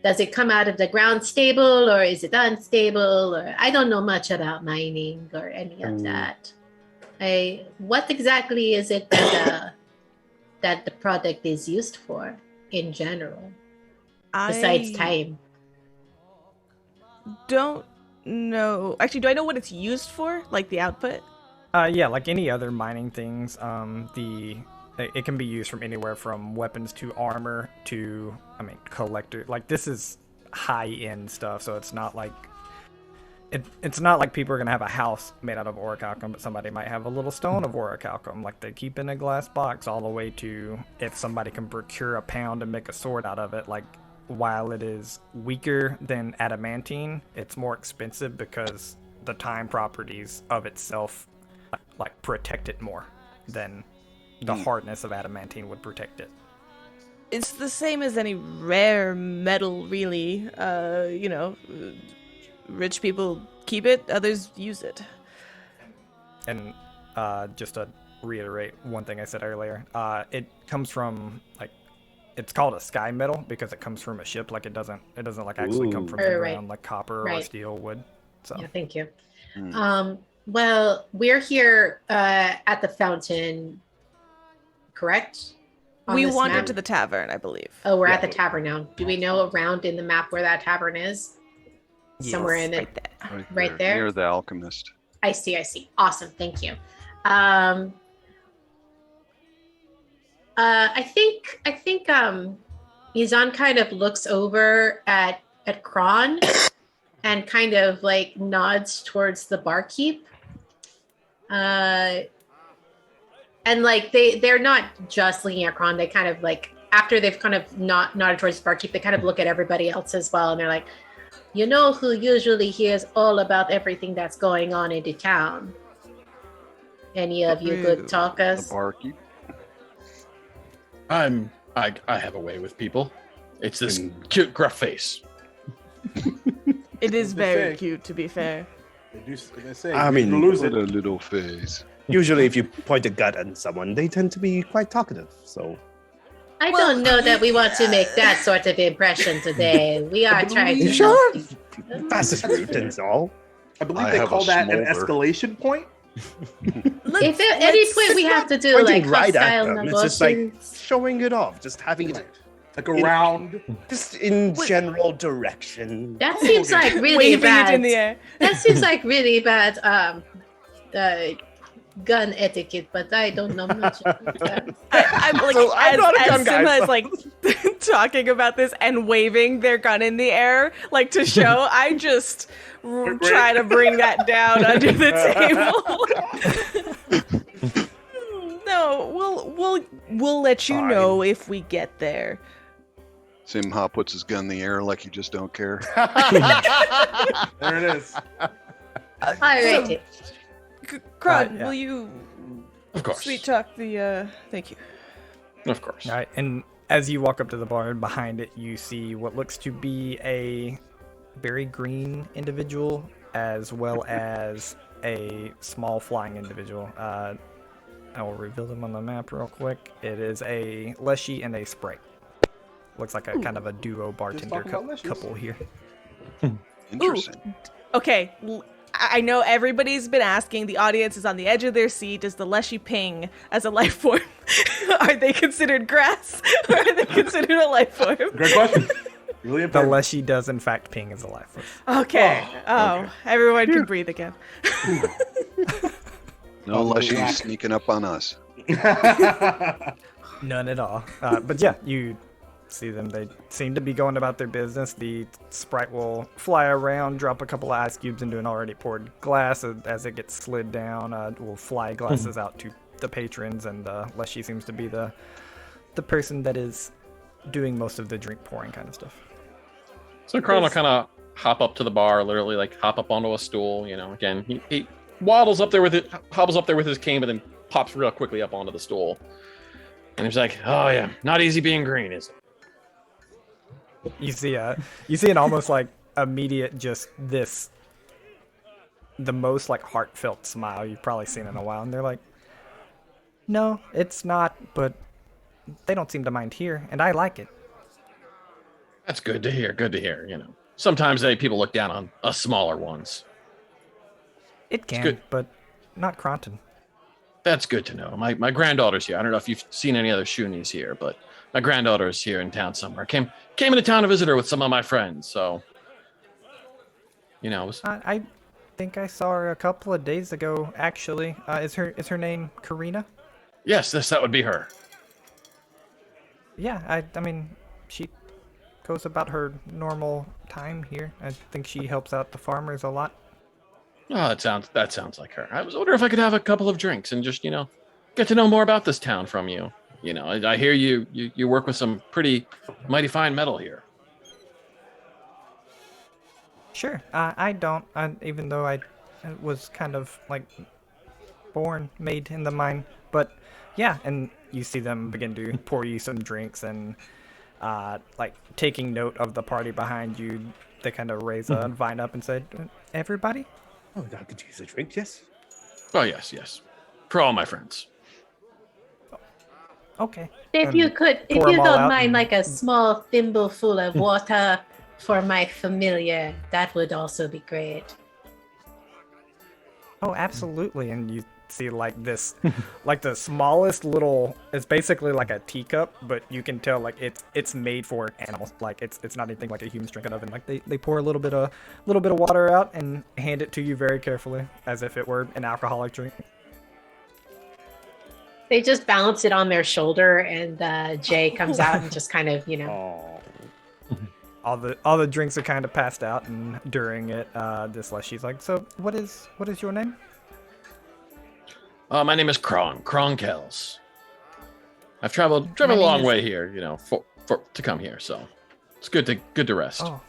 Speaker 3: does it come out of the ground stable or is it unstable? Or I don't know much about mining or any of that. What exactly is it that the product is used for in general, besides time?
Speaker 2: Don't know. Actually, do I know what it's used for? Like the output?
Speaker 1: Yeah, like any other mining things, it can be used from anywhere from weapons to armor to, collector. Like, this is high-end stuff, so it's not like it's not like people are gonna have a house made out of orichalcum, but somebody might have a little stone of orichalcum, like they keep in a glass box, all the way to if somebody can procure a pound and make a sword out of it. Like, while it is weaker than adamantine, it's more expensive because the time properties of itself like protect it more than the hardness of adamantine would protect it.
Speaker 2: It's the same as any rare metal, really. Rich people keep it, others use it.
Speaker 1: And just to reiterate one thing I said earlier, it comes from like, it's called a sky metal because it comes from a ship. Like, it doesn't like actually come from the ground like copper or steel would. So
Speaker 3: yeah, thank you. Well, we're here at the fountain, correct?
Speaker 2: We wandered to the tavern, I believe.
Speaker 3: Oh, we're at the tavern now. Do we know around in the map where that tavern is?
Speaker 1: Yes,
Speaker 3: somewhere in it. Right there?
Speaker 6: Near the alchemist.
Speaker 3: I see. Awesome. Thank you. I think Mizan kind of looks over at Kron and kind of like nods towards the barkeep. And like they're not just looking at Kron, they kind of like, after they've kind of nodded towards the barkeep, they kind of look at everybody else as well, and they're like, you know who usually hears all about everything that's going on in the town? Any of you good talkers?
Speaker 6: The barkeep.
Speaker 5: I have a way with people. It's this cute gruff face.
Speaker 2: It is very cute, to be fair.
Speaker 4: They say,
Speaker 7: I mean,
Speaker 4: you lose
Speaker 6: What
Speaker 4: it.
Speaker 6: a little face.
Speaker 7: Usually, if you point a gun at someone, they tend to be quite talkative. So,
Speaker 3: I don't know that we want to make that sort of impression today. We are trying to
Speaker 7: sure, fastest route and all.
Speaker 4: I believe
Speaker 6: I
Speaker 4: they
Speaker 6: have
Speaker 4: call
Speaker 6: a
Speaker 4: that an
Speaker 6: smolder.
Speaker 4: escalation point.
Speaker 3: If at any point we have to do like
Speaker 7: Pointing right at
Speaker 3: hostile
Speaker 7: them. It's just like
Speaker 3: emotions,
Speaker 7: showing it off, just having it
Speaker 4: Like around.
Speaker 7: just in general direction.
Speaker 3: that seems like really
Speaker 2: Waving
Speaker 3: bad.
Speaker 2: it in the air.
Speaker 3: That seems like really bad gun etiquette, but I don't know much about that.
Speaker 2: I'm like,
Speaker 7: So I'm not a
Speaker 2: as
Speaker 7: gun guy,
Speaker 2: Simba
Speaker 7: so-
Speaker 2: is like talking about this and waving their gun in the air, like to show, I just try to bring that down under the table. No, we'll let you know if we get there.
Speaker 6: Simha puts his gun in the air like you just don't care.
Speaker 4: There it is.
Speaker 3: All right.
Speaker 2: Kron,
Speaker 1: yeah.
Speaker 2: will you
Speaker 5: Of course.
Speaker 2: sweet talk the? Thank you.
Speaker 5: Of course.
Speaker 1: All right, and as you walk up to the bar, behind it, you see what looks to be a very green individual, as well as a small flying individual. I will reveal them on the map real quick. It is a Leshy and a Sprite. Looks like a kind of a duo bartender
Speaker 4: talking about Leshies.
Speaker 1: couple here.
Speaker 6: Interesting.
Speaker 2: Okay, I know everybody's been asking. The audience is on the edge of their seat. Is the Leshy ping as a life form? Are they considered grass, or are they considered a life form?
Speaker 4: Great question. Really
Speaker 1: The
Speaker 4: important.
Speaker 1: Leshy does in fact ping as a life force.
Speaker 2: Okay. Oh,
Speaker 4: okay.
Speaker 2: everyone can breathe again.
Speaker 6: No Leshy sneaking up on us.
Speaker 1: None at all. But yeah, you see them. They seem to be going about their business. The Sprite will fly around, drop a couple of ice cubes into an already poured glass. As it gets slid down, will fly glasses out to the patrons, and Leshy seems to be the person that is doing most of the drink pouring kind of stuff.
Speaker 5: So Kron will kind of hop up to the bar, literally like hop up onto a stool. You know, again, he waddles up there with it, hobbles up there with his cane, but then pops real quickly up onto the stool. And he's like, "Oh yeah, not easy being green, is it?"
Speaker 1: You see an almost like immediate just this, the most like heartfelt smile you've probably seen in a while, and they're like, "No, it's not, but they don't seem to mind here, and I like it."
Speaker 5: That's good to hear. Good to hear. You know, sometimes people look down on us smaller ones.
Speaker 1: It can,
Speaker 5: good.
Speaker 1: but not Cronton.
Speaker 5: That's good to know. My granddaughter's here. I don't know if you've seen any other Shoonies here, but my granddaughter's here in town somewhere. Came into town to visit her with some of my friends. So, you know,
Speaker 1: I think I saw her a couple of days ago. Actually, is her name Karina?
Speaker 5: yes, that would be her.
Speaker 1: Yeah, I mean, she goes about her normal time here. I think she helps out the farmers a lot.
Speaker 5: Oh, that sounds like her. I was wondering if I could have a couple of drinks and just, you know, get to know more about this town from you. You know, I hear you work with some pretty mighty fine metal here.
Speaker 1: Sure. I don't, even though I was kind of like made in the mine. But yeah, and you see them begin to pour you some drinks and like taking note of the party behind you. They kind of raise a vine up and say, "Everybody?"
Speaker 7: Oh, I could use a drink, yes.
Speaker 5: Oh, yes. For all my friends.
Speaker 1: Okay.
Speaker 3: If you
Speaker 1: pour
Speaker 3: don't
Speaker 1: 'em all out
Speaker 3: mind,
Speaker 1: and-
Speaker 3: like a small thimble full of water for my familiar, that would also be great.
Speaker 1: Oh, absolutely. And you see like this, like the smallest little, it's basically like a teacup, but you can tell like it's made for animals. Like it's not anything like a human's drinking of. And like they pour a little bit of water out and hand it to you very carefully, as if it were an alcoholic drink.
Speaker 3: They just balance it on their shoulder, and Jay comes out and just kind of,
Speaker 1: All the drinks are kind of passed out, and during it, this Leshy's like, "So what is your name?"
Speaker 5: My name is Kron Kells. I've traveled
Speaker 1: My
Speaker 5: a
Speaker 1: name
Speaker 5: long
Speaker 1: is-
Speaker 5: way here, you know, for to come here. So it's good to rest.
Speaker 1: Oh.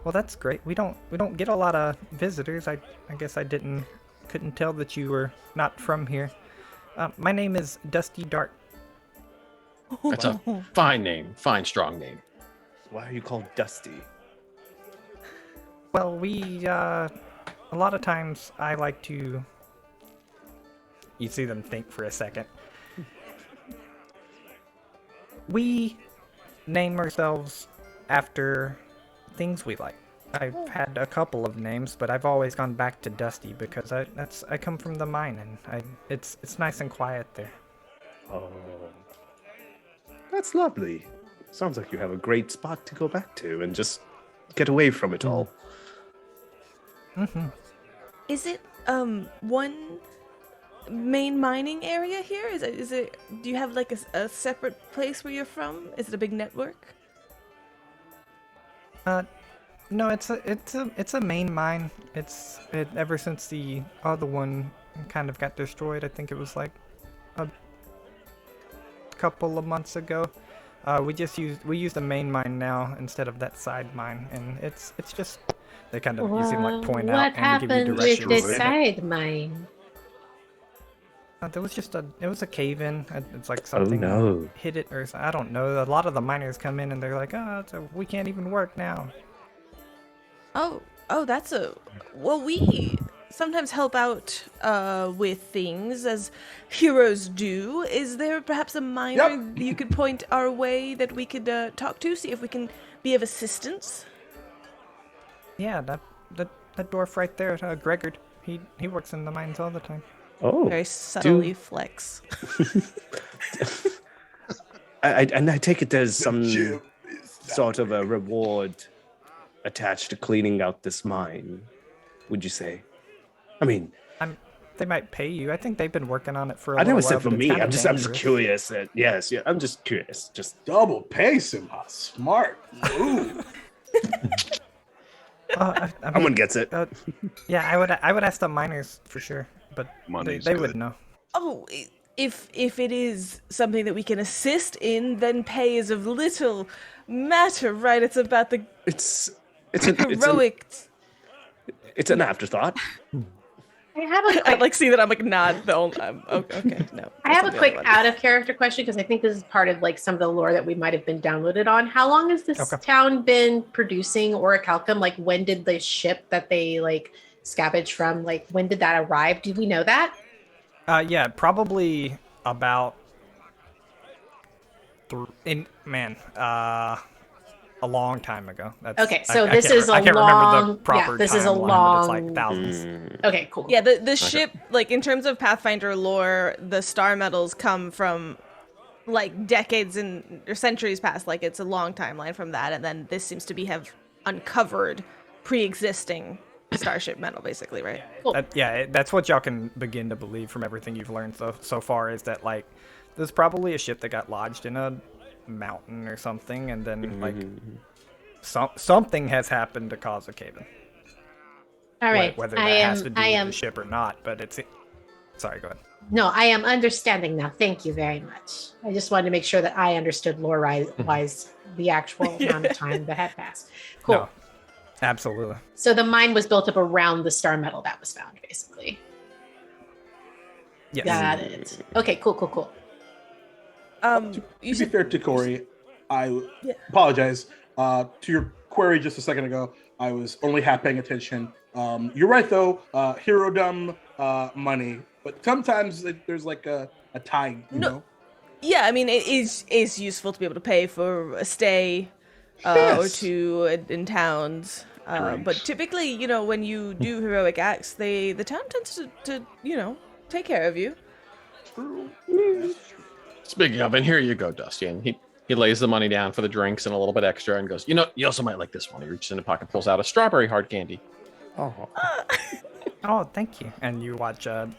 Speaker 1: Well, that's great. We don't get a lot of visitors. I guess I couldn't tell that you were not from here. My name is Dusty Dart.
Speaker 5: That's a fine name, fine strong name.
Speaker 7: Why are you called Dusty?
Speaker 1: Well, we a lot of times I like to. You see them think for a second. We name ourselves after things we like. I've had a couple of names, but I've always gone back to Dusty because I come from the mine, and it's nice and quiet there.
Speaker 7: Oh, that's lovely. Sounds like you have a great spot to go back to and just get away from it all.
Speaker 1: Mm-hmm.
Speaker 2: Is it one main mining area here? Is it? Do you have like a separate place where you're from? Is it a big network?
Speaker 1: No, it's a main mine. Ever since the other one kind of got destroyed. I think it was like a couple of months ago. We use the main mine now instead of that side mine, and it's just they kind of you seem like point out
Speaker 3: What
Speaker 1: and give you
Speaker 3: happened with
Speaker 1: directions.
Speaker 3: this
Speaker 1: and
Speaker 3: side mine?
Speaker 1: There was just it was a cave in. It's like something hit it or I don't know. A lot of the miners come in and they're like, we can't even work now.
Speaker 2: Oh, well, we sometimes help out with things as heroes do. Is there perhaps a miner you could point our way that we could talk to, see if we can be of assistance?
Speaker 1: Yeah, that dwarf right there, Gregor. He works in the mines all the time.
Speaker 7: Oh,
Speaker 2: Very subtly flex.
Speaker 7: And I take it there's some sort of a reward attached to cleaning out this mine, would you say? I mean,
Speaker 1: they might pay you. I think they've been working on it for a
Speaker 7: I
Speaker 1: little
Speaker 7: never
Speaker 1: while.
Speaker 7: said for
Speaker 1: but it's
Speaker 7: me.
Speaker 1: kinda
Speaker 7: I'm just
Speaker 1: dangerous.
Speaker 7: curious. I'm just curious. Just
Speaker 4: Double pay, Simha. Smart move.
Speaker 7: someone gets it.
Speaker 1: Yeah, I would ask the miners for sure, but
Speaker 6: Money's
Speaker 1: they
Speaker 6: good.
Speaker 1: would know.
Speaker 2: Oh, if it is something that we can assist in, then pay is of little matter, right? It's about the
Speaker 7: It's
Speaker 2: heroic.
Speaker 7: It's an afterthought.
Speaker 3: I have a
Speaker 2: I like see that I'm like not the only. Okay, no.
Speaker 3: I have a
Speaker 2: that's not the
Speaker 3: quick
Speaker 2: other one.
Speaker 3: out of character question because I think this is part of like some of the lore that we might have been downloaded on. How long has this town been producing orichalcum? Like when did the ship that they like scavenged from, like when did that arrive? Do we know that?
Speaker 1: Yeah, probably about a long time ago.
Speaker 3: Okay, so
Speaker 1: I
Speaker 3: this
Speaker 1: can't
Speaker 3: is a
Speaker 1: I can't remember the
Speaker 3: long-
Speaker 1: proper
Speaker 3: yeah, this is a
Speaker 1: timeline, but it's like
Speaker 3: long-
Speaker 1: thousands.
Speaker 3: Okay, cool.
Speaker 2: Yeah, the ship, like in terms of Pathfinder lore, the star metals come from like decades or centuries past. Like it's a long timeline from that, and then this seems to have uncovered pre-existing starship metal, basically, right?
Speaker 3: Cool.
Speaker 1: That's what y'all can begin to believe from everything you've learned so far is that like there's probably a ship that got lodged in a mountain or something, and then like something has happened to cause a cave-in.
Speaker 3: All right.
Speaker 1: Whether that has to do with the ship or not, but it's. Sorry, go ahead.
Speaker 3: No, I am understanding now. Thank you very much. I just wanted to make sure that I understood lore-wise the actual amount of time that had passed. Cool.
Speaker 1: No, absolutely.
Speaker 3: So the mine was built up around the star metal that was found, basically.
Speaker 1: Yes.
Speaker 3: Got it. Okay, cool.
Speaker 4: To be fair to Corey, I apologize. To your query just a second ago, I was only half paying attention. You're right, though. Hero-dumb money. But sometimes there's like a tide, you know?
Speaker 2: Yeah, I mean, it is useful to be able to pay for a stay or two in towns. But typically, when you do heroic acts, the town tends to take care of you.
Speaker 5: Speaking of, and here you go, Dusty. And he lays the money down for the drinks and a little bit extra and goes, you also might like this one. He reaches in the pocket, pulls out a strawberry hard candy.
Speaker 1: Oh, thank you. And you watch them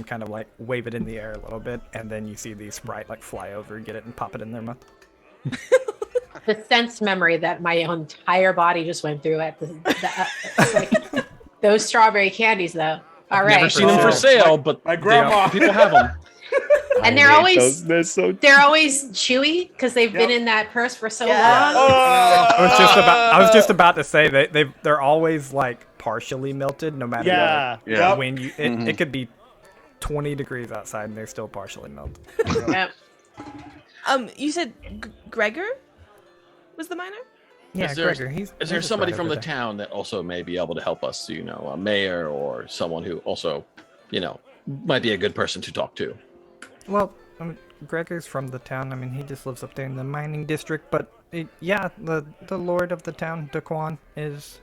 Speaker 1: kind of like wave it in the air a little bit, and then you see the Sprite like fly over, get it, and pop it in their mouth.
Speaker 3: The sense memory that my entire body just went through at like, those strawberry candies, though. All right.
Speaker 5: Never seen them for sale, but
Speaker 4: my grandma.
Speaker 5: People have them.
Speaker 3: And they're always
Speaker 7: they're
Speaker 3: always chewy because they've been in that purse for so long.
Speaker 1: I was just about to say they're always like partially melted, no matter when you it could be 20 degrees outside and they're still partially melted.
Speaker 3: Yep.
Speaker 2: You said Gregor was the miner?
Speaker 1: Yeah, Gregor. Is
Speaker 5: there somebody from the town that also may be able to help us? A mayor or someone who also, might be a good person to talk to.
Speaker 1: Well, Gregor's from the town. I mean, he just lives up there in the mining district. But the lord of the town, Daquan, is.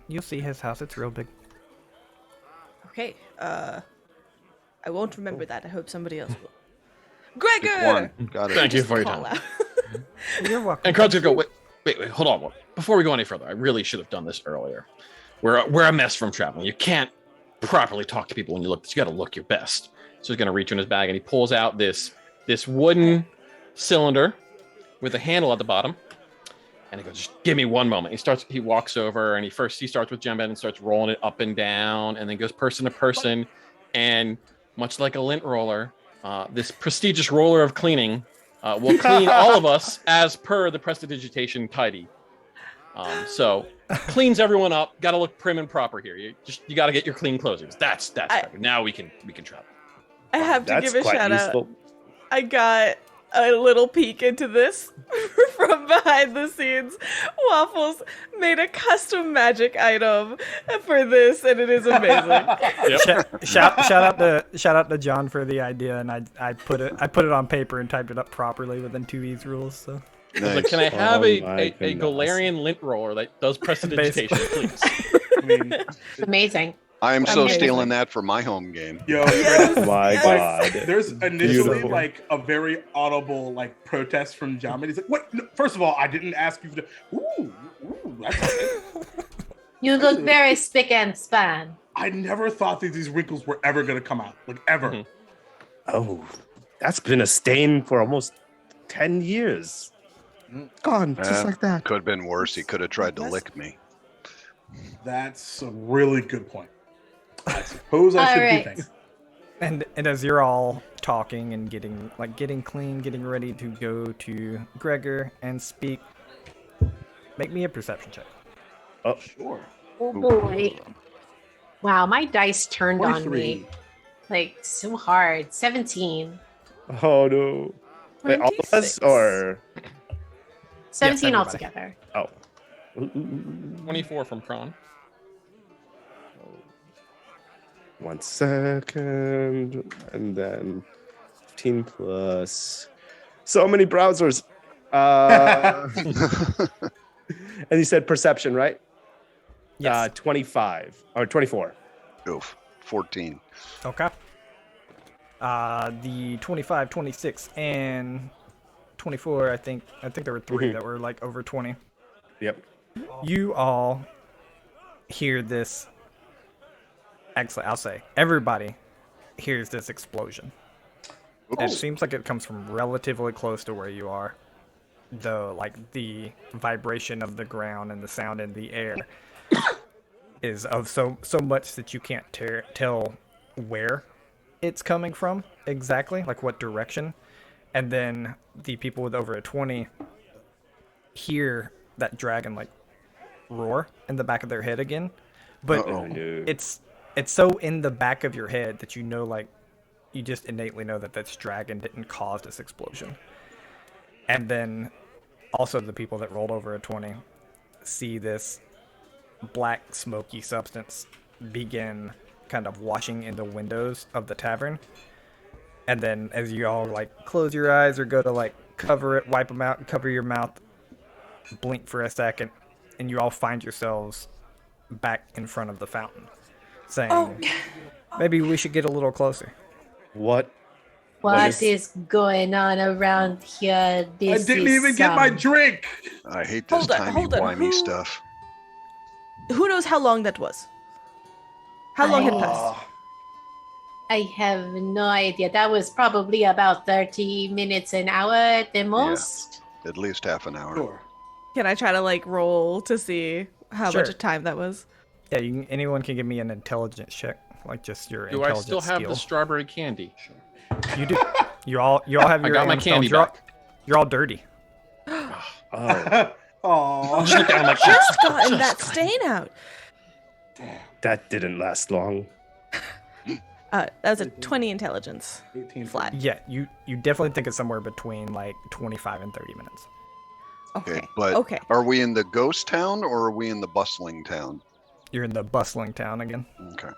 Speaker 1: You'll see his house. It's real big.
Speaker 2: Okay. I won't remember that. I hope somebody else will. Gregor.
Speaker 6: Daquan, got it.
Speaker 5: Thank you for your time.
Speaker 1: You're welcome.
Speaker 5: And Crowd's gonna go. Wait, hold on. Before we go any further, I really should have done this earlier. We're a mess from traveling. You can't properly talk to people when you look. You got to look your best. So he's going to reach in his bag and he pulls out this wooden cylinder with a handle at the bottom. And he goes, just give me one moment. He walks over and he starts with Jemben and starts rolling it up and down and then goes person to person. And much like a lint roller, this prestigious roller of cleaning will clean all of us as per the prestidigitation tidy. So cleans everyone up. Got to look prim and proper here. You got to get your clean clothes. That's now we can travel.
Speaker 2: I have to
Speaker 7: That's
Speaker 2: give a
Speaker 7: quite
Speaker 2: shout
Speaker 7: useful.
Speaker 2: out. I got a little peek into this from behind the scenes. Waffles made a custom magic item for this, and it is amazing.
Speaker 5: Yep.
Speaker 1: Shout out to John for the idea, and I put it on paper and typed it up properly within 2E's rules. So
Speaker 5: Like, can I have
Speaker 7: Oh
Speaker 5: a
Speaker 7: my goodness.
Speaker 5: Galarian lint roller that does prestidigitation, please?
Speaker 4: I mean,
Speaker 3: It's amazing.
Speaker 6: I am so
Speaker 2: Amazing.
Speaker 6: stealing that for my home game.
Speaker 4: yo,
Speaker 7: Oh my
Speaker 2: Yes.
Speaker 7: god.
Speaker 4: there's initially
Speaker 7: Beautiful.
Speaker 4: like a very audible like protest from John. He's like, "What? No, first of all, I didn't ask you for the." Ooh, that's okay.
Speaker 3: You look very spick and span.
Speaker 4: I never thought that these wrinkles were ever gonna come out, like ever.
Speaker 5: Mhm.
Speaker 7: Oh, that's been a stain for almost 10 years. Gone, just like that.
Speaker 6: Could have been worse. He could have tried to lick me.
Speaker 4: That's a really good point. I suppose I
Speaker 3: All
Speaker 4: should
Speaker 3: right.
Speaker 4: do things.
Speaker 1: and as you're all talking and getting clean, getting ready to go to Gregor and speak, make me a perception check.
Speaker 7: Oh,
Speaker 4: Sure.
Speaker 3: Oh boy. Wow, my dice turned on
Speaker 4: 23.
Speaker 3: me. Like so hard. 17.
Speaker 7: oh no. Wait, all of us
Speaker 2: 26.
Speaker 7: or
Speaker 3: 17
Speaker 1: everybody.
Speaker 3: altogether.
Speaker 7: oh.
Speaker 5: 24 from Kron.
Speaker 7: 1 second, and then 15 plus so many browsers. And you said perception, right?
Speaker 1: Yes.
Speaker 7: 25 or 24.
Speaker 6: Oof. 14.
Speaker 1: Okay. The 25, 26, and 24. I think there were 3
Speaker 7: Mhm.
Speaker 1: that were like over 20.
Speaker 7: Yep.
Speaker 1: You all hear this. Actually, I'll say everybody hears this explosion. And it seems like it comes from relatively close to where you are, though. Like the vibration of the ground and the sound in the air is of so much that you can't tell where it's coming from exactly, like what direction. And then the people with over a 20 hear that dragon like roar in the back of their head again, but
Speaker 6: Uh-oh.
Speaker 1: it's so in the back of your head that you know, like you just innately know that this dragon didn't cause this explosion. And then also the people that rolled over a 20 see this black smoky substance begin kind of washing in the windows of the tavern. And then as you all like close your eyes or go to like cover it, wipe them out, cover your mouth, blink for a second, and you all find yourselves back in front of the fountain, saying,
Speaker 2: Oh.
Speaker 1: maybe we should get a little closer.
Speaker 7: What?
Speaker 3: What is going on around here?
Speaker 4: I
Speaker 3: This
Speaker 4: didn't
Speaker 3: is
Speaker 4: even get my
Speaker 3: some-
Speaker 4: drink.
Speaker 6: I hate this
Speaker 2: Hold on,
Speaker 6: timey-wimey
Speaker 2: who-
Speaker 6: stuff.
Speaker 2: Who knows how long that was? How long had passed?
Speaker 3: I have no idea. That was probably about 30 minutes, an hour at the most.
Speaker 6: At least half an hour.
Speaker 4: Sure.
Speaker 2: Can I try to like roll to see how
Speaker 1: Sure.
Speaker 2: much time that was?
Speaker 1: Yeah, anyone can give me an intelligence check, like just your
Speaker 5: Do I
Speaker 1: intelligence
Speaker 5: still have
Speaker 1: skill.
Speaker 5: the strawberry candy?
Speaker 1: You do. You all have
Speaker 5: I
Speaker 1: your
Speaker 5: got my
Speaker 1: aim
Speaker 5: candy
Speaker 1: stones.
Speaker 5: back.
Speaker 1: You're all dirty.
Speaker 7: Oh,
Speaker 4: Aw.
Speaker 5: Just look down like
Speaker 2: Just gotten that stain out.
Speaker 7: that didn't last long.
Speaker 2: That was a 20 intelligence
Speaker 4: 18
Speaker 2: flat.
Speaker 1: Yeah, you definitely think it's somewhere between like 25 and 30 minutes.
Speaker 2: Okay.
Speaker 6: But
Speaker 2: Okay.
Speaker 6: are we in the ghost town or are we in the bustling town?
Speaker 1: You're in the bustling town again.
Speaker 6: Okay.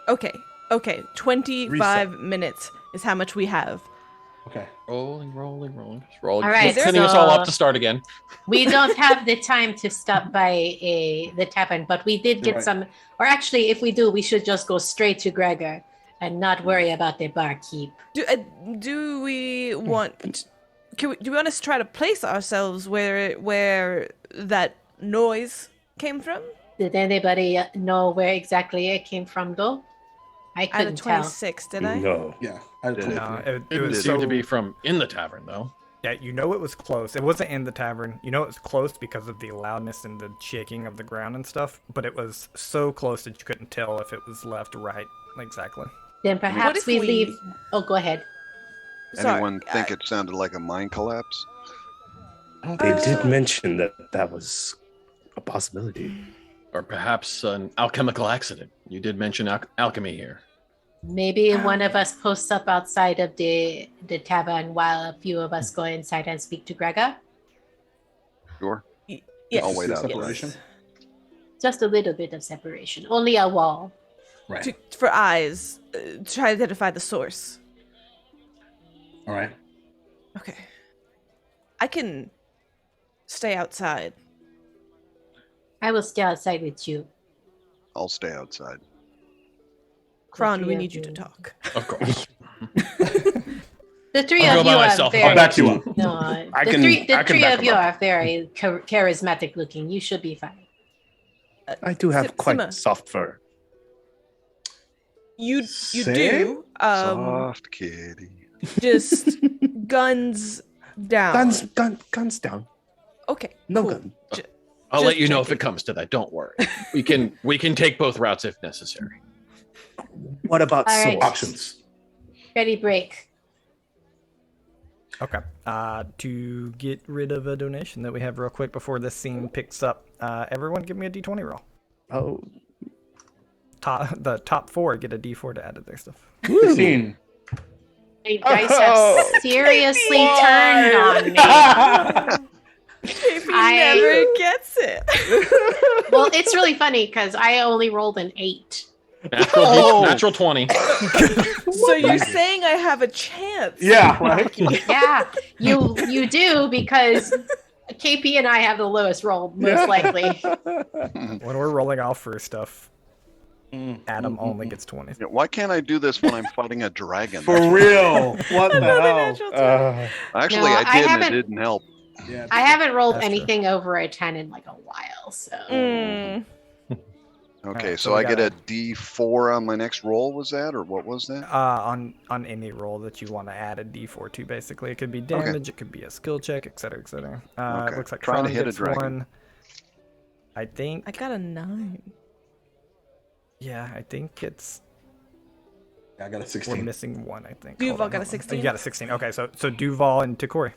Speaker 2: Okay. Okay. 25 minutes is how much we have.
Speaker 4: Okay.
Speaker 5: rolling, just rolling.
Speaker 3: All right,
Speaker 5: Setting us all
Speaker 3: so-
Speaker 5: up to start again.
Speaker 3: We don't have the time to stop by the tavern, but we did get
Speaker 4: Right.
Speaker 3: some. Or actually, if we do, we should just go straight to Gregor and not worry about the barkeep.
Speaker 2: Do we want? Do we want to try to place ourselves where that noise came from?
Speaker 3: Did anybody know where exactly it came from, though? I
Speaker 2: Out of
Speaker 3: couldn't tell.
Speaker 2: 26, did I?
Speaker 7: No.
Speaker 4: Yeah. I
Speaker 6: Did
Speaker 4: totally
Speaker 6: it-
Speaker 1: No,
Speaker 4: agree.
Speaker 1: it
Speaker 5: It
Speaker 1: was
Speaker 5: seemed
Speaker 1: so.
Speaker 5: to be from in the tavern, though.
Speaker 1: Yeah, you know it was close. It wasn't in the tavern. You know it was close because of the loudness and the shaking of the ground and stuff. But it was so close that you couldn't tell if it was left or right exactly.
Speaker 3: Then perhaps
Speaker 2: if
Speaker 3: we
Speaker 2: we-
Speaker 3: leave. Oh, go ahead.
Speaker 2: Sorry,
Speaker 6: Anyone think it sounded like a mine collapse?
Speaker 7: They did mention that was a possibility.
Speaker 5: Or perhaps an alchemical accident. You did mention alchemy here.
Speaker 3: Maybe one of us posts up outside of the tavern while a few of us go inside and speak to Gregor.
Speaker 6: Sure.
Speaker 2: Yes.
Speaker 6: I'll wait out.
Speaker 4: Separation.
Speaker 3: Just a little bit of separation. Only a wall.
Speaker 4: Right.
Speaker 2: For eyes, try to identify the source.
Speaker 4: All right.
Speaker 2: Okay. I can stay outside.
Speaker 3: I will stay outside with you.
Speaker 6: I'll stay outside.
Speaker 2: Kron, we
Speaker 3: of
Speaker 2: need you to
Speaker 3: you.
Speaker 2: talk.
Speaker 5: Of course.
Speaker 3: The three
Speaker 5: I'll
Speaker 3: of
Speaker 5: go
Speaker 3: you
Speaker 5: by
Speaker 3: are
Speaker 5: myself.
Speaker 3: very.
Speaker 4: I'll back you up.
Speaker 3: No,
Speaker 7: I
Speaker 3: the
Speaker 7: can-
Speaker 3: three
Speaker 7: I can
Speaker 3: three
Speaker 7: back
Speaker 3: of
Speaker 7: him
Speaker 3: you
Speaker 7: up.
Speaker 3: are very charismatic looking. You should be fine.
Speaker 7: I do have quite
Speaker 2: Sima,
Speaker 7: soft fur.
Speaker 2: you
Speaker 4: Say?
Speaker 2: do.
Speaker 6: Soft kitty.
Speaker 2: Just guns down.
Speaker 7: Guns down.
Speaker 2: Okay.
Speaker 7: No
Speaker 2: cool.
Speaker 7: gun.
Speaker 5: I'll
Speaker 2: Just
Speaker 5: let you know if
Speaker 2: checking.
Speaker 5: it comes to that. Don't worry. We can take both routes if necessary.
Speaker 7: What about
Speaker 3: All right.
Speaker 7: swords?
Speaker 4: Options.
Speaker 3: Ready, break.
Speaker 1: Okay. To get rid of a donation that we have real quick before this scene picks up, everyone give me a d20 roll.
Speaker 7: Oh,
Speaker 1: The top 4 get a d4 to add to their stuff.
Speaker 4: 16.
Speaker 3: My dice have seriously turned on me.
Speaker 2: If he
Speaker 3: I-
Speaker 2: never gets it.
Speaker 3: Well, it's really funny because I only rolled an 8.
Speaker 5: Natural 20.
Speaker 2: So you're saying I have a chance?
Speaker 4: Yeah, right.
Speaker 3: Yeah, you do because KP and I have the lowest roll, most likely.
Speaker 1: When we're rolling off for stuff, Adam only gets 20.
Speaker 6: Yeah, why can't I do this when I'm fighting a dragon?
Speaker 4: For real. What the
Speaker 2: Another
Speaker 4: hell?
Speaker 2: natural 20.
Speaker 6: Actually,
Speaker 3: No,
Speaker 6: I
Speaker 3: I
Speaker 6: did, and it
Speaker 3: haven't-
Speaker 6: didn't help.
Speaker 4: Yeah.
Speaker 3: I haven't rolled
Speaker 1: That's true.
Speaker 3: anything over a 10 in like a while, so.
Speaker 2: Mm.
Speaker 6: Okay,
Speaker 1: Alright,
Speaker 6: so
Speaker 1: so we
Speaker 6: I get
Speaker 1: got
Speaker 6: a D4 on my next roll, was that? Or what was that?
Speaker 1: On any roll that you want to add a d4 to, basically. It could be damage, it could be a skill check, etc., etc.
Speaker 6: Okay.
Speaker 1: It looks like
Speaker 6: Trying to
Speaker 1: Kron
Speaker 6: hit a
Speaker 1: gets
Speaker 6: dragon.
Speaker 1: 1. I think,
Speaker 2: I got a 9.
Speaker 1: yeah, I think it's,
Speaker 4: I got a
Speaker 1: we're
Speaker 4: 16.
Speaker 1: missing 1, I think.
Speaker 2: Duval
Speaker 1: Hold on,
Speaker 2: got a
Speaker 1: hold on.
Speaker 2: 16?
Speaker 1: You got a 16. Okay, so Duval and Takori.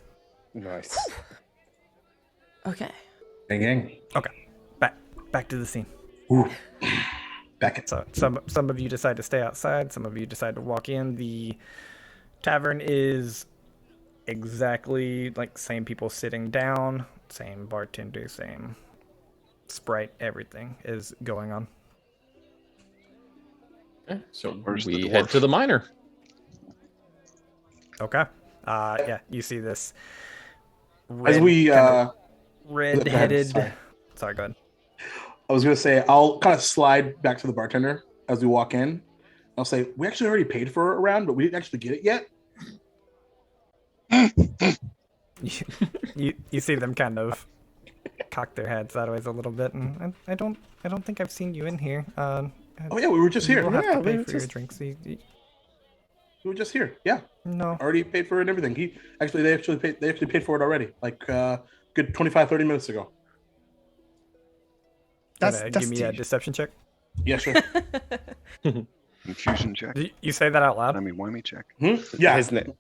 Speaker 7: nice.
Speaker 2: Okay.
Speaker 4: Gang, gang.
Speaker 1: Okay, back to the scene.
Speaker 4: Ooh. Back it.
Speaker 1: So some of you decide to stay outside, some of you decide to walk in. The tavern is exactly like same people sitting down, same bartender, same sprite, everything is going on.
Speaker 5: So
Speaker 6: Where's the
Speaker 5: we head
Speaker 6: dwarf?
Speaker 5: to the miner.
Speaker 1: Okay. Yeah, you see this
Speaker 4: As we,
Speaker 1: red-headed.
Speaker 4: Sorry.
Speaker 1: Sorry, go ahead.
Speaker 4: I was gonna say I'll kind of slide back to the bartender as we walk in. I'll say we actually already paid for a round, but we didn't actually get it yet.
Speaker 1: You see them kind of cock their heads sideways a little bit, and I don't think I've seen you in here.
Speaker 4: Oh yeah, we were just here.
Speaker 1: You'll have
Speaker 7: Yeah,
Speaker 1: to pay
Speaker 7: we were
Speaker 1: for your
Speaker 7: just-
Speaker 1: drinks.
Speaker 4: We were just here. Yeah,
Speaker 1: No.
Speaker 4: already paid for it and everything. They actually paid for it already, like good 25-30 minutes ago.
Speaker 1: Give me a deception check.
Speaker 4: Yeah, sure.
Speaker 6: Infusion check.
Speaker 1: You say that out
Speaker 6: I
Speaker 1: loud?
Speaker 6: mean, whammy check.
Speaker 4: Yeah.
Speaker 7: His name.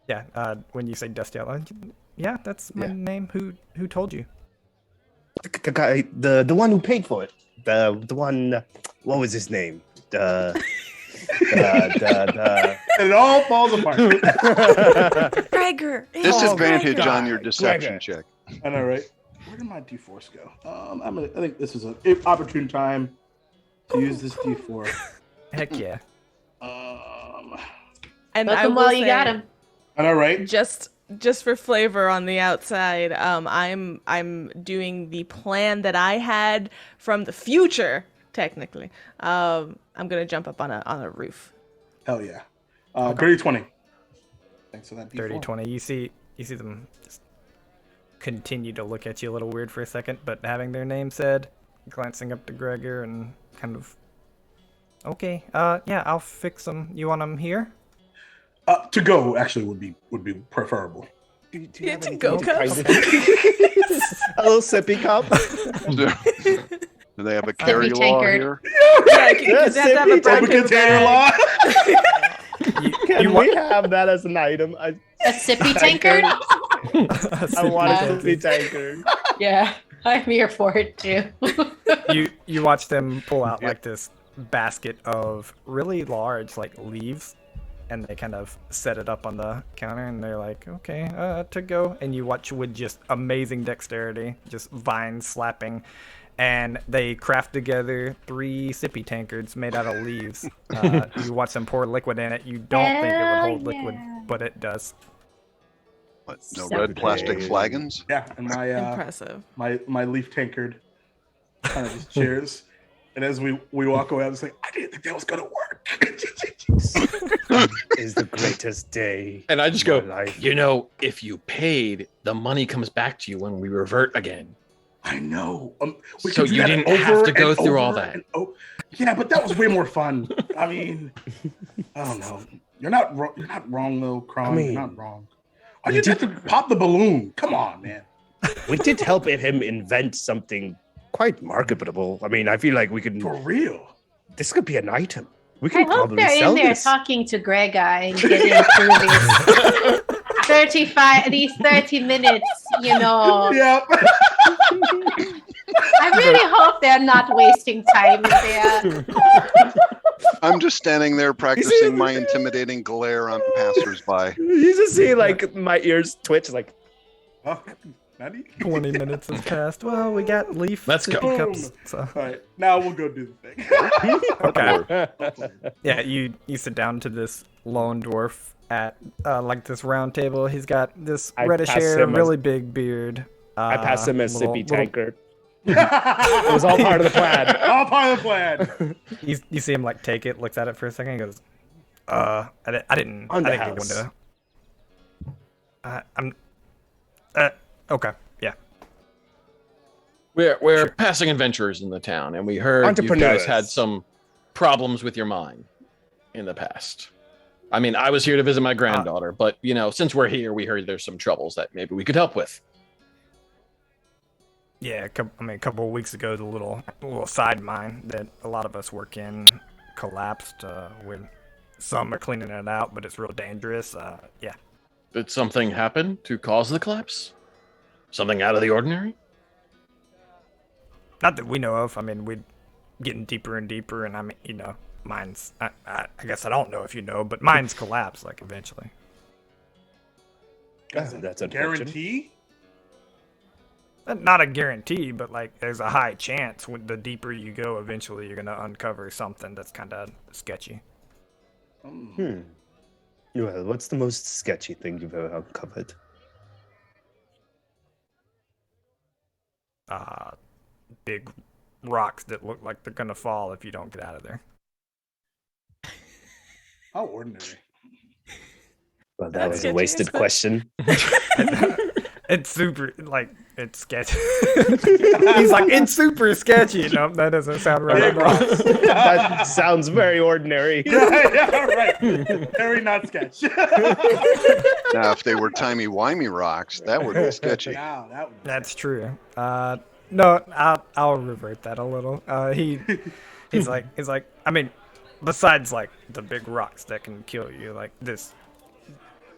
Speaker 1: Yeah. When you say Dusty out loud, yeah, that's my name. Who told you?
Speaker 7: The guy, the one who paid for it. The one. What was his name? The.
Speaker 4: And it all falls apart.
Speaker 2: Gregor.
Speaker 6: Disadvantage
Speaker 7: God.
Speaker 6: on your deception
Speaker 7: Gregor.
Speaker 6: check.
Speaker 4: I know, right? Where did my D4s go? I think this is an opportune time to use this D4.
Speaker 1: Heck yeah.
Speaker 2: And
Speaker 3: Book
Speaker 2: I
Speaker 3: 'em
Speaker 2: will
Speaker 3: while you
Speaker 2: say,
Speaker 3: got him.
Speaker 4: I know, right?
Speaker 2: just for flavor on the outside, I'm doing the plan that I had from the future. Technically, I'm gonna jump up on a roof.
Speaker 4: Hell yeah. Dirty 20. Thanks for that D4.
Speaker 1: Dirty 20. You see them just continue to look at you a little weird for a second, but having their name said, glancing up to Gregor and kind of, okay, yeah, I'll fix them. You want them here?
Speaker 4: To go actually would be preferable.
Speaker 2: Yeah, to go cups.
Speaker 7: A little sippy cup.
Speaker 6: Do they have a
Speaker 3: Sippy
Speaker 6: carry law
Speaker 3: tankard.
Speaker 6: here?
Speaker 2: Yeah, you have to have a
Speaker 7: Sippy
Speaker 2: brown
Speaker 4: Open
Speaker 2: paper
Speaker 4: container
Speaker 2: bag.
Speaker 4: law.
Speaker 7: Can we have that as an item?
Speaker 3: A sippy tankard?
Speaker 7: I want a sippy tankard.
Speaker 3: Yeah, I'm here for it too.
Speaker 1: You watch them pull out like this basket of really large like leaves, and they kind of set it up on the counter, and they're like, okay, to go. And you watch with just amazing dexterity, just vine slapping, and they craft together 3 sippy tankards made out of leaves. You watch them pour liquid in it. You don't think it would hold liquid, but it does.
Speaker 6: What, no red plastic flagons?
Speaker 4: Yeah, and
Speaker 2: Impressive.
Speaker 4: my leaf tankard kind of just cheers. And as we walk away, I was like, I didn't think that was gonna work.
Speaker 7: Is the greatest day.
Speaker 5: And I just
Speaker 7: of
Speaker 5: go,
Speaker 7: my life.
Speaker 5: you know, if you paid, the money comes back to you when we revert again.
Speaker 4: I know. We
Speaker 5: So
Speaker 4: could do
Speaker 5: you
Speaker 4: that
Speaker 5: didn't
Speaker 4: over
Speaker 5: have to go
Speaker 4: and
Speaker 5: through all
Speaker 4: over
Speaker 5: that.
Speaker 4: and yeah, but that was way more fun. I mean, I don't know. You're not wrong. You're not wrong though, Kron.
Speaker 7: I mean,
Speaker 4: you're not wrong. Why you have to pop the balloon? Come on, man.
Speaker 7: We did help him invent something quite marketable. I mean, I feel like we could.
Speaker 4: For real.
Speaker 7: This could be an item. We
Speaker 3: I
Speaker 7: can
Speaker 3: hope
Speaker 7: probably
Speaker 3: they're
Speaker 7: sell
Speaker 3: in there
Speaker 7: this.
Speaker 3: talking to Greg and getting through these 30 minutes, you know.
Speaker 4: Yep.
Speaker 3: I really hope they're not wasting time in there.
Speaker 6: I'm just standing there practicing my intimidating glare on passersby.
Speaker 7: You just see like my ears twitch, like
Speaker 4: Oh, Maddie?
Speaker 1: 20 minutes has passed. Well, we got leaf
Speaker 5: Let's go.
Speaker 1: sippy cups. So.
Speaker 4: All right, now we'll go do the thing.
Speaker 1: Okay. Yeah, you sit down to this lone dwarf at like this round table. He's got this
Speaker 7: I
Speaker 1: reddish
Speaker 7: pass
Speaker 1: hair,
Speaker 7: him a-
Speaker 1: really big beard.
Speaker 7: I passed him a
Speaker 1: little-
Speaker 7: sippy
Speaker 1: little-
Speaker 7: tankard. It was all part of the plan.
Speaker 4: All part of the plan.
Speaker 1: You see him like take it, looks at it for a second, and goes, I didn't
Speaker 7: On the
Speaker 1: get
Speaker 7: house.
Speaker 1: one to. Okay, yeah.
Speaker 5: We're passing adventurers in the town, and we heard you guys
Speaker 7: Entrepreneurs.
Speaker 5: had some problems with your mine in the past. I mean, I was here to visit my granddaughter, but you know, since we're here, we heard there's some troubles that maybe we could help with.
Speaker 1: Yeah, a couple of weeks ago, the little side mine that a lot of us work in collapsed. Some are cleaning it out, but it's real dangerous. Yeah.
Speaker 5: Did something happen to cause the collapse? Something out of the ordinary?
Speaker 1: Not that we know of. I mean, we're getting deeper and deeper, and I mean, you know, mines. I guess I don't know if you know, but mines collapse like eventually.
Speaker 7: That's unfortunate.
Speaker 4: Guarantee?
Speaker 1: Not a guarantee, but like there's a high chance when the deeper you go, eventually you're gonna uncover something that's kind of sketchy.
Speaker 7: Well, what's the most sketchy thing you've ever uncovered?
Speaker 1: Big rocks that look like they're gonna fall if you don't get out of there.
Speaker 4: How ordinary.
Speaker 7: Well, that
Speaker 2: That's
Speaker 7: was a
Speaker 2: sketchy,
Speaker 7: wasted
Speaker 2: isn't it?
Speaker 7: question.
Speaker 1: It's super, like, it's sketchy. He's like, it's super sketchy. No, that doesn't sound right.
Speaker 7: That sounds very ordinary.
Speaker 4: Yeah, right. Very not sketch.
Speaker 6: Now, if they were timey-wimey rocks, that would be sketchy.
Speaker 4: Now, that would
Speaker 1: That's true. No, I'll revert that a little. He's like, I mean, besides like the big rocks that can kill you, like this,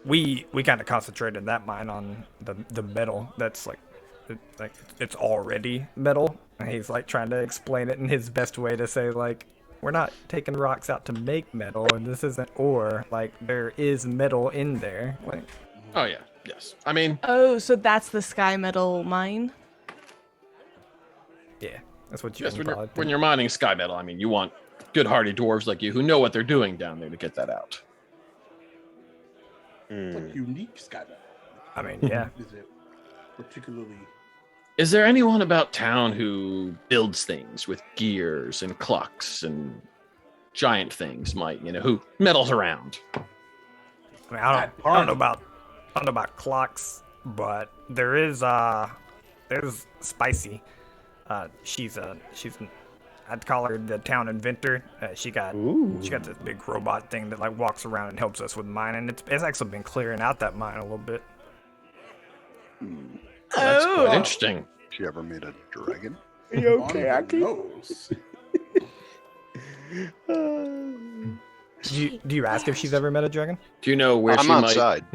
Speaker 1: we kind of concentrated that mine on the metal that's like it's already metal. And he's like trying to explain it in his best way to say like, we're not taking rocks out to make metal, and this isn't ore. Like there is metal in there. Like,
Speaker 5: Oh yeah, yes. I mean,
Speaker 2: Oh, so that's the sky metal mine?
Speaker 1: yeah, that's what you
Speaker 5: yes,
Speaker 1: can
Speaker 5: when
Speaker 1: probably
Speaker 5: you're, when
Speaker 1: think.
Speaker 5: you're mining sky metal, I mean, you want good hardy dwarves like you who know what they're doing down there to get that out.
Speaker 4: like unique skydive.
Speaker 1: I mean, yeah.
Speaker 4: Is it particularly?
Speaker 5: Is there anyone about town who builds things with gears and clocks and giant things, who meddles around?
Speaker 1: I mean, I don't know about clocks, but there's Spicy. I'd call her the town inventor. She got this big robot thing that like walks around and helps us with mining. It's actually been clearing out that mine a little bit.
Speaker 5: That's
Speaker 2: Oh.
Speaker 5: quite interesting.
Speaker 6: She ever made a dragon?
Speaker 7: Are you okay,
Speaker 4: On the
Speaker 7: Aki?
Speaker 4: nose.
Speaker 1: Do you ask if she's ever met a dragon?
Speaker 5: Do you know where
Speaker 6: I'm
Speaker 5: she might?
Speaker 6: outside.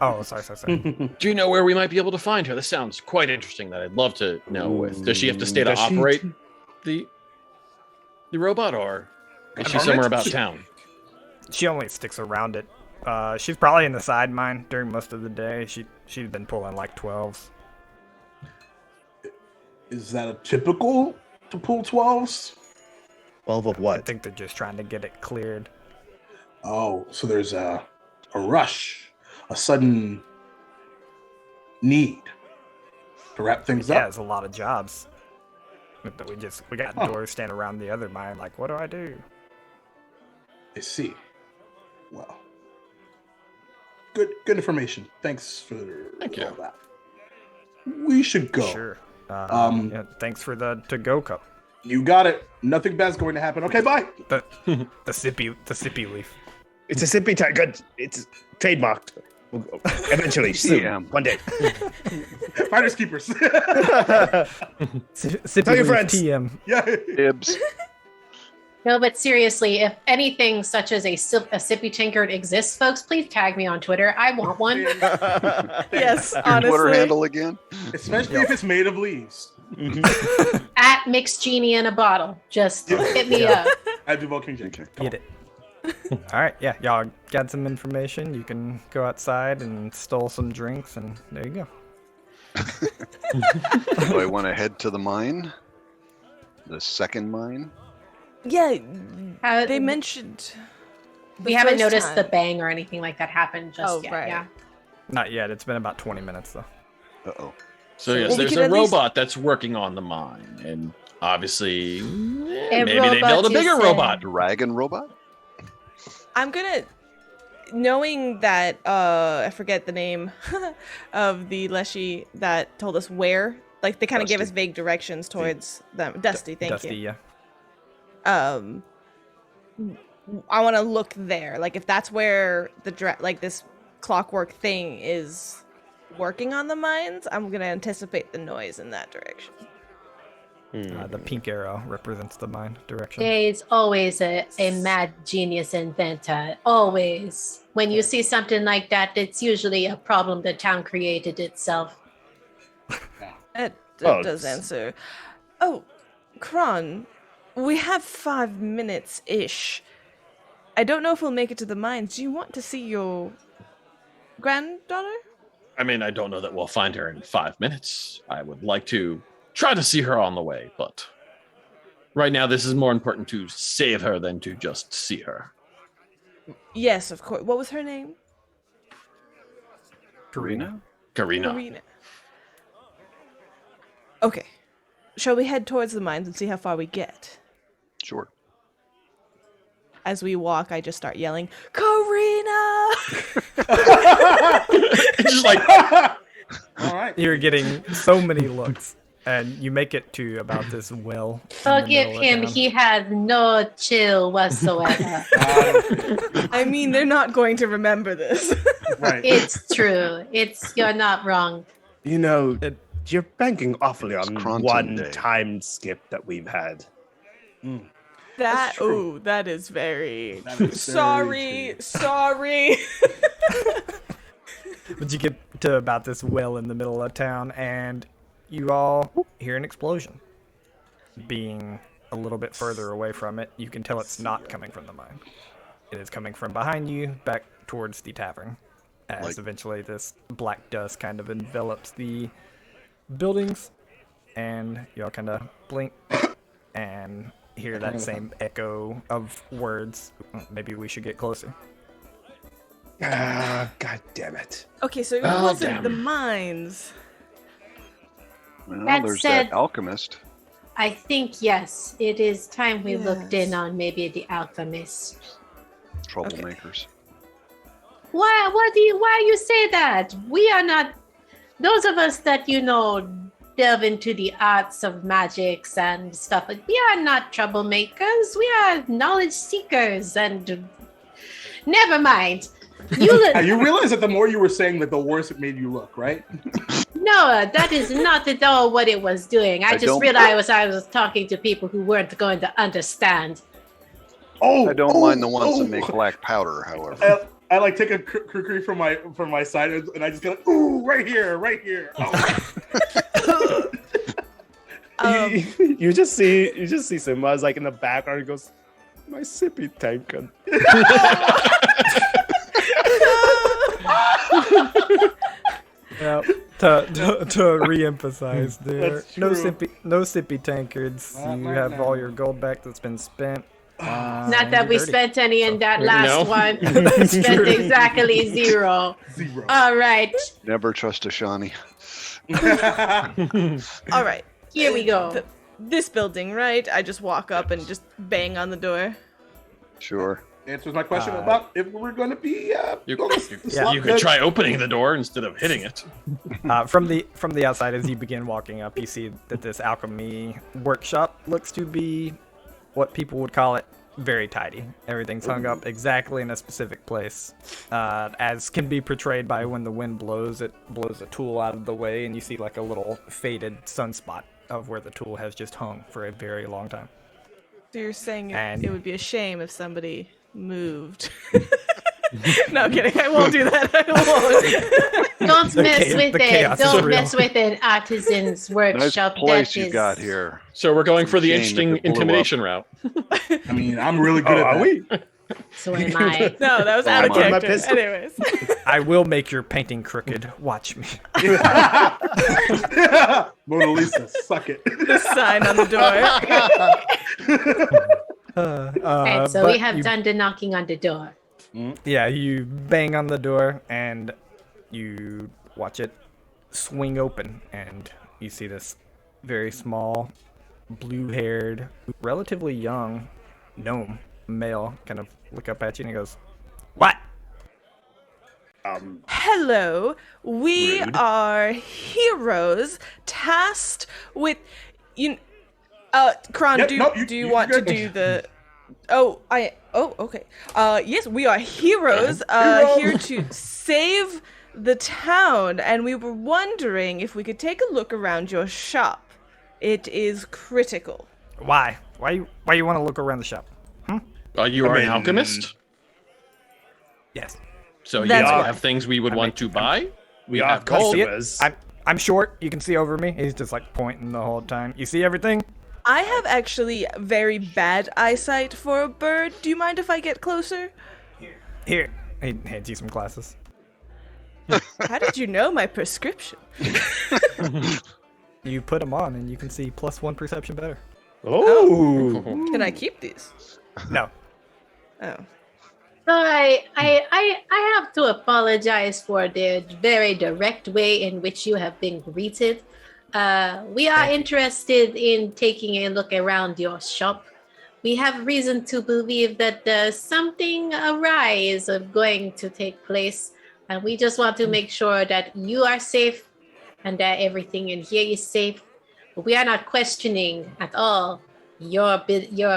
Speaker 1: Oh, sorry.
Speaker 5: Do you know where we might be able to find her? This sounds quite interesting. That I'd love to know. Does she have to stay to
Speaker 7: Does she-
Speaker 5: operate the robot, or is she somewhere about town?
Speaker 1: She only sticks around it. She's probably in the side mine during most of the day. She's been pulling like 12s.
Speaker 4: Is that a typical to pull 12s?
Speaker 7: 12 of
Speaker 1: I
Speaker 7: what?
Speaker 1: think they're just trying to get it cleared.
Speaker 4: Oh, so there's a rush, a sudden need to wrap things
Speaker 1: Yeah,
Speaker 4: up.
Speaker 1: there's a lot of jobs. But we got doors standing around the other mine. Like, what do I do?
Speaker 4: I see. Well, good information. Thanks for
Speaker 5: Thank you.
Speaker 4: all that. We should go.
Speaker 1: Sure.
Speaker 4: Um,
Speaker 1: thanks for the to-go cup.
Speaker 4: You got it. Nothing bad's going to happen. Okay, bye.
Speaker 1: The sippy leaf.
Speaker 7: It's a sippy type. Good. It's trademarked. Eventually, soon.
Speaker 6: Yeah.
Speaker 7: One day.
Speaker 4: Finders keepers.
Speaker 1: Sippy
Speaker 7: Tell your
Speaker 1: leaf
Speaker 7: friends.
Speaker 1: TM.
Speaker 4: Yeah.
Speaker 6: Dibs.
Speaker 3: No, but seriously, if anything such as a sippy tankard exists, folks, please tag me on Twitter. I want one.
Speaker 2: Yes,
Speaker 6: Your
Speaker 2: honestly.
Speaker 6: Twitter handle again?
Speaker 4: Especially if it's made of leaves.
Speaker 3: At Mixed Genie in a bottle. Just hit me up.
Speaker 4: I DuvalKingJacobplay.
Speaker 6: Okay.
Speaker 1: Get it. All right, yeah, y'all got some information. You can go outside and stole some drinks, and there you go.
Speaker 6: Do I want to head to the mine? The second mine?
Speaker 2: Yeah,
Speaker 3: How-
Speaker 2: they mentioned.
Speaker 3: we
Speaker 2: the
Speaker 3: haven't
Speaker 2: first
Speaker 3: noticed
Speaker 2: time.
Speaker 3: the bang or anything like that happen just
Speaker 2: Oh,
Speaker 3: yet.
Speaker 2: right.
Speaker 3: Yeah.
Speaker 1: Not yet. It's been about 20 minutes though.
Speaker 6: Uh-oh.
Speaker 5: So
Speaker 2: Well,
Speaker 5: yes,
Speaker 2: we
Speaker 5: there's
Speaker 2: could
Speaker 5: a
Speaker 2: at least-
Speaker 5: robot that's working on the mine, and obviously,
Speaker 3: A
Speaker 5: maybe they
Speaker 3: robot,
Speaker 5: build a
Speaker 3: you
Speaker 5: bigger
Speaker 3: say?
Speaker 5: robot.
Speaker 6: Dragon robot?
Speaker 2: I'm gonna, knowing that I forget the name of the Leshy that told us where. Like they kind of gave us
Speaker 6: Dusty.
Speaker 2: vague directions towards them. Dusty, thank
Speaker 1: Dusty,
Speaker 2: you.
Speaker 1: yeah.
Speaker 2: I want to look there. Like if that's where the like this clockwork thing is working on the mines, I'm gonna anticipate the noise in that direction.
Speaker 1: The pink arrow represents the mine direction.
Speaker 3: There's always a mad genius inventor. Always. When you see something like that, it's usually a problem the town created itself.
Speaker 2: It
Speaker 7: Oh,
Speaker 2: does
Speaker 7: it's-
Speaker 2: answer. Oh, Kron, we have 5 minutes-ish. I don't know if we'll make it to the mines. Do you want to see your granddaughter?
Speaker 5: I mean, I don't know that we'll find her in 5 minutes. I would like to try to see her on the way, but right now this is more important to save her than to just see her.
Speaker 2: Yes, of course. What was her name?
Speaker 1: Karina.
Speaker 5: Karina.
Speaker 2: Karina. Okay. Shall we head towards the mines and see how far we get?
Speaker 6: Sure.
Speaker 2: As we walk, I just start yelling, Karina!
Speaker 5: It's just like,
Speaker 4: All right.
Speaker 1: You're getting so many looks, and you make it to about this well. in the
Speaker 3: Forgive
Speaker 1: middle of
Speaker 3: him.
Speaker 1: town.
Speaker 3: He has no chill whatsoever.
Speaker 2: I mean, they're not going to remember this.
Speaker 4: Right.
Speaker 3: It's true. You're not wrong.
Speaker 7: You know, you're banking awfully
Speaker 6: It's
Speaker 7: on
Speaker 6: Cronton
Speaker 7: one
Speaker 6: Day.
Speaker 7: time skip that we've had.
Speaker 2: That
Speaker 4: true.
Speaker 2: that is very
Speaker 4: That is very
Speaker 2: sorry.
Speaker 4: true.
Speaker 2: Sorry.
Speaker 1: But you get to about this well in the middle of town, and you all hear an explosion. Being a little bit further away from it, you can tell it's not coming from the mine. It is coming from behind you, back towards the tavern. As
Speaker 6: Like-
Speaker 1: eventually this black dust kind of envelops the buildings, and you all kind of blink and hear that same echo of words. Maybe we should get closer.
Speaker 7: Ah, God damn it.
Speaker 2: Okay, so it
Speaker 5: Oh,
Speaker 2: wasn't
Speaker 5: damn.
Speaker 2: the mines.
Speaker 6: Well,
Speaker 3: That
Speaker 6: there's
Speaker 3: said-
Speaker 6: that alchemist.
Speaker 3: I think, yes, it is time we looked in
Speaker 2: Yes.
Speaker 3: on maybe the alchemist.
Speaker 6: Troublemakers.
Speaker 3: Why you say that? We are not, those of us that, delve into the arts of magics and stuff, like we are not troublemakers. We are knowledge seekers and never mind.
Speaker 4: Yeah, you realize that the more you were saying that, the worse it made you look, right?
Speaker 3: No, that is not at all what it was doing. I
Speaker 6: I
Speaker 3: just
Speaker 6: don't-
Speaker 3: realized I was talking to people who weren't going to understand.
Speaker 4: Oh,
Speaker 6: I don't mind the ones that make black powder, however.
Speaker 4: I like take a kukri from my side and I just go, ooh, right here. Oh.
Speaker 7: You just see Simba's like in the background. He goes, "My sippy tank."
Speaker 1: Yeah. To re-emphasize, there
Speaker 4: That's
Speaker 1: no
Speaker 4: true.
Speaker 1: sippy tankards.
Speaker 4: Not
Speaker 1: You
Speaker 4: right
Speaker 1: have
Speaker 4: now.
Speaker 1: all your gold back that's been spent.
Speaker 3: Not that we
Speaker 1: Dirty.
Speaker 3: spent any in that last
Speaker 5: No.
Speaker 3: one.
Speaker 1: That's
Speaker 3: We spent
Speaker 1: true.
Speaker 3: exactly 0.
Speaker 4: 0.
Speaker 3: All right,
Speaker 6: Never trust a Shawnee.
Speaker 2: All right.
Speaker 3: here we go.
Speaker 2: This building, right? I just walk up and just bang on the door.
Speaker 6: Sure.
Speaker 4: Answers my question about if we're going to be.
Speaker 5: You
Speaker 1: Yeah.
Speaker 5: could try opening the door instead of hitting it.
Speaker 1: From the outside, as you begin walking up, you see that this alchemy workshop looks to be what people would call it very tidy. Everything's hung up exactly in a specific place, as can be portrayed by when the wind blows. It blows a tool out of the way, and you see like a little faded sunspot of where the tool has just hung for a very long time.
Speaker 2: So you're saying
Speaker 1: And-
Speaker 2: it would be a shame if somebody moved. No, I'm kidding. I won't do that. I won't.
Speaker 3: Don't mess with
Speaker 1: the
Speaker 3: it.
Speaker 1: chaos is
Speaker 3: Don't
Speaker 1: real.
Speaker 3: mess with it. Artisan's
Speaker 6: Nice
Speaker 3: workshop.
Speaker 6: place
Speaker 3: that
Speaker 6: you
Speaker 3: is-
Speaker 6: got here.
Speaker 5: So we're going for the
Speaker 6: Shame if
Speaker 5: interesting
Speaker 6: it blew up.
Speaker 5: intimidation route.
Speaker 4: I mean, I'm really good at
Speaker 7: Are
Speaker 4: that.
Speaker 7: we?
Speaker 3: So am I.
Speaker 2: No, that was out of
Speaker 6: Oh, my
Speaker 2: character.
Speaker 7: pistol.
Speaker 2: Anyways.
Speaker 1: I will make your painting crooked. Watch me.
Speaker 4: Mona Lisa, suck it.
Speaker 2: The sign on the door.
Speaker 3: And so
Speaker 1: but
Speaker 3: we have
Speaker 1: you-
Speaker 3: done the knocking on the door.
Speaker 1: Yeah, you bang on the door and you watch it swing open, and you see this very small, blue-haired, relatively young gnome male kind of look up at you and he goes, "What?"
Speaker 2: Hello, we
Speaker 7: Rude.
Speaker 2: are heroes tasked with Kron,
Speaker 4: Yep,
Speaker 2: do
Speaker 4: no,
Speaker 2: do you
Speaker 4: you
Speaker 2: want to
Speaker 4: good.
Speaker 2: do the okay. Yes, we are heroes here to save the town, and we were wondering if we could take a look around your shop. It is critical.
Speaker 1: Why? Why you want to look around the shop?
Speaker 5: You are an
Speaker 7: mean-
Speaker 5: alchemist,
Speaker 1: Yes.
Speaker 5: so you
Speaker 2: That's
Speaker 5: have
Speaker 2: why.
Speaker 5: things we would want to buy. We
Speaker 7: are
Speaker 5: have gold.
Speaker 1: See it?
Speaker 7: customers.
Speaker 1: I'm short. You can see over me. He's just like pointing the whole time. You see everything?
Speaker 2: I have actually very bad eyesight for a bird. Do you mind if I get closer?
Speaker 1: Here. He hands you some glasses.
Speaker 2: How did you know my prescription?
Speaker 1: You put them on and you can see +1 perception better.
Speaker 7: Oh.
Speaker 2: Can I keep these?
Speaker 1: No.
Speaker 2: Oh.
Speaker 3: So I have to apologize for the very direct way in which you have been greeted. We are interested in taking a look around your shop. We have reason to believe that something awry is going to take place, and we just want to make sure that you are safe and that everything in here is safe. But we are not questioning at all your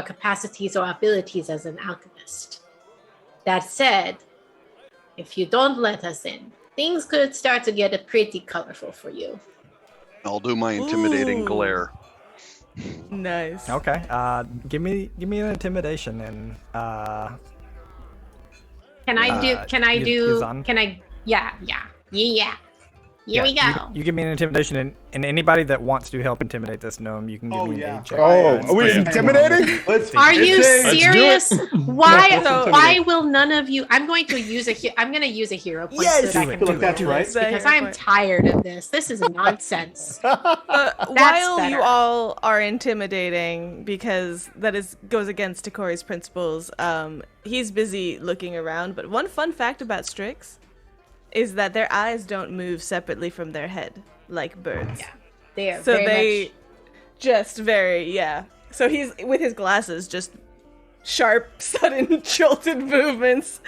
Speaker 3: capacities or abilities as an alchemist. That said, if you don't let us in, things could start to get pretty colorful for you.
Speaker 6: I'll do my intimidating
Speaker 2: Ooh.
Speaker 6: glare.
Speaker 2: Nice.
Speaker 1: Okay. Give me an intimidation and
Speaker 3: Can I do? Yeah. Here we go.
Speaker 1: You give me an intimidation, and anybody that wants to help intimidate this gnome, you can give
Speaker 4: Oh,
Speaker 1: me
Speaker 4: yeah.
Speaker 1: a check.
Speaker 7: Oh,
Speaker 1: That's
Speaker 7: are we
Speaker 1: pretty-
Speaker 7: intimidating?
Speaker 4: Let's
Speaker 3: Are you
Speaker 4: it's a-
Speaker 3: serious? Why?
Speaker 2: So-
Speaker 3: Why will none of you? I'm going to use a hero point
Speaker 1: Yes,
Speaker 3: so that
Speaker 1: do
Speaker 3: I
Speaker 1: it,
Speaker 3: can
Speaker 4: I feel like that's right.
Speaker 3: because I'm tired of this. This is nonsense.
Speaker 2: While you
Speaker 3: better.
Speaker 2: all are intimidating, because goes against Takori's principles, he's busy looking around. But one fun fact about Strix is that their eyes don't move separately from their head like birds.
Speaker 3: Yeah. They are
Speaker 2: So
Speaker 3: very
Speaker 2: they
Speaker 3: much.
Speaker 2: just So he's with his glasses, just sharp, sudden, jolted movements.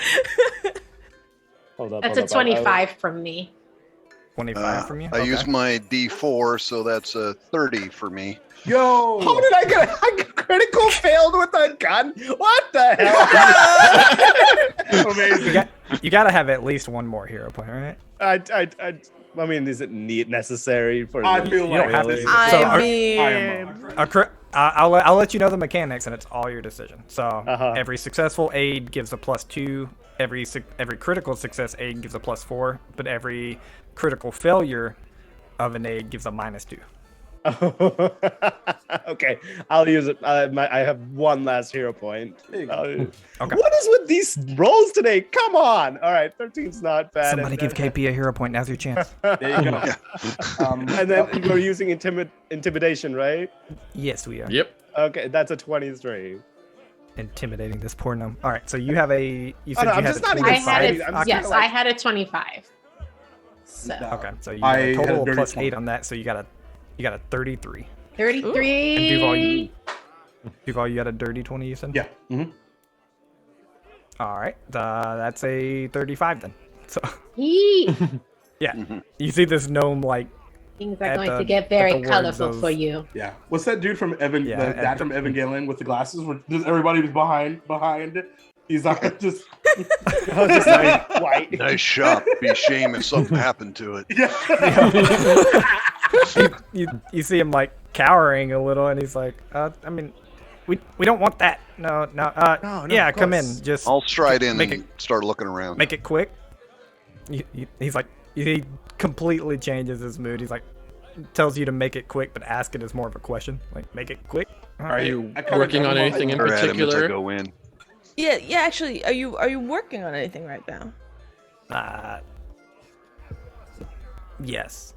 Speaker 7: Hold up,
Speaker 3: That's a 25 from me.
Speaker 1: 25 from you.
Speaker 6: I used my D4, so that's a 30 for me.
Speaker 4: Yo!
Speaker 7: How did I get a critical failed with a gun? What the hell?
Speaker 4: Amazing.
Speaker 1: You gotta have at least one more hero point, right?
Speaker 7: I mean, is it necessary for?
Speaker 4: I feel
Speaker 1: You
Speaker 4: like
Speaker 1: don't have
Speaker 4: this
Speaker 1: to-
Speaker 4: is-
Speaker 1: So,
Speaker 2: I
Speaker 1: are-
Speaker 2: mean,
Speaker 1: I'll let you know the mechanics, and it's all your decision. So
Speaker 7: Uh-huh.
Speaker 1: every successful aid gives a +2. Every critical success aid gives a +4, but every critical failure of an aid gives a -2.
Speaker 7: Okay, I'll use it. I have one last hero point.
Speaker 1: Okay.
Speaker 7: What is with these rolls today? Come on! All right, 13's not bad.
Speaker 1: Somebody give KP a hero point. Now's your chance.
Speaker 4: There you go.
Speaker 7: And then we're using intimidation, right?
Speaker 1: Yes, we are.
Speaker 5: Yep.
Speaker 7: Okay, that's a 23.
Speaker 1: Intimidating this poor gnome. All right, so you have a. You
Speaker 7: Oh,
Speaker 1: said
Speaker 7: no,
Speaker 1: you
Speaker 7: I'm
Speaker 1: had
Speaker 7: just
Speaker 1: a
Speaker 7: not even
Speaker 1: 25.
Speaker 7: fighting. I'm just
Speaker 3: Yes,
Speaker 7: kinda like-
Speaker 3: I had a 25. So
Speaker 1: Okay, so you
Speaker 4: I
Speaker 1: had a
Speaker 4: had a
Speaker 1: total of
Speaker 4: dirty
Speaker 1: plus
Speaker 4: 20.
Speaker 1: 8 on that, so you got a 33.
Speaker 3: 33.
Speaker 1: And Duval, you had a dirty 20, you said?
Speaker 4: Yeah. Mm-hmm.
Speaker 1: All right, that's a 35 then. So
Speaker 3: Yee.
Speaker 1: yeah, you see this gnome like
Speaker 3: Things are
Speaker 1: At
Speaker 3: going
Speaker 1: the-
Speaker 3: to get
Speaker 1: at
Speaker 3: very
Speaker 1: the words
Speaker 3: colorful
Speaker 1: of-
Speaker 3: for you.
Speaker 4: Yeah. What's that dude from Evan?
Speaker 1: Yeah,
Speaker 4: the
Speaker 1: at
Speaker 4: dad
Speaker 1: the-
Speaker 4: from Evangelion with the glasses? Where just everybody was behind. He's not just.
Speaker 7: I was just like, white.
Speaker 6: Nice shot. Be a shame if something happened to it.
Speaker 4: Yeah.
Speaker 1: you see him like cowering a little, and he's like, I mean, we don't want that. No,
Speaker 7: No,
Speaker 1: yeah,
Speaker 7: of
Speaker 1: come in.
Speaker 7: course.
Speaker 1: Just
Speaker 6: I'll stride in
Speaker 1: Make
Speaker 6: and start looking around.
Speaker 1: make it quick. He's like, he completely changes his mood. He's like, tells you to make it quick, but ask it as more of a question. Like, make it quick.
Speaker 5: Are you
Speaker 4: I kinda
Speaker 5: working
Speaker 4: got
Speaker 5: on
Speaker 4: him
Speaker 5: anything in
Speaker 6: Or adamant I
Speaker 5: particular?
Speaker 6: go in.
Speaker 2: yeah. Actually, are you working on anything right now?
Speaker 1: Yes.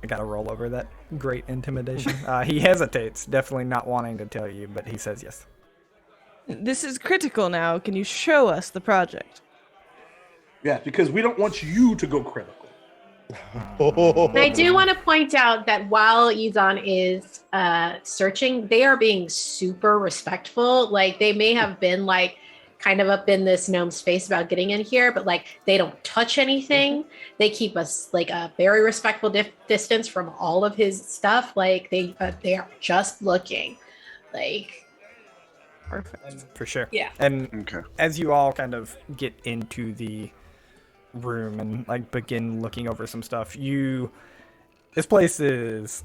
Speaker 1: I gotta roll over that great intimidation. He hesitates, definitely not wanting to tell you, but he says yes.
Speaker 2: This is critical now. Can you show us the project?
Speaker 4: Yeah, because we don't want you to go critical.
Speaker 3: And I do want to point out that while Yuzan is searching, they are being super respectful. Like they may have been like kind of up in this gnome's face about getting in here, but like they don't touch anything. They keep us like a very respectful distance from all of his stuff. Like they are just looking. Like
Speaker 2: Perfect.
Speaker 1: For sure.
Speaker 2: Yeah.
Speaker 1: And
Speaker 6: Okay.
Speaker 1: as you all kind of get into the room and like begin looking over some stuff, this place is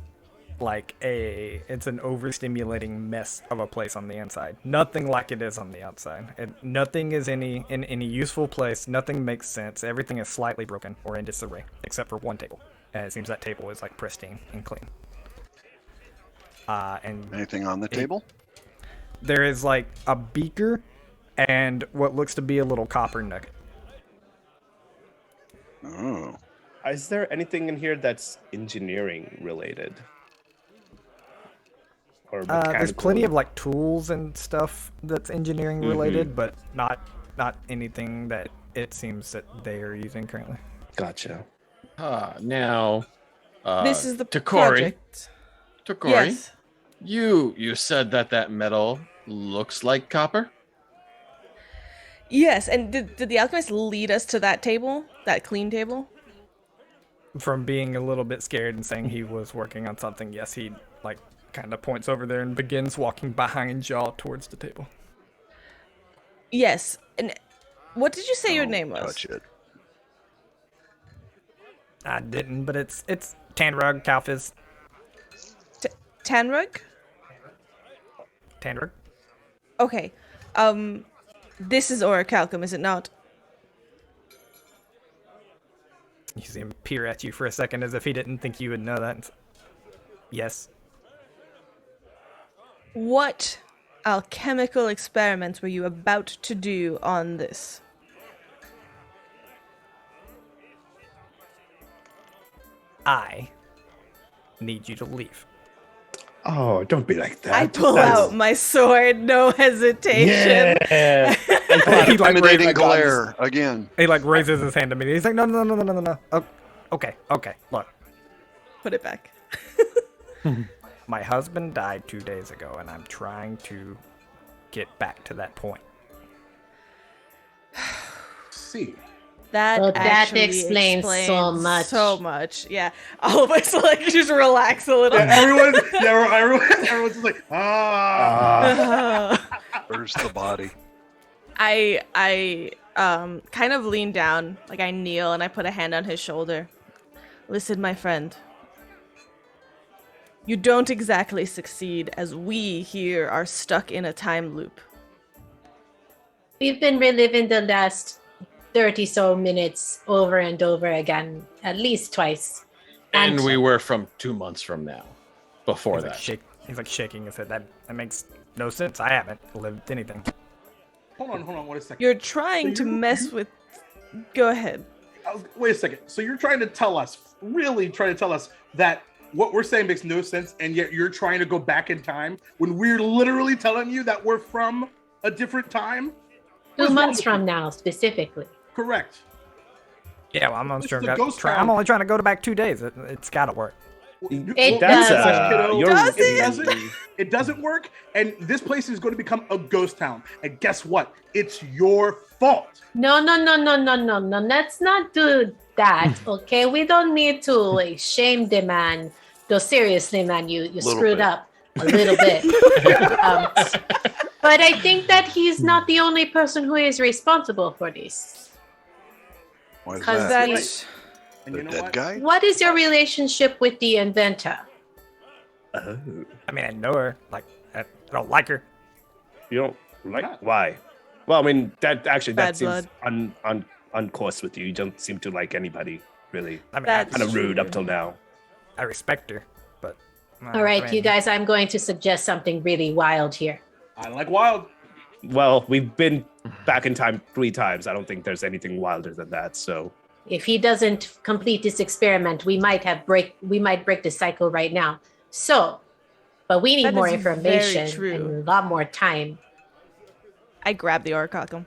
Speaker 1: like it's an overstimulating mess of a place on the inside. Nothing like it is on the outside. Nothing is in any useful place. Nothing makes sense. Everything is slightly broken or in disarray, except for one table. And it seems that table is like pristine and clean. And
Speaker 6: Anything on the table?
Speaker 1: there is like a beaker and what looks to be a little copper nugget.
Speaker 6: Oh.
Speaker 7: Is there anything in here that's engineering related? Or
Speaker 1: There's plenty
Speaker 7: mechanical?
Speaker 1: of like tools and stuff that's engineering related, but not anything that it seems that they are using currently.
Speaker 7: Gotcha.
Speaker 5: Now,
Speaker 2: This is the
Speaker 5: Ttrpg.
Speaker 2: project.
Speaker 5: Ttrpg,
Speaker 2: Yes.
Speaker 5: you said that metal looks like copper?
Speaker 2: Yes. And did the alchemist lead us to that table, that clean table?
Speaker 1: From being a little bit scared and saying he was working on something, yes, he like kind of points over there and begins walking behind y'all towards the table.
Speaker 2: Yes. And what did you say your
Speaker 6: Don't
Speaker 2: name was?
Speaker 6: Touch it.
Speaker 1: I didn't, but it's Tanrug Kalfiz.
Speaker 2: Tanrug?
Speaker 1: Tanrug.
Speaker 2: Okay. This is Orichalcum, is it not?
Speaker 1: You see him peer at you for a second as if he didn't think you would know that. Yes.
Speaker 2: What alchemical experiments were you about to do on this?
Speaker 1: I need you to leave.
Speaker 7: Oh, don't be like that.
Speaker 2: I pull
Speaker 7: That's-
Speaker 2: out my sword, no hesitation.
Speaker 7: Yeah.
Speaker 1: He like
Speaker 6: Intimidating
Speaker 1: raises,
Speaker 6: glare again.
Speaker 1: he like raises his hand to me. He's like, no. Oh, okay. Look,
Speaker 2: Put it back.
Speaker 1: my husband died 2 days ago, and I'm trying to get back to that point.
Speaker 4: See.
Speaker 2: That
Speaker 3: Well, that
Speaker 2: actually
Speaker 3: explains so much.
Speaker 2: So much. Yeah. All of us like just relax a little.
Speaker 4: Yeah, everyone's just like, ah.
Speaker 6: Where's the body?
Speaker 2: I kind of lean down, like I kneel, and I put a hand on his shoulder. Listen, my friend. You don't exactly succeed, as we here are stuck in a time loop.
Speaker 3: We've been reliving the last 30 minutes over and over again, at least twice.
Speaker 5: And we were from 2 months from now. Before
Speaker 1: He's
Speaker 5: that.
Speaker 1: he's like shaking his head. That makes no sense. I haven't lived anything.
Speaker 4: Hold on, wait a second.
Speaker 2: You're trying to mess with... Go ahead.
Speaker 4: Wait a second. So you're trying to tell us, that what we're saying makes no sense, and yet you're trying to go back in time when we're literally telling you that we're from a different time?
Speaker 3: 2 months from now, specifically.
Speaker 4: Correct.
Speaker 1: Yeah, well, I'm
Speaker 4: This is a ghost town.
Speaker 1: I'm only trying to go to back 2 days. It's got to work.
Speaker 3: It
Speaker 7: That's
Speaker 3: does.
Speaker 4: It doesn't work, and this place is going to become a ghost town. And guess what? It's your fault.
Speaker 3: No. Let's not do that, okay? We don't need to like shame the man. No, seriously, man, you screwed
Speaker 6: bit.
Speaker 3: up a little bit. But I think that he's not the only person who is responsible for this.
Speaker 6: Why is
Speaker 3: Because
Speaker 6: that?
Speaker 3: that's...
Speaker 4: And
Speaker 6: The
Speaker 4: you know
Speaker 6: dead
Speaker 4: what?
Speaker 6: guy?
Speaker 3: What is your relationship with the inventor?
Speaker 7: Oh,
Speaker 1: I mean, I know her. Like, I don't like her.
Speaker 7: you don't like
Speaker 4: not?
Speaker 7: why? Well, I mean, that
Speaker 2: Bad
Speaker 7: seems on course with you. You don't seem to like anybody really.
Speaker 1: I mean,
Speaker 2: That's
Speaker 7: Kind of rude
Speaker 2: true.
Speaker 7: up till now.
Speaker 1: I respect her, but.
Speaker 3: All right,
Speaker 1: I mean,
Speaker 3: you guys, I'm going to suggest something really wild here.
Speaker 4: I like wild.
Speaker 7: Well, we've been back in time 3 times. I don't think there's anything wilder than that. So
Speaker 3: If he doesn't complete this experiment, we might break the cycle right now. So, but we need
Speaker 2: That
Speaker 3: more
Speaker 2: is very
Speaker 3: information
Speaker 2: true.
Speaker 3: and a lot more time.
Speaker 2: I grab the Orcaculum.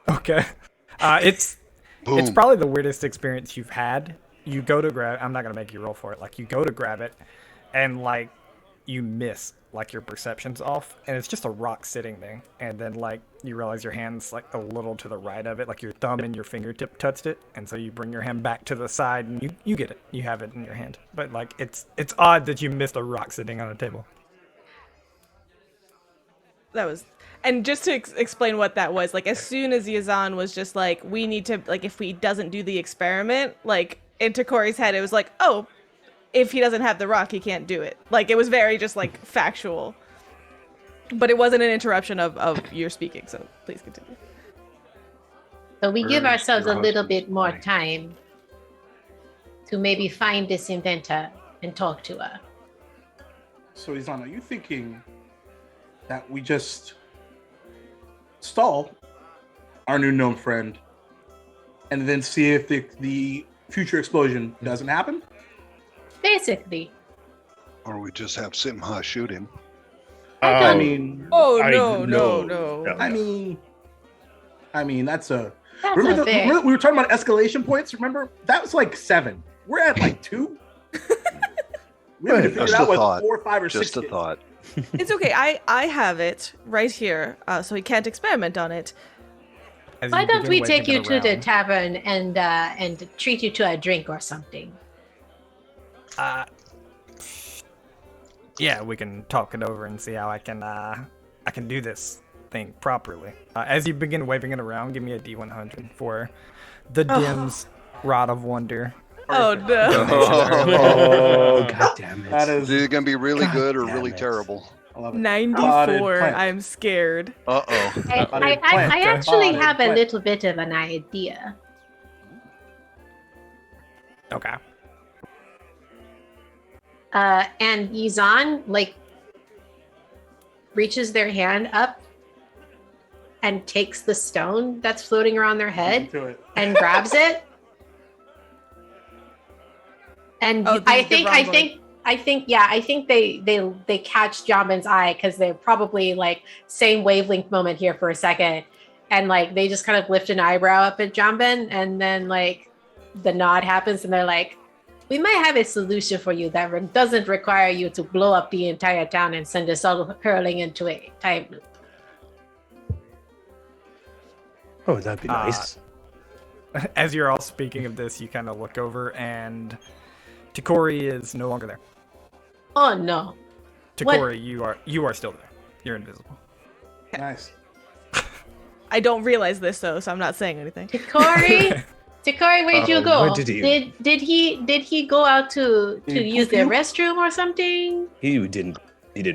Speaker 1: Okay. It's
Speaker 6: Boom.
Speaker 1: probably the weirdest experience you've had. You go to grab. I'm not gonna make you roll for it. Like, you go to grab it, and like you miss. Like, your perception's off, and it's just a rock sitting there. And then like you realize your hand's like a little to the right of it, like your thumb and your fingertip touched it, and so you bring your hand back to the side, and you get it. You have it in your hand. But like it's odd that you missed a rock sitting on a table.
Speaker 2: That was... And just to explain what that was, like, as soon as Yazan was just like, we need to, like, if he doesn't do the experiment, like, into Corey's head, it was like, oh, if he doesn't have the rock, he can't do it. Like, it was very just, like, factual. But it wasn't an interruption of your speaking, so please continue.
Speaker 3: So we give
Speaker 6: Where's
Speaker 3: ourselves a
Speaker 6: your
Speaker 3: little
Speaker 6: husband's
Speaker 3: bit more
Speaker 6: body?
Speaker 3: time to maybe find this inventor and talk to her.
Speaker 4: So, Izan, are you thinking that we just stall our new gnome friend and then see if the future explosion doesn't happen?
Speaker 3: Basically.
Speaker 6: Or we just have Simha shoot him.
Speaker 4: I
Speaker 7: Oh,
Speaker 4: mean,
Speaker 2: Oh,
Speaker 7: I-
Speaker 2: no.
Speaker 7: no.
Speaker 4: I mean, that's a.
Speaker 3: That's
Speaker 4: Remember,
Speaker 3: not fair.
Speaker 4: remember we were talking about escalation points. Remember that was like 7. We're at like 2. We haven't figured
Speaker 6: Just
Speaker 4: out
Speaker 6: a
Speaker 4: what
Speaker 6: thought.
Speaker 4: 4, 5, or 6.
Speaker 6: Just a
Speaker 4: is.
Speaker 6: thought.
Speaker 2: It's okay. I have it right here, so he can't experiment on it.
Speaker 1: As
Speaker 3: Why
Speaker 1: you
Speaker 3: don't
Speaker 1: begin
Speaker 3: we take
Speaker 1: waving
Speaker 3: you
Speaker 1: it
Speaker 3: to the
Speaker 1: around.
Speaker 3: tavern and treat you to a drink or something?
Speaker 1: Yeah, we can talk it over and see how I can do this thing properly. As you begin waving it around, give me a D100 for the Dim's Rod of Wonder.
Speaker 2: Oh, no.
Speaker 7: Oh, god damn it.
Speaker 4: That
Speaker 6: Is
Speaker 4: is.
Speaker 6: it going to be really
Speaker 7: God
Speaker 6: good or
Speaker 7: damn
Speaker 6: really
Speaker 7: it.
Speaker 6: terrible?
Speaker 4: I love it.
Speaker 2: 94.
Speaker 4: plant.
Speaker 2: I'm scared.
Speaker 6: Uh-oh.
Speaker 3: I actually
Speaker 4: Spotted
Speaker 3: have a
Speaker 4: plant.
Speaker 3: little bit of an idea.
Speaker 1: Okay.
Speaker 3: And Yizan, like, reaches their hand up and takes the stone that's floating around their head
Speaker 4: To it.
Speaker 3: and grabs it. And
Speaker 2: Oh,
Speaker 3: I
Speaker 2: the
Speaker 3: think they catch Jambin's eye because they're probably like same wavelength moment here for a second, and like they just kind of lift an eyebrow up at Jambin, and then like the nod happens, and they're like, "We might have a solution for you that doesn't require you to blow up the entire town and send us all hurling into a time loop."
Speaker 7: Oh, that'd be nice.
Speaker 1: As you're all speaking of this, you kind of look over, and Takori is no longer there.
Speaker 3: Oh no! What?
Speaker 1: Takori, you are still there. You're invisible.
Speaker 4: Nice.
Speaker 2: I don't realize this though, so I'm not saying anything.
Speaker 3: Tikori, where'd you go?
Speaker 7: Where did he?
Speaker 3: Did he go out to use the restroom or something?
Speaker 7: He didn't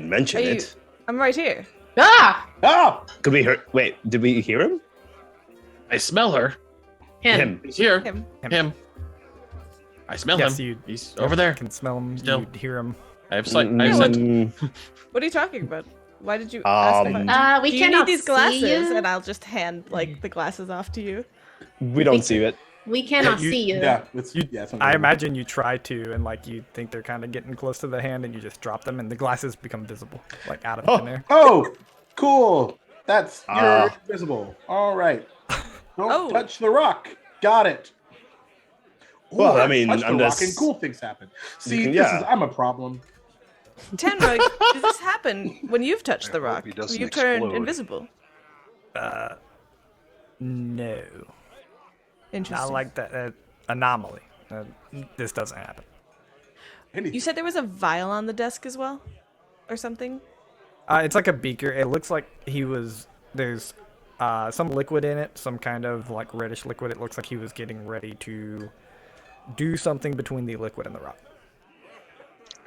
Speaker 7: mention
Speaker 2: Are you-
Speaker 7: it.
Speaker 2: I'm right here.
Speaker 3: Ah,
Speaker 4: Oh,
Speaker 7: Could we hear? Wait, did we hear him?
Speaker 5: I smell her.
Speaker 3: him.
Speaker 5: He's here.
Speaker 2: Him.
Speaker 5: Him. I smell
Speaker 1: Yes,
Speaker 5: him.
Speaker 1: you
Speaker 5: He's over there.
Speaker 1: can smell him.
Speaker 5: Still.
Speaker 1: You hear him.
Speaker 5: I have sight. I have sight.
Speaker 2: What are you talking about? Why did you ask if I-
Speaker 3: We
Speaker 2: Do you
Speaker 3: cannot
Speaker 2: need these glasses?
Speaker 3: see you.
Speaker 2: And I'll just hand like the glasses off to you.
Speaker 7: We don't see it.
Speaker 3: We cannot
Speaker 1: You-
Speaker 3: see you.
Speaker 4: yeah. It's,
Speaker 1: You,
Speaker 4: yeah, it's
Speaker 1: I imagine you try to, and like you think they're kind of getting close to the hand, and you just drop them, and the glasses become visible, like out of thin air.
Speaker 4: Oh, cool. That's you're
Speaker 7: Ah.
Speaker 4: invisible. All right. Don't
Speaker 2: Oh.
Speaker 4: touch the rock. Got it.
Speaker 7: Well,
Speaker 4: Ooh,
Speaker 7: I mean,
Speaker 4: touch the
Speaker 7: I'm
Speaker 4: rock
Speaker 7: just-
Speaker 4: and cool things happen. See,
Speaker 7: can-
Speaker 4: this
Speaker 7: yeah.
Speaker 4: is I'm a problem.
Speaker 2: Tenroy, does this happen when you've touched the
Speaker 6: hope
Speaker 2: rock?
Speaker 6: he
Speaker 2: Will
Speaker 6: doesn't
Speaker 2: you turn
Speaker 6: explode.
Speaker 2: invisible?
Speaker 1: No,
Speaker 2: Interesting.
Speaker 1: not like that anomaly. This doesn't happen.
Speaker 4: Anything.
Speaker 2: You said there was a vial on the desk as well, or something.
Speaker 1: It's like a beaker. It looks like there's some liquid in it, some kind of like reddish liquid. It looks like he was getting ready to do something between the liquid and the rock.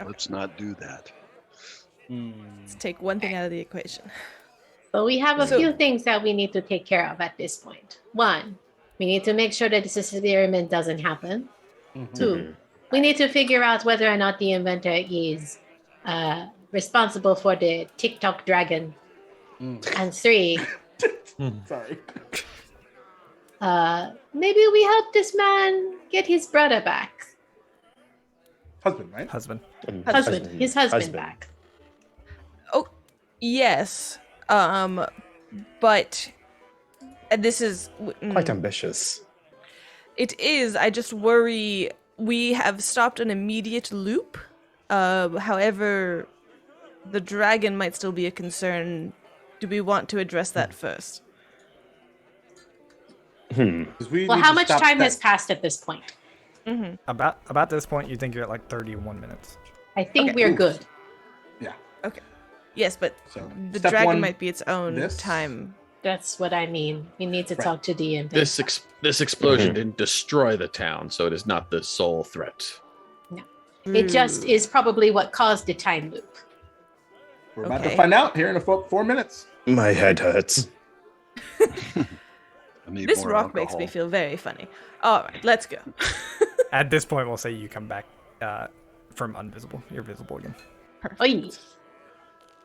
Speaker 6: Let's not do that.
Speaker 2: Let's take one thing out of the equation.
Speaker 3: But we have a
Speaker 2: So-
Speaker 3: few things that we need to take care of at this point. One, we need to make sure that this experiment doesn't happen. Two, we need to figure out whether or not the inventor is responsible for the TikTok dragon. And three,
Speaker 4: Sorry.
Speaker 3: maybe we help this man get his brother back.
Speaker 4: Husband, right?
Speaker 1: Husband.
Speaker 3: His husband back.
Speaker 2: Oh, yes. But and this is
Speaker 7: Quite ambitious.
Speaker 2: It is. I just worry we have stopped an immediate loop. However, the dragon might still be a concern. Do we want to address that first?
Speaker 4: 'Cause we
Speaker 3: Well,
Speaker 4: need
Speaker 3: how
Speaker 4: to
Speaker 3: much
Speaker 4: stop
Speaker 3: time
Speaker 4: that-
Speaker 3: has passed at this point?
Speaker 1: About this point, you think you're at like 31 minutes.
Speaker 3: I think
Speaker 2: Okay.
Speaker 3: we're
Speaker 4: Ooh.
Speaker 3: good.
Speaker 4: Yeah.
Speaker 2: Okay. Yes, but
Speaker 4: So
Speaker 2: the
Speaker 4: step
Speaker 2: dragon
Speaker 4: one,
Speaker 2: might be its own
Speaker 4: this.
Speaker 2: time.
Speaker 3: That's what I mean. We need to
Speaker 4: Right.
Speaker 3: talk to the inventor.
Speaker 5: This explosion didn't destroy the town, so it is not the sole threat.
Speaker 3: It just is probably what caused the time loop.
Speaker 4: We're about to
Speaker 2: Okay.
Speaker 4: find out here in 4 minutes.
Speaker 7: My head hurts.
Speaker 6: I need
Speaker 2: This
Speaker 6: more
Speaker 2: rock makes me
Speaker 6: alcohol.
Speaker 2: feel very funny. All right, let's go.
Speaker 1: At this point, we'll say you come back from invisible. You're visible again.
Speaker 3: Oy.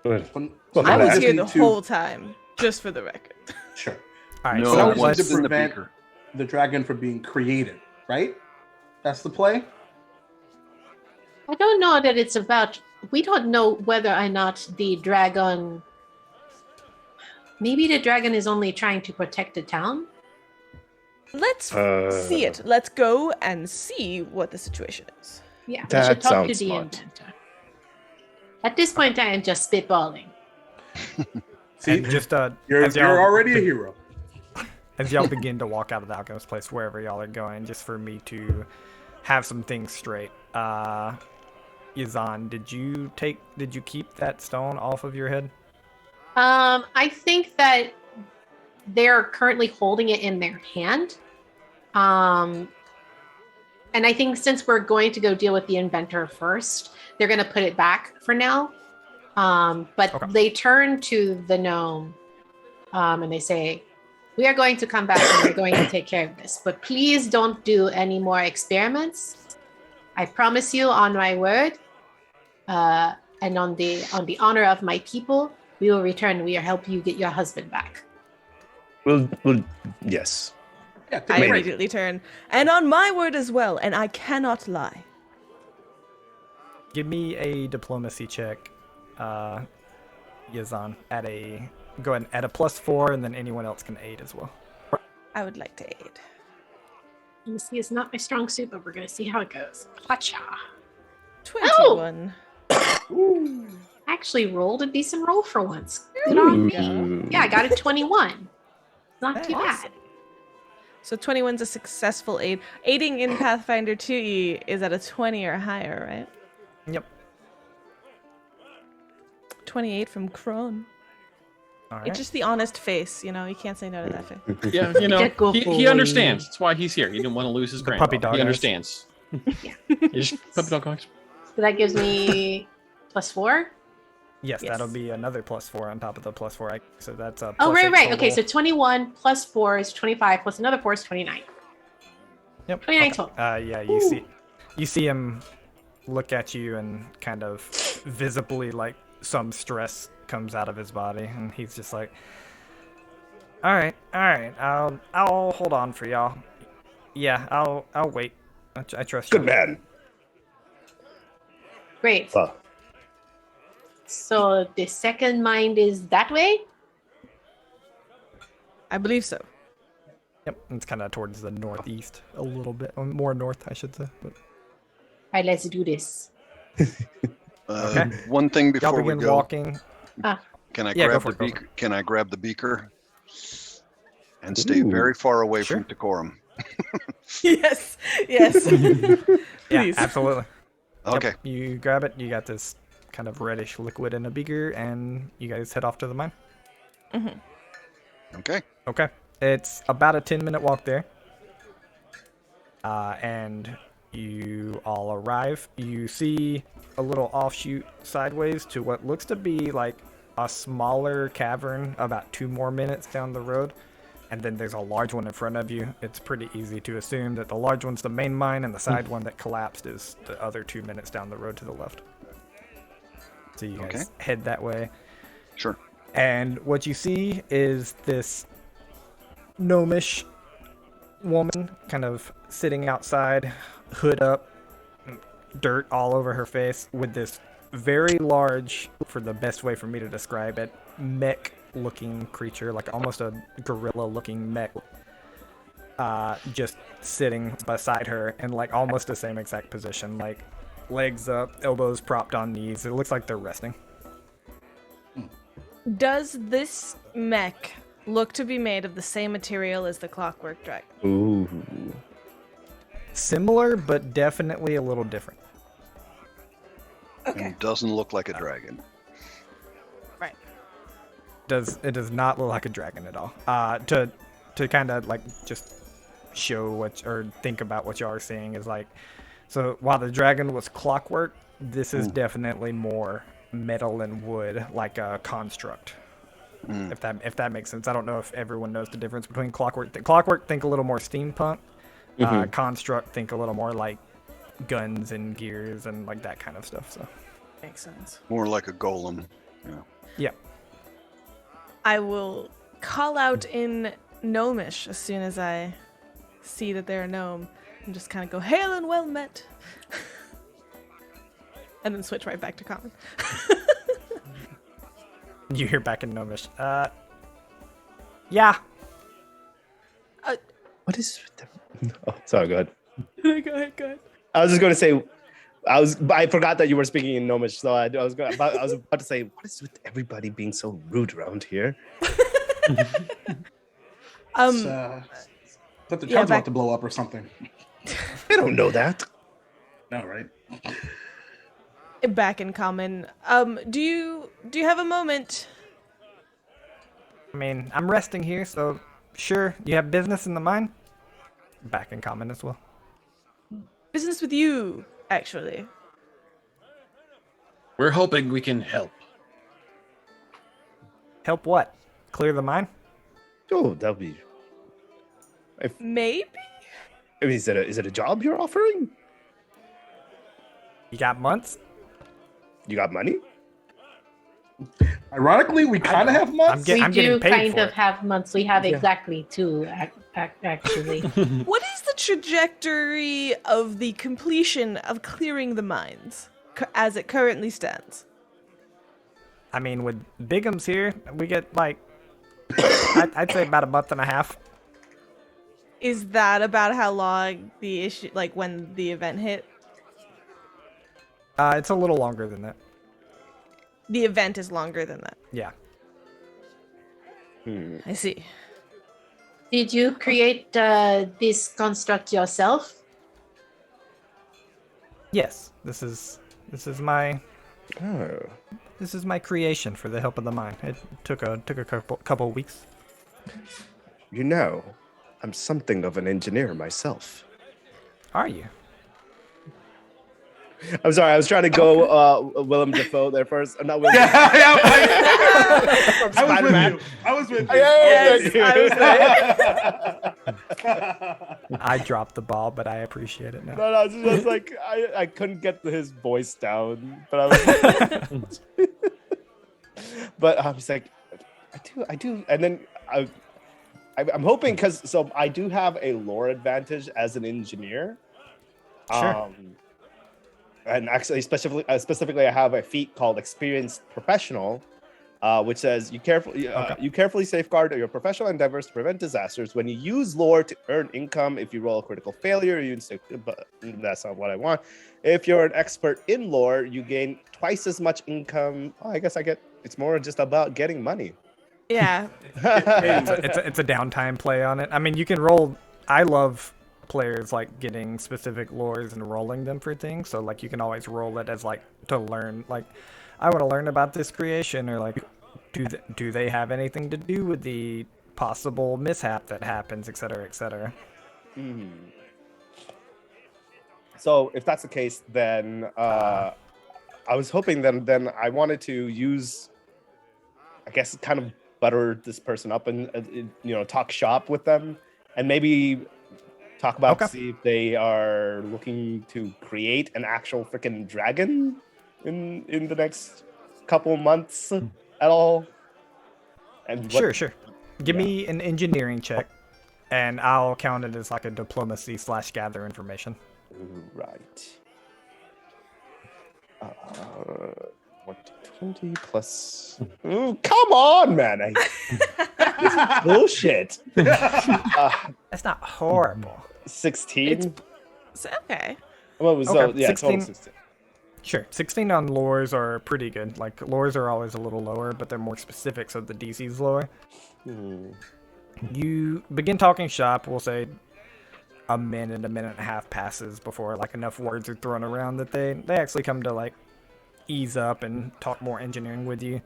Speaker 7: Good.
Speaker 4: Well,
Speaker 7: Well,
Speaker 2: I
Speaker 7: Well,
Speaker 2: was here
Speaker 4: listening
Speaker 2: the
Speaker 4: to-
Speaker 2: whole time, just for the record.
Speaker 4: Sure.
Speaker 1: All right.
Speaker 6: No,
Speaker 4: So that
Speaker 1: so
Speaker 4: was
Speaker 6: what's
Speaker 4: just to
Speaker 6: in the
Speaker 4: prevent
Speaker 6: beaker?
Speaker 4: the dragon from being created, right? That's the play.
Speaker 3: I don't know that it's about. We don't know whether or not the dragon. Maybe the dragon is only trying to protect the town.
Speaker 2: Let's see it.
Speaker 7: Uh,
Speaker 2: Let's go and see what the situation is.
Speaker 3: Yeah, we
Speaker 7: That
Speaker 3: should talk to
Speaker 7: sounds
Speaker 3: the
Speaker 7: smart.
Speaker 3: inventor. At this point, I am just spitballing.
Speaker 4: See,
Speaker 1: And just
Speaker 4: you're
Speaker 1: as y'all
Speaker 4: already a hero.
Speaker 1: as y'all begin to walk out of the alchemist place, wherever y'all are going, just for me to have some things straight. Yazan, did you keep that stone off of your head?
Speaker 3: I think that they're currently holding it in their hand. And I think since we're going to go deal with the inventor first, they're going to put it back for now. But
Speaker 1: Okay.
Speaker 3: they turn to the gnome and they say, "We are going to come back and we're going to take care of this. But please don't do any more experiments. I promise you on my word, and on the honor of my people, we will return. We will help you get your husband back."
Speaker 7: Well, yes.
Speaker 4: Yeah,
Speaker 2: I
Speaker 4: take a break.
Speaker 2: immediately turn. And on my word as well, and I cannot lie.
Speaker 1: Give me a diplomacy check, Yazan. Go ahead and add a +4, and then anyone else can aid as well.
Speaker 2: I would like to aid.
Speaker 3: You see, it's not my strong suit, but we're going to see how it goes. Gotcha.
Speaker 2: 21.
Speaker 3: I actually rolled a decent roll for once. Good on me.
Speaker 7: Ooh.
Speaker 3: Yeah, I got a 21. Not too
Speaker 2: Nice.
Speaker 3: bad.
Speaker 2: So 21's a successful aid. Aiding in Pathfinder 2E is at a 20 or higher, right?
Speaker 1: Yep.
Speaker 2: 28 from Kron.
Speaker 1: All right.
Speaker 2: It's just the honest face, you can't say no to that face.
Speaker 5: Yeah,
Speaker 3: Gecko
Speaker 5: he
Speaker 3: boy.
Speaker 5: understands. That's why he's here. He didn't want to lose his
Speaker 1: The
Speaker 5: granddaughter.
Speaker 1: puppy dog
Speaker 5: He
Speaker 1: eyes.
Speaker 5: understands.
Speaker 3: Yeah.
Speaker 5: You just puppy dog eyes.
Speaker 3: So that gives me +4.
Speaker 1: Yes,
Speaker 2: Yes.
Speaker 1: that'll be another +4 on top of the +4. So that's a.
Speaker 3: Oh,
Speaker 1: +8
Speaker 3: right. Okay,
Speaker 1: total.
Speaker 3: so 21 plus 4 is 25 plus another 4 is 29.
Speaker 1: Yep.
Speaker 3: 29
Speaker 1: okay.
Speaker 3: total.
Speaker 1: Yeah, you see him look at you and kind of visibly like some stress comes out of his body, and he's just like, all right, I'll hold on for y'all. Yeah, I'll wait. I trust you.
Speaker 7: Good man.
Speaker 3: Great.
Speaker 7: Well,
Speaker 3: So the second mind is that way?
Speaker 2: I believe so.
Speaker 1: Yep, it's kind of towards the northeast, a little bit more north, I should say. But
Speaker 3: All right, let's do this.
Speaker 1: Okay.
Speaker 6: One thing
Speaker 1: y'all
Speaker 6: before we
Speaker 1: begin
Speaker 6: go,
Speaker 1: walking.
Speaker 6: can I
Speaker 1: Yeah, go
Speaker 6: grab
Speaker 1: for
Speaker 6: the
Speaker 1: it, go for
Speaker 6: beaker? Can I grab the beaker and stay
Speaker 7: Ooh.
Speaker 6: very far away
Speaker 1: Sure.
Speaker 6: from decorum?
Speaker 2: Yes.
Speaker 1: Yeah,
Speaker 2: Please.
Speaker 1: absolutely. Yep,
Speaker 6: Okay.
Speaker 1: you grab it. You got this kind of reddish liquid in a beaker, and you guys head off to the mine.
Speaker 6: Okay.
Speaker 1: Okay. It's about a 10-minute walk there. And you all arrive. You see a little offshoot sideways to what looks to be like a smaller cavern about 2 more minutes down the road. And then there's a large one in front of you. It's pretty easy to assume that the large one's the main mine, and the side one that collapsed is the other 2 minutes down the road to the left. So you guys
Speaker 6: Okay.
Speaker 1: head that way.
Speaker 6: Sure.
Speaker 1: And what you see is this gnomish woman kind of sitting outside, hood up, dirt all over her face, with this very large, for the best way for me to describe it, mech looking creature, like almost a gorilla looking mech, just sitting beside her in like almost the same exact position, like legs up, elbows propped on knees. It looks like they're resting.
Speaker 2: Does this mech look to be made of the same material as the Clockwork Dragon?
Speaker 7: ooh.
Speaker 1: Similar, but definitely a little different.
Speaker 3: Okay.
Speaker 6: And doesn't look like a dragon.
Speaker 2: Right.
Speaker 1: It does not look like a dragon at all. To kind of like just show what or think about what y'all are seeing is like, so while the dragon was clockwork, this is definitely more metal and wood, like a construct. If that makes sense. I don't know if everyone knows the difference between clockwork. Clockwork, think a little more steampunk. Construct, think a little more like guns and gears and like that kind of stuff. So
Speaker 2: Makes sense.
Speaker 6: More like a golem. Yeah.
Speaker 1: yeah.
Speaker 2: I will call out in gnomish as soon as I see that they're a gnome and just kind of go, "Hail and well met." And then switch right back to common.
Speaker 1: You hear back in gnomish. Yeah.
Speaker 7: What is with them? Oh, sorry, go ahead.
Speaker 2: Go ahead.
Speaker 7: I was just going to say, I forgot that you were speaking in Gnomish, so I was about to say, what is with everybody being so rude around here?
Speaker 4: But the
Speaker 2: Yeah,
Speaker 4: town's
Speaker 2: back-
Speaker 4: about to blow up or something.
Speaker 7: They don't know that.
Speaker 4: No, right?
Speaker 2: Back in common. Do you have a moment?
Speaker 1: I mean, I'm resting here, so sure. You have business in the mine? Back in common as well.
Speaker 2: Business with you, actually.
Speaker 5: We're hoping we can help.
Speaker 1: Help what? Clear the mine?
Speaker 7: Oh, that'll be.
Speaker 2: Maybe?
Speaker 7: I mean, is it a job you're offering?
Speaker 1: You got months?
Speaker 7: You got money?
Speaker 4: Ironically, we kind of have months.
Speaker 1: I'm
Speaker 3: We
Speaker 1: getting
Speaker 3: do
Speaker 1: paid
Speaker 3: kind
Speaker 1: for
Speaker 3: of
Speaker 1: it.
Speaker 3: have months. We have exactly 2, actually.
Speaker 2: What is the trajectory of the completion of clearing the mines as it currently stands?
Speaker 1: I mean, with Bigum's here, we get like, I'd say about a month and a half.
Speaker 2: Is that about how long the issue, like when the event hit?
Speaker 1: It's a little longer than that.
Speaker 2: The event is longer than that.
Speaker 1: Yeah.
Speaker 2: I see.
Speaker 3: Did you create this construct yourself?
Speaker 1: Yes. This is my
Speaker 7: Oh.
Speaker 1: This is my creation for the help of the mind. It took a couple weeks.
Speaker 7: You know, I'm something of an engineer myself.
Speaker 1: Are you?
Speaker 7: I'm sorry, I was trying to go Willem Dafoe there first. Not Willem.
Speaker 4: I was with you.
Speaker 2: Yes,
Speaker 1: I dropped the ball, but I appreciate it now.
Speaker 7: No, it's just like I couldn't get his voice down, but I was. But I was like, I do, and then I'm hoping because I do have a lore advantage as an engineer.
Speaker 1: Sure.
Speaker 7: And actually, specifically, I have a feat called Experienced Professional, which says you carefully safeguard your professional endeavors to prevent disasters. When you use lore to earn income, if you roll a critical failure, but that's not what I want. If you're an expert in lore, you gain twice as much income. Oh, I guess it's more just about getting money.
Speaker 2: Yeah.
Speaker 1: It's a downtime play on it. I mean, you can roll. I love players like getting specific lores and rolling them for things. So like you can always roll it as like to learn. Like I want to learn about this creation, or like do they have anything to do with the possible mishap that happens, etc., etc.
Speaker 7: Mm. So if that's the case, then I was hoping then I wanted to use, I guess, kind of butter this person up and talk shop with them and maybe talk about see if they are looking to create an actual freaking dragon in the next couple months at all. And
Speaker 1: Sure. Give me an engineering check, and I'll count it as like a diplomacy / gather information.
Speaker 7: Right. 120 plus. Ooh, come on, man! This is bullshit.
Speaker 1: That's not horrible.
Speaker 7: 16.
Speaker 2: Okay.
Speaker 7: Well, so, yeah,
Speaker 1: 16.
Speaker 7: total 16.
Speaker 1: Sure. 16 on lores are pretty good. Like, lores are always a little lower, but they're more specific, so the DC's lower. You begin talking shop, we'll say a minute and a half passes before, like, enough words are thrown around that they actually come to, like, ease up and talk more engineering with you.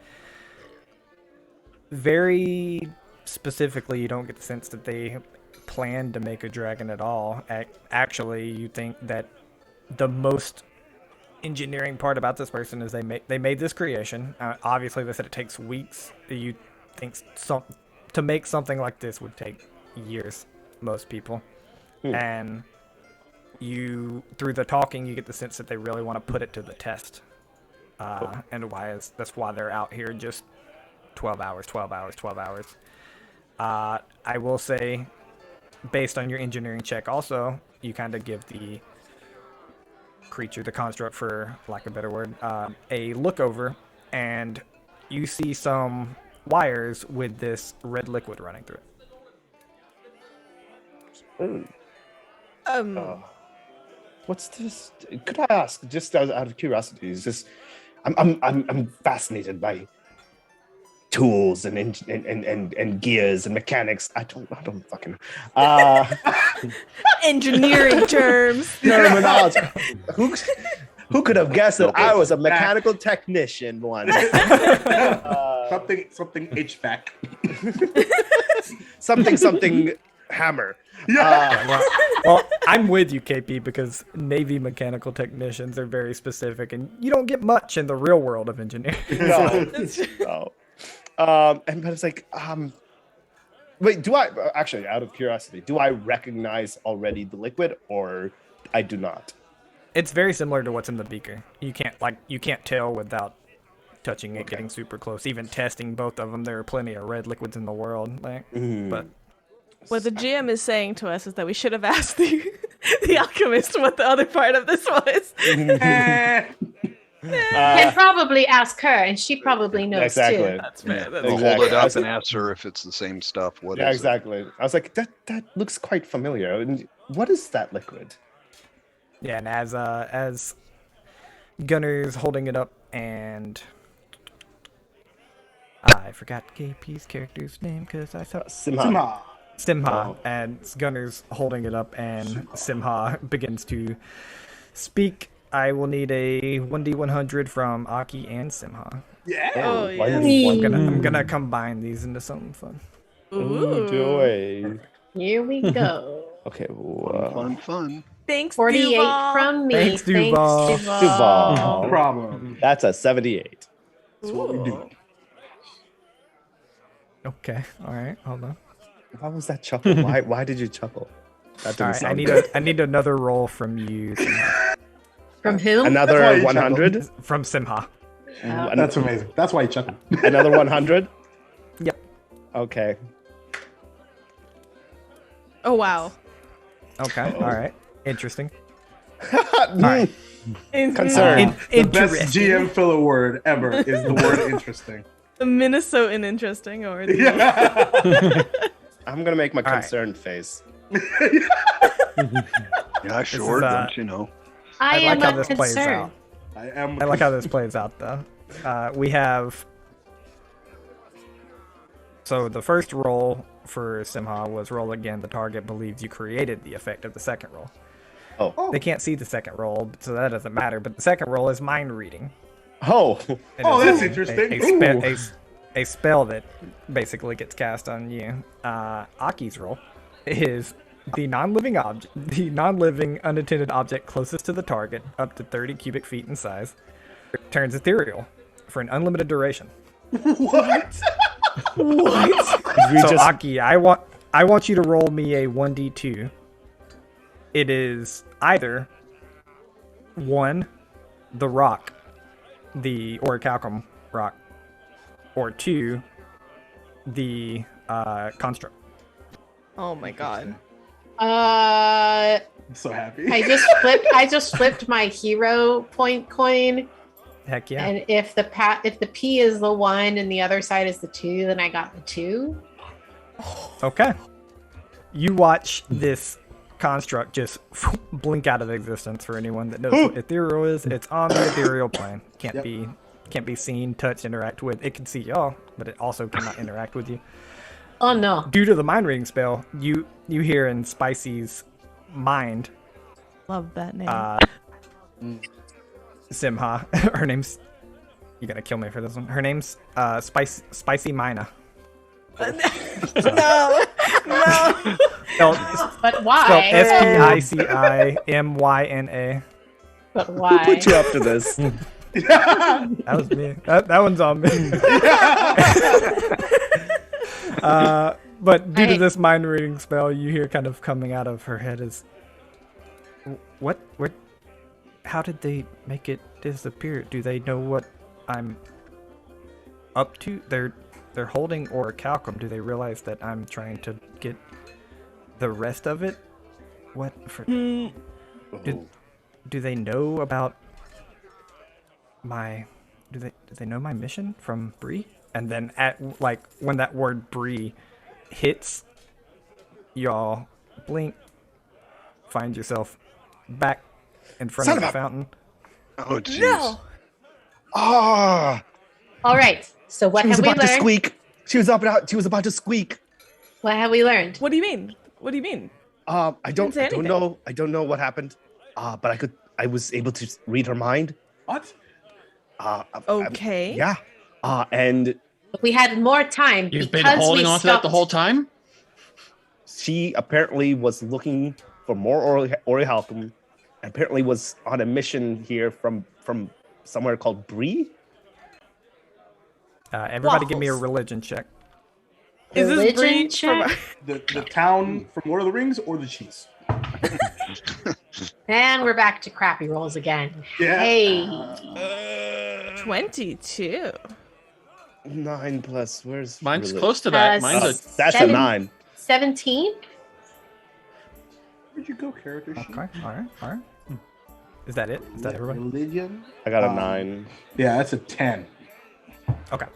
Speaker 1: Very specifically, you don't get the sense that they plan to make a dragon at all. Actually, you think that the most engineering part about this person is they made this creation. Obviously, they said it takes weeks. You think to make something like this would take years, most people. And you, through the talking, you get the sense that they really want to put it to the test. And that's why they're out here just 12 hours. I will say, based on your engineering check also, you kind of give the creature, the construct for lack of a better word, a look over, and you see some wires with this red liquid running through it.
Speaker 7: What's this? Could I ask, just out of curiosity, is this? I'm fascinated by tools and gears and mechanics. I don't fucking
Speaker 2: engineering terms.
Speaker 7: Terminology. Who could have guessed that I was a mechanical technician once?
Speaker 4: Something HVAC.
Speaker 7: something hammer.
Speaker 4: Yeah.
Speaker 1: Well, I'm with you, KP, because Navy mechanical technicians are very specific, and you don't get much in the real world of engineering.
Speaker 7: No. But it's like, wait, do I actually, out of curiosity, do I recognize already the liquid, or I do not?
Speaker 1: It's very similar to what's in the beaker. You can't tell without touching it, getting super close. Even testing both of them, there are plenty of red liquids in the world. But
Speaker 2: what the GM is saying to us is that we should have asked the alchemist what the other part of this was.
Speaker 3: Can probably ask her, and she probably knows
Speaker 7: exactly.
Speaker 3: too.
Speaker 2: That's fair.
Speaker 6: We'll
Speaker 7: Exactly.
Speaker 6: hold it up and ask her if it's the same stuff. What is
Speaker 7: exactly. I was like, that looks quite familiar. And what is that liquid?
Speaker 1: yeah, and as Gunner's holding it up, and I forgot KP's character's name because I thought
Speaker 7: Simha.
Speaker 1: Simha, and Gunner's holding it up, and Simha begins to speak I will need a 1d100 from Aki and Simha.
Speaker 4: Yeah.
Speaker 2: Oh,
Speaker 7: why
Speaker 2: yes.
Speaker 7: did
Speaker 1: I'm gonna combine these into something fun.
Speaker 7: Ooh, joy.
Speaker 3: Here we go.
Speaker 7: Okay.
Speaker 6: Fun.
Speaker 2: Thanks,
Speaker 3: 48
Speaker 2: Duval.
Speaker 3: from me.
Speaker 1: Thanks, Duval.
Speaker 4: No
Speaker 7: Duval.
Speaker 4: problem.
Speaker 7: That's a 78.
Speaker 4: That's what we do.
Speaker 2: Ooh.
Speaker 1: Okay. All right. Hold on.
Speaker 7: Why was that chuckle? Why did you chuckle? That
Speaker 1: All
Speaker 7: didn't
Speaker 1: right.
Speaker 7: sound
Speaker 1: I
Speaker 7: good.
Speaker 1: need another roll from you.
Speaker 3: From whom?
Speaker 4: That's why
Speaker 7: Another
Speaker 4: you
Speaker 7: 100.
Speaker 1: From Simha.
Speaker 4: That's amazing. That's why you chuckled.
Speaker 7: Another 100.
Speaker 1: Yep.
Speaker 7: Okay.
Speaker 2: Oh, wow.
Speaker 1: Okay. All right. Interesting.
Speaker 7: All
Speaker 1: right.
Speaker 7: Concern.
Speaker 4: The best
Speaker 1: Interesting.
Speaker 4: GM filler word ever is the word interesting.
Speaker 2: The Minnesotan interesting or the
Speaker 4: Yeah.
Speaker 7: I'm gonna make my
Speaker 1: All right.
Speaker 7: concerned face.
Speaker 6: Yeah, sure.
Speaker 1: is,
Speaker 6: Don't you know?
Speaker 3: I
Speaker 1: I
Speaker 3: am
Speaker 1: like how this plays
Speaker 3: unconcerned.
Speaker 1: out.
Speaker 4: I
Speaker 1: I like how this plays out, though. We have. So the first roll for Simha was roll again. The target believes you created the effect of the second roll.
Speaker 7: Oh.
Speaker 1: They can't see the second roll, so that doesn't matter. But the second roll is mind reading.
Speaker 7: Oh.
Speaker 1: It
Speaker 4: Oh,
Speaker 1: is
Speaker 4: that's
Speaker 1: a-
Speaker 4: interesting.
Speaker 1: A spell that basically gets cast on you. Aki's roll is the non-living unattended object closest to the target, up to 30 cubic feet in size, turns ethereal for an unlimited duration.
Speaker 4: What?
Speaker 7: We
Speaker 1: So
Speaker 7: just
Speaker 1: Aki, I want you to roll me a 1d2. It is either 1, the rock, the orichalcum rock, or 2, the construct.
Speaker 2: Oh my god.
Speaker 3: I'm
Speaker 4: so happy.
Speaker 3: I just flipped my hero point coin,
Speaker 1: Heck yeah.
Speaker 3: and if the P is the 1 and the other side is the 2, then I got the 2.
Speaker 1: Okay. You watch this construct just blink out of existence. For anyone that knows what ethereal is, it's on the ethereal plane. Can't be seen, touched, interact with. It can see y'all, but it also cannot interact with you.
Speaker 3: Oh no.
Speaker 1: Due to the mind reading spell, you hear in Spicy's mind,
Speaker 2: Love that name.
Speaker 1: Simha. Her name's. You're gonna kill me for this one. Her name's Spicy Mina.
Speaker 2: No. No.
Speaker 1: Spelled
Speaker 3: But why?
Speaker 1: SPICIMYNA.
Speaker 3: But
Speaker 7: Who
Speaker 3: why?
Speaker 7: put you up to this?
Speaker 1: That was me. That one's on me. But due to this mind reading spell, you hear kind of coming out of her head is, what? How did they make it disappear? Do they know what I'm up to? They're holding orichalcum. Do they realize that I'm trying to get the rest of it? What for? Do they know about my? Do they know my mission from Bree? And then when that word Bree hits, y'all blink, find yourself back in front of the fountain.
Speaker 6: Oh, jeez.
Speaker 2: No.
Speaker 7: Ah!
Speaker 3: All right. So what
Speaker 7: She was
Speaker 3: have we
Speaker 7: about to
Speaker 3: learned?
Speaker 7: squeak. She was about to squeak.
Speaker 3: What have we learned?
Speaker 2: What do you mean? What do you mean?
Speaker 7: I don't
Speaker 2: say anything.
Speaker 7: know. I don't know what happened. But I was able to read her mind.
Speaker 4: What?
Speaker 2: Okay.
Speaker 7: Yeah. And
Speaker 3: We had more time
Speaker 5: You've
Speaker 3: because
Speaker 5: been holding
Speaker 3: we
Speaker 5: on to that the
Speaker 3: stopped.
Speaker 5: whole time?
Speaker 7: she apparently was looking for more orichalcum. Apparently was on a mission here from somewhere called Bree.
Speaker 1: Everybody give me a
Speaker 2: Waffles.
Speaker 1: religion check.
Speaker 2: Is this
Speaker 3: Religion
Speaker 2: Bree
Speaker 3: check?
Speaker 2: from-
Speaker 4: The town from Lord of the Rings or the cheese?
Speaker 3: And we're back to crappy rolls again.
Speaker 4: Yeah.
Speaker 3: Hey.
Speaker 2: 22.
Speaker 7: 9 plus. Where's
Speaker 5: Mine's
Speaker 7: religion?
Speaker 5: close to that. Mine's
Speaker 7: That's a
Speaker 3: Seven.
Speaker 7: 9.
Speaker 3: 17?
Speaker 4: Where'd you go, character sheet?
Speaker 1: Okay. All right. Is that it? Is that everybody?
Speaker 4: Religion?
Speaker 7: I got a 9.
Speaker 4: Yeah, that's a 10.
Speaker 1: Okay.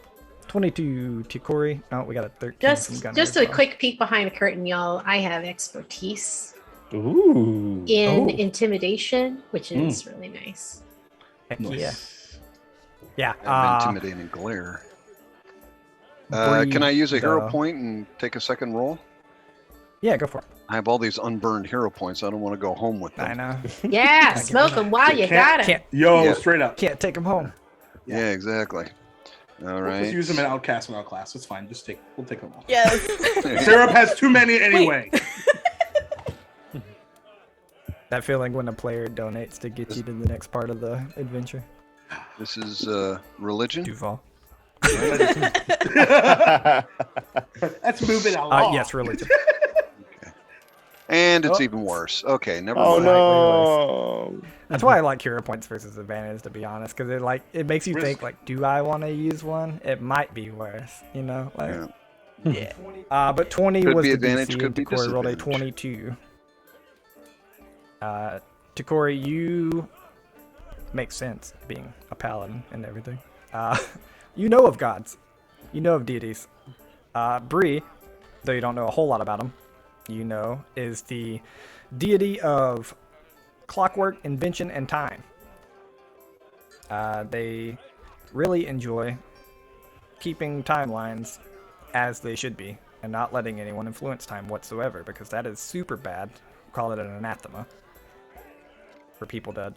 Speaker 1: 22 to Corey. Oh, we got a 13 from Gunner
Speaker 3: Just
Speaker 1: as
Speaker 3: a
Speaker 1: well.
Speaker 3: quick peek behind the curtain, y'all. I have expertise
Speaker 7: Ooh.
Speaker 3: in
Speaker 1: Oh.
Speaker 3: intimidation, which is really nice.
Speaker 1: Heck
Speaker 4: Nice.
Speaker 1: yeah.
Speaker 6: Have
Speaker 1: Yeah.
Speaker 6: intimidating glare. Can I use a hero
Speaker 1: the-
Speaker 6: point and take a second roll?
Speaker 1: Yeah, go for it.
Speaker 6: I have all these unburned hero points. I don't want to go home with them.
Speaker 1: I know.
Speaker 3: Yeah, smoke them while you got it.
Speaker 1: Can't
Speaker 4: Yo, straight up.
Speaker 1: can't take them home.
Speaker 6: Yeah, exactly. All
Speaker 4: We'll
Speaker 6: right.
Speaker 4: just use them in outcast and outclass. It's fine. We'll take them all.
Speaker 2: Yes.
Speaker 4: Syrup has too many anyway.
Speaker 1: That feeling when a player donates to get you to the next part of the adventure.
Speaker 6: This is religion.
Speaker 1: Duval.
Speaker 4: Let's move it along.
Speaker 1: Yes, religion.
Speaker 6: And it's even worse. Okay, never
Speaker 7: Oh
Speaker 6: mind.
Speaker 7: no!
Speaker 1: That's why I like hero points versus advantage, to be honest, because it makes you
Speaker 4: Risk.
Speaker 1: think like, do I want to use one? It might be worse, you know. Like,
Speaker 6: Yeah.
Speaker 1: yeah. But 20
Speaker 6: Could
Speaker 1: was
Speaker 6: be
Speaker 1: the
Speaker 6: advantage,
Speaker 1: DC,
Speaker 6: could
Speaker 1: and
Speaker 6: be
Speaker 1: Takori rolled a
Speaker 6: disadvantage.
Speaker 1: 22. Takori, you make sense being a paladin and everything. You know of gods, you know of deities. Bree, though you don't know a whole lot about them, you know, is the deity of clockwork, invention, and time. They really enjoy keeping timelines as they should be and not letting anyone influence time whatsoever, because that is super bad. We'll call it an anathema for people to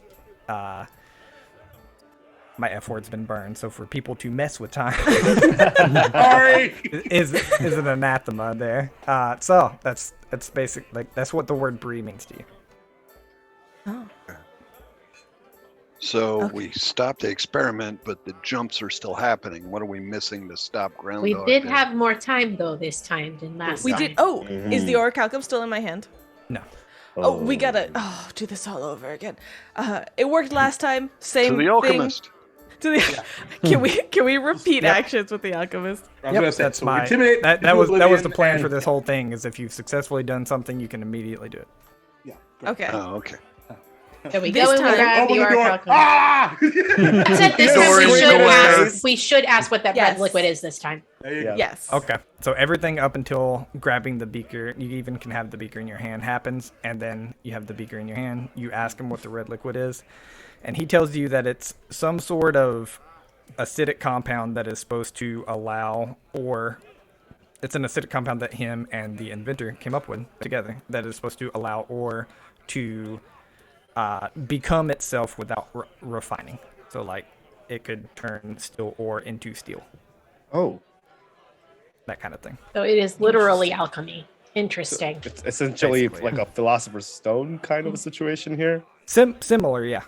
Speaker 1: my F word's been burned, so for people to mess with time
Speaker 4: Sorry.
Speaker 1: is an anathema there. So that's basic, like that's what the word Bree means to you.
Speaker 2: Oh.
Speaker 6: So
Speaker 2: Okay.
Speaker 6: we stopped the experiment, but the jumps are still happening. What are we missing to stop Groundhog
Speaker 3: We did
Speaker 6: Day?
Speaker 3: have more time though this time than last
Speaker 2: We
Speaker 3: time.
Speaker 2: did. Oh, is the orichalcum still in my hand?
Speaker 1: No.
Speaker 2: Oh, we gotta do this all over again. It worked last time. Same
Speaker 6: To the
Speaker 2: thing.
Speaker 6: alchemist.
Speaker 2: To the can we repeat actions with the alchemist?
Speaker 4: I was gonna say,
Speaker 1: that's
Speaker 4: so
Speaker 1: my
Speaker 4: intimidate
Speaker 1: that was the
Speaker 4: Oblivion
Speaker 1: plan
Speaker 4: and-
Speaker 1: for this whole thing, is if you've successfully done something, you can immediately do it.
Speaker 4: Yeah.
Speaker 2: Okay.
Speaker 6: Oh, okay.
Speaker 3: So we
Speaker 2: This
Speaker 3: go and we
Speaker 2: time-
Speaker 3: grab
Speaker 4: Open
Speaker 3: the
Speaker 4: the door.
Speaker 3: orichalcum.
Speaker 4: Ah!
Speaker 3: Except this
Speaker 7: Door
Speaker 3: time
Speaker 7: is closed.
Speaker 3: we should ask what that
Speaker 2: Yes.
Speaker 3: red liquid is this time.
Speaker 4: There you
Speaker 7: Yeah.
Speaker 4: go.
Speaker 2: Yes.
Speaker 1: Okay. So everything up until grabbing the beaker, you even can have the beaker in your hand, happens, and then you have the beaker in your hand. You ask him what the red liquid is, and he tells you that it's some sort of acidic compound that is supposed to allow, or it's an acidic compound that him and the inventor came up with together that is supposed to allow ore to become itself without refining. So like it could turn steel ore into steel,
Speaker 7: Oh,
Speaker 1: that kind of thing.
Speaker 3: So it is literally alchemy. Interesting.
Speaker 7: it's essentially
Speaker 1: Basically,
Speaker 7: like a philosopher's stone kind of a situation here.
Speaker 1: Similar, yeah.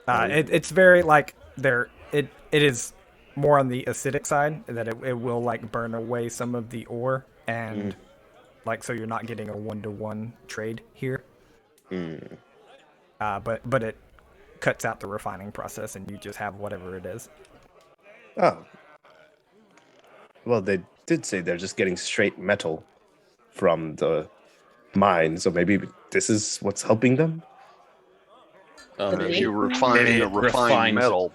Speaker 1: It's very like it is more on the acidic side, that it will like burn away some of the ore, and like so you're not getting a 1-to-1 trade here. But it cuts out the refining process, and you just have whatever it is.
Speaker 7: Oh. Well, they did say they're just getting straight metal from the mine, so maybe this is what's helping them?
Speaker 6: If you refine
Speaker 5: Maybe
Speaker 6: a
Speaker 5: it
Speaker 6: refined
Speaker 5: refines-
Speaker 6: metal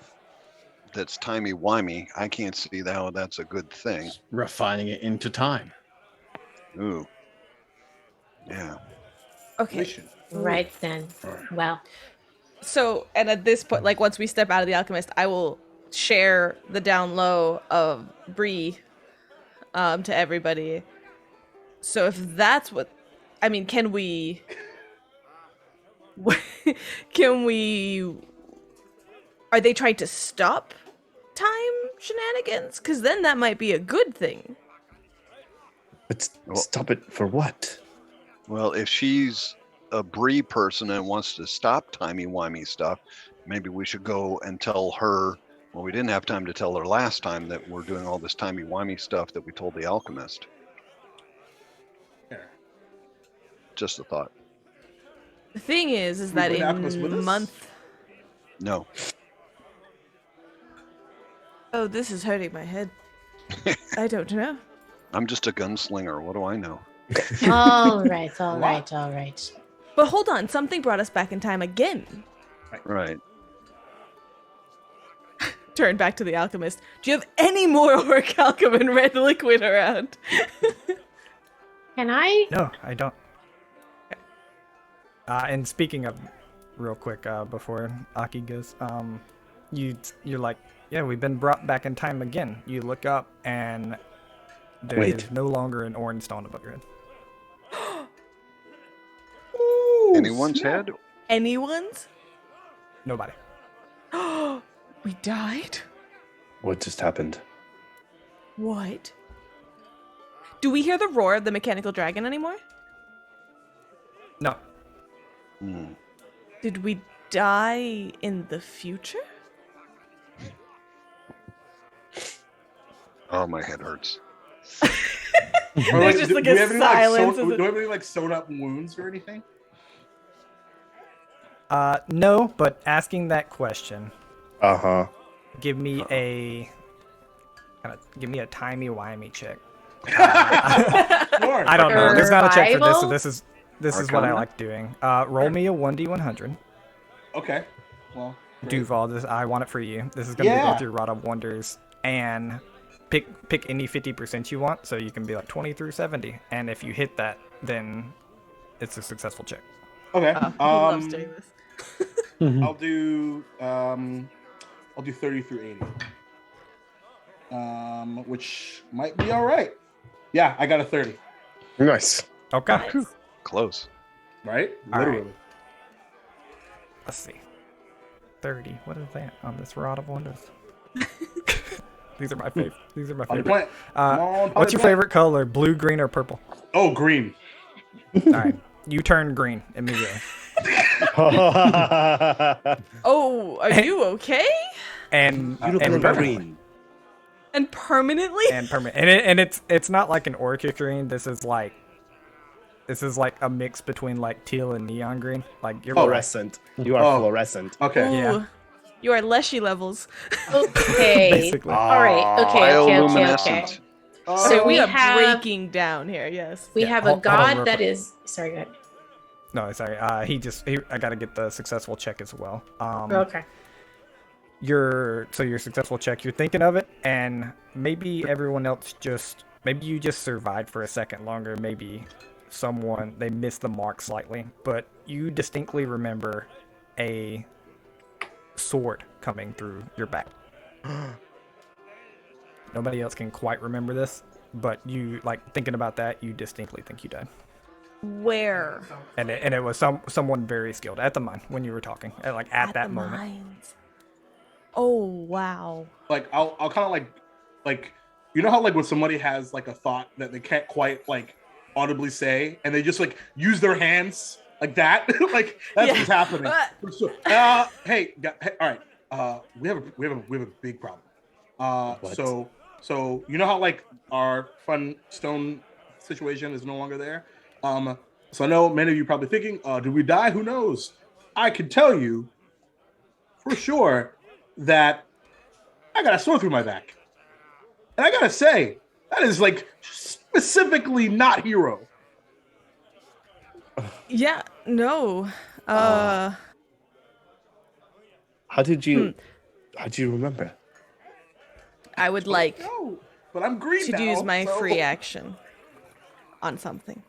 Speaker 6: that's timey-wimey, I can't see how that's a good thing.
Speaker 5: Refining it into time.
Speaker 6: Ooh. Yeah.
Speaker 2: Okay.
Speaker 4: Mission.
Speaker 3: Right then. Well,
Speaker 2: So, and at this point, like once we step out of the alchemist, I will share the down low of Bree to everybody. So if that's what, I mean, can we are they trying to stop time shenanigans? Because then that might be a good thing.
Speaker 7: But stop it for what?
Speaker 6: Well, if she's a Bree person and wants to stop timey-wimey stuff, maybe we should go and tell her. Well, we didn't have time to tell her last time that we're doing all this timey-wimey stuff that we told the alchemist.
Speaker 4: Here.
Speaker 6: Just a thought.
Speaker 2: The thing is
Speaker 4: We
Speaker 2: that
Speaker 4: bring Alchemist with
Speaker 2: in
Speaker 4: us?
Speaker 2: month.
Speaker 6: No.
Speaker 2: Oh, this is hurting my head. I don't know.
Speaker 6: I'm just a gunslinger. What do I know?
Speaker 3: all right, all right, all right.
Speaker 2: But hold on, something brought us back in time again.
Speaker 6: Right.
Speaker 2: Turn back to the alchemist. Do you have any more orichalcum and red liquid around?
Speaker 3: Can I?
Speaker 1: No, I don't. And speaking of, real quick, before Aki goes, you're like, yeah, we've been brought back in time again. You look up, and there
Speaker 7: Wait.
Speaker 1: is no longer an orange stone above your head.
Speaker 6: Anyone's
Speaker 4: snap.
Speaker 6: head?
Speaker 2: Anyone's?
Speaker 1: Nobody.
Speaker 2: We died?
Speaker 7: What just happened?
Speaker 2: What? Do we hear the roar of the mechanical dragon anymore?
Speaker 1: No.
Speaker 6: Hmm.
Speaker 2: Did we die in the future?
Speaker 6: Oh, my head hurts.
Speaker 4: Or,
Speaker 2: There's just
Speaker 4: do
Speaker 2: like
Speaker 4: we
Speaker 2: a
Speaker 4: have any,
Speaker 2: silence.
Speaker 4: do we have any like sewn up wounds or anything?
Speaker 1: No, but asking that question,
Speaker 7: Uh-huh.
Speaker 1: give me a timey-wimey check.
Speaker 4: Sure.
Speaker 1: I don't know. There's not a check for this, so
Speaker 3: Survival?
Speaker 1: this is what I
Speaker 6: Arcana?
Speaker 1: like doing. Roll me a 1d100.
Speaker 4: Okay. Well. great.
Speaker 1: Duval, I want it for you. This is gonna be
Speaker 4: Yeah.
Speaker 1: both your Rod of Wonders and pick any 50% you want, so you can be like 20 through 70, and if you hit that, then it's a successful check.
Speaker 4: Okay.
Speaker 2: He loves doing this.
Speaker 4: I'll do 30 through 80. Which might be all right. Yeah, I got a 30.
Speaker 7: Nice.
Speaker 1: Okay.
Speaker 6: Close.
Speaker 4: Right?
Speaker 1: All right.
Speaker 4: Literally.
Speaker 1: Let's see. 30. What is that on this Rod of Wonders? These are my favorite. These are my
Speaker 4: Potty
Speaker 1: favorite.
Speaker 4: plant. Come on,
Speaker 1: What's
Speaker 4: potty
Speaker 1: your
Speaker 4: plant.
Speaker 1: favorite color? Blue, green, or purple?
Speaker 4: Oh, green.
Speaker 1: All right. You turn green immediately.
Speaker 2: Oh, are you okay?
Speaker 1: And
Speaker 7: You look
Speaker 1: and
Speaker 7: like
Speaker 1: permanently.
Speaker 7: green.
Speaker 2: And permanently?
Speaker 1: And permanent. And it's not like an orchid green. This is like a mix between like teal and neon green. Like you're
Speaker 7: Fluorescent. You are
Speaker 4: Oh.
Speaker 7: fluorescent.
Speaker 4: Okay.
Speaker 2: Ooh,
Speaker 1: Yeah.
Speaker 2: you are Leshy levels.
Speaker 3: Okay.
Speaker 1: basically.
Speaker 3: All right. Okay.
Speaker 6: Bioluminescent.
Speaker 3: So we
Speaker 2: are
Speaker 3: have
Speaker 2: breaking down here. Yes.
Speaker 3: we
Speaker 1: Yeah,
Speaker 3: have
Speaker 1: hold
Speaker 3: a
Speaker 1: on
Speaker 3: god
Speaker 1: real
Speaker 3: that
Speaker 1: quick.
Speaker 3: is. Sorry. Go ahead.
Speaker 1: No, sorry. I got to get the successful check as well.
Speaker 3: Okay.
Speaker 1: Your successful check, you're thinking of it, and maybe everyone else maybe you just survived for a second longer. Maybe they missed the mark slightly, but you distinctly remember a sword coming through your back. Nobody else can quite remember this, but you like thinking about that. You distinctly think you died,
Speaker 2: Where?
Speaker 1: and it was someone very skilled at the mine when you were talking, at that
Speaker 2: the
Speaker 1: moment.
Speaker 2: mines. Oh wow.
Speaker 4: Like I'll kind of like you know how like when somebody has like a thought that they can't quite like audibly say, and they just like use their hands like that. Like that's
Speaker 2: Yeah.
Speaker 4: what's happening. Hey, all right. We have a big problem.
Speaker 7: What?
Speaker 4: So you know how like our fun stone situation is no longer there. So I know many of you probably thinking, did we die? Who knows? I can tell you for sure that I got a sword through my back, and I gotta say that is like specifically not hero.
Speaker 2: Yeah. No.
Speaker 7: How did you remember?
Speaker 2: I would like
Speaker 4: No, but I'm green
Speaker 2: to
Speaker 4: now,
Speaker 2: use my
Speaker 4: so-
Speaker 2: free action on something.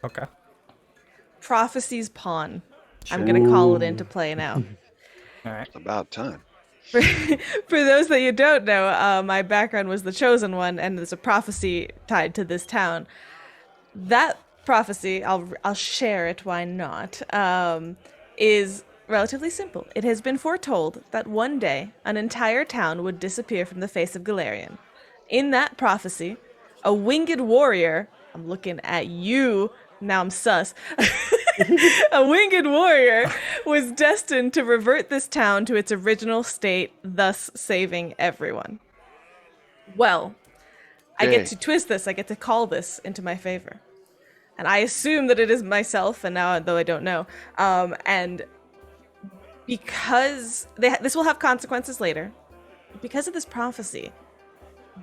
Speaker 1: Okay.
Speaker 2: Prophecy's pawn. I'm gonna call it into play now.
Speaker 1: All right.
Speaker 6: It's about time.
Speaker 2: For those that you don't know, my background was the Chosen One, and there's a prophecy tied to this town. That prophecy, I'll share it. Why not? Is relatively simple. It has been foretold that one day an entire town would disappear from the face of Galarian. In that prophecy, a winged warrior. I'm looking at you. Now I'm sus. A winged warrior was destined to revert this town to its original state, thus saving everyone. Well, I get
Speaker 6: Okay.
Speaker 2: to twist this. I get to call this into my favor. And I assume that it is myself, and now, though I don't know. And because this will have consequences later, because of this prophecy,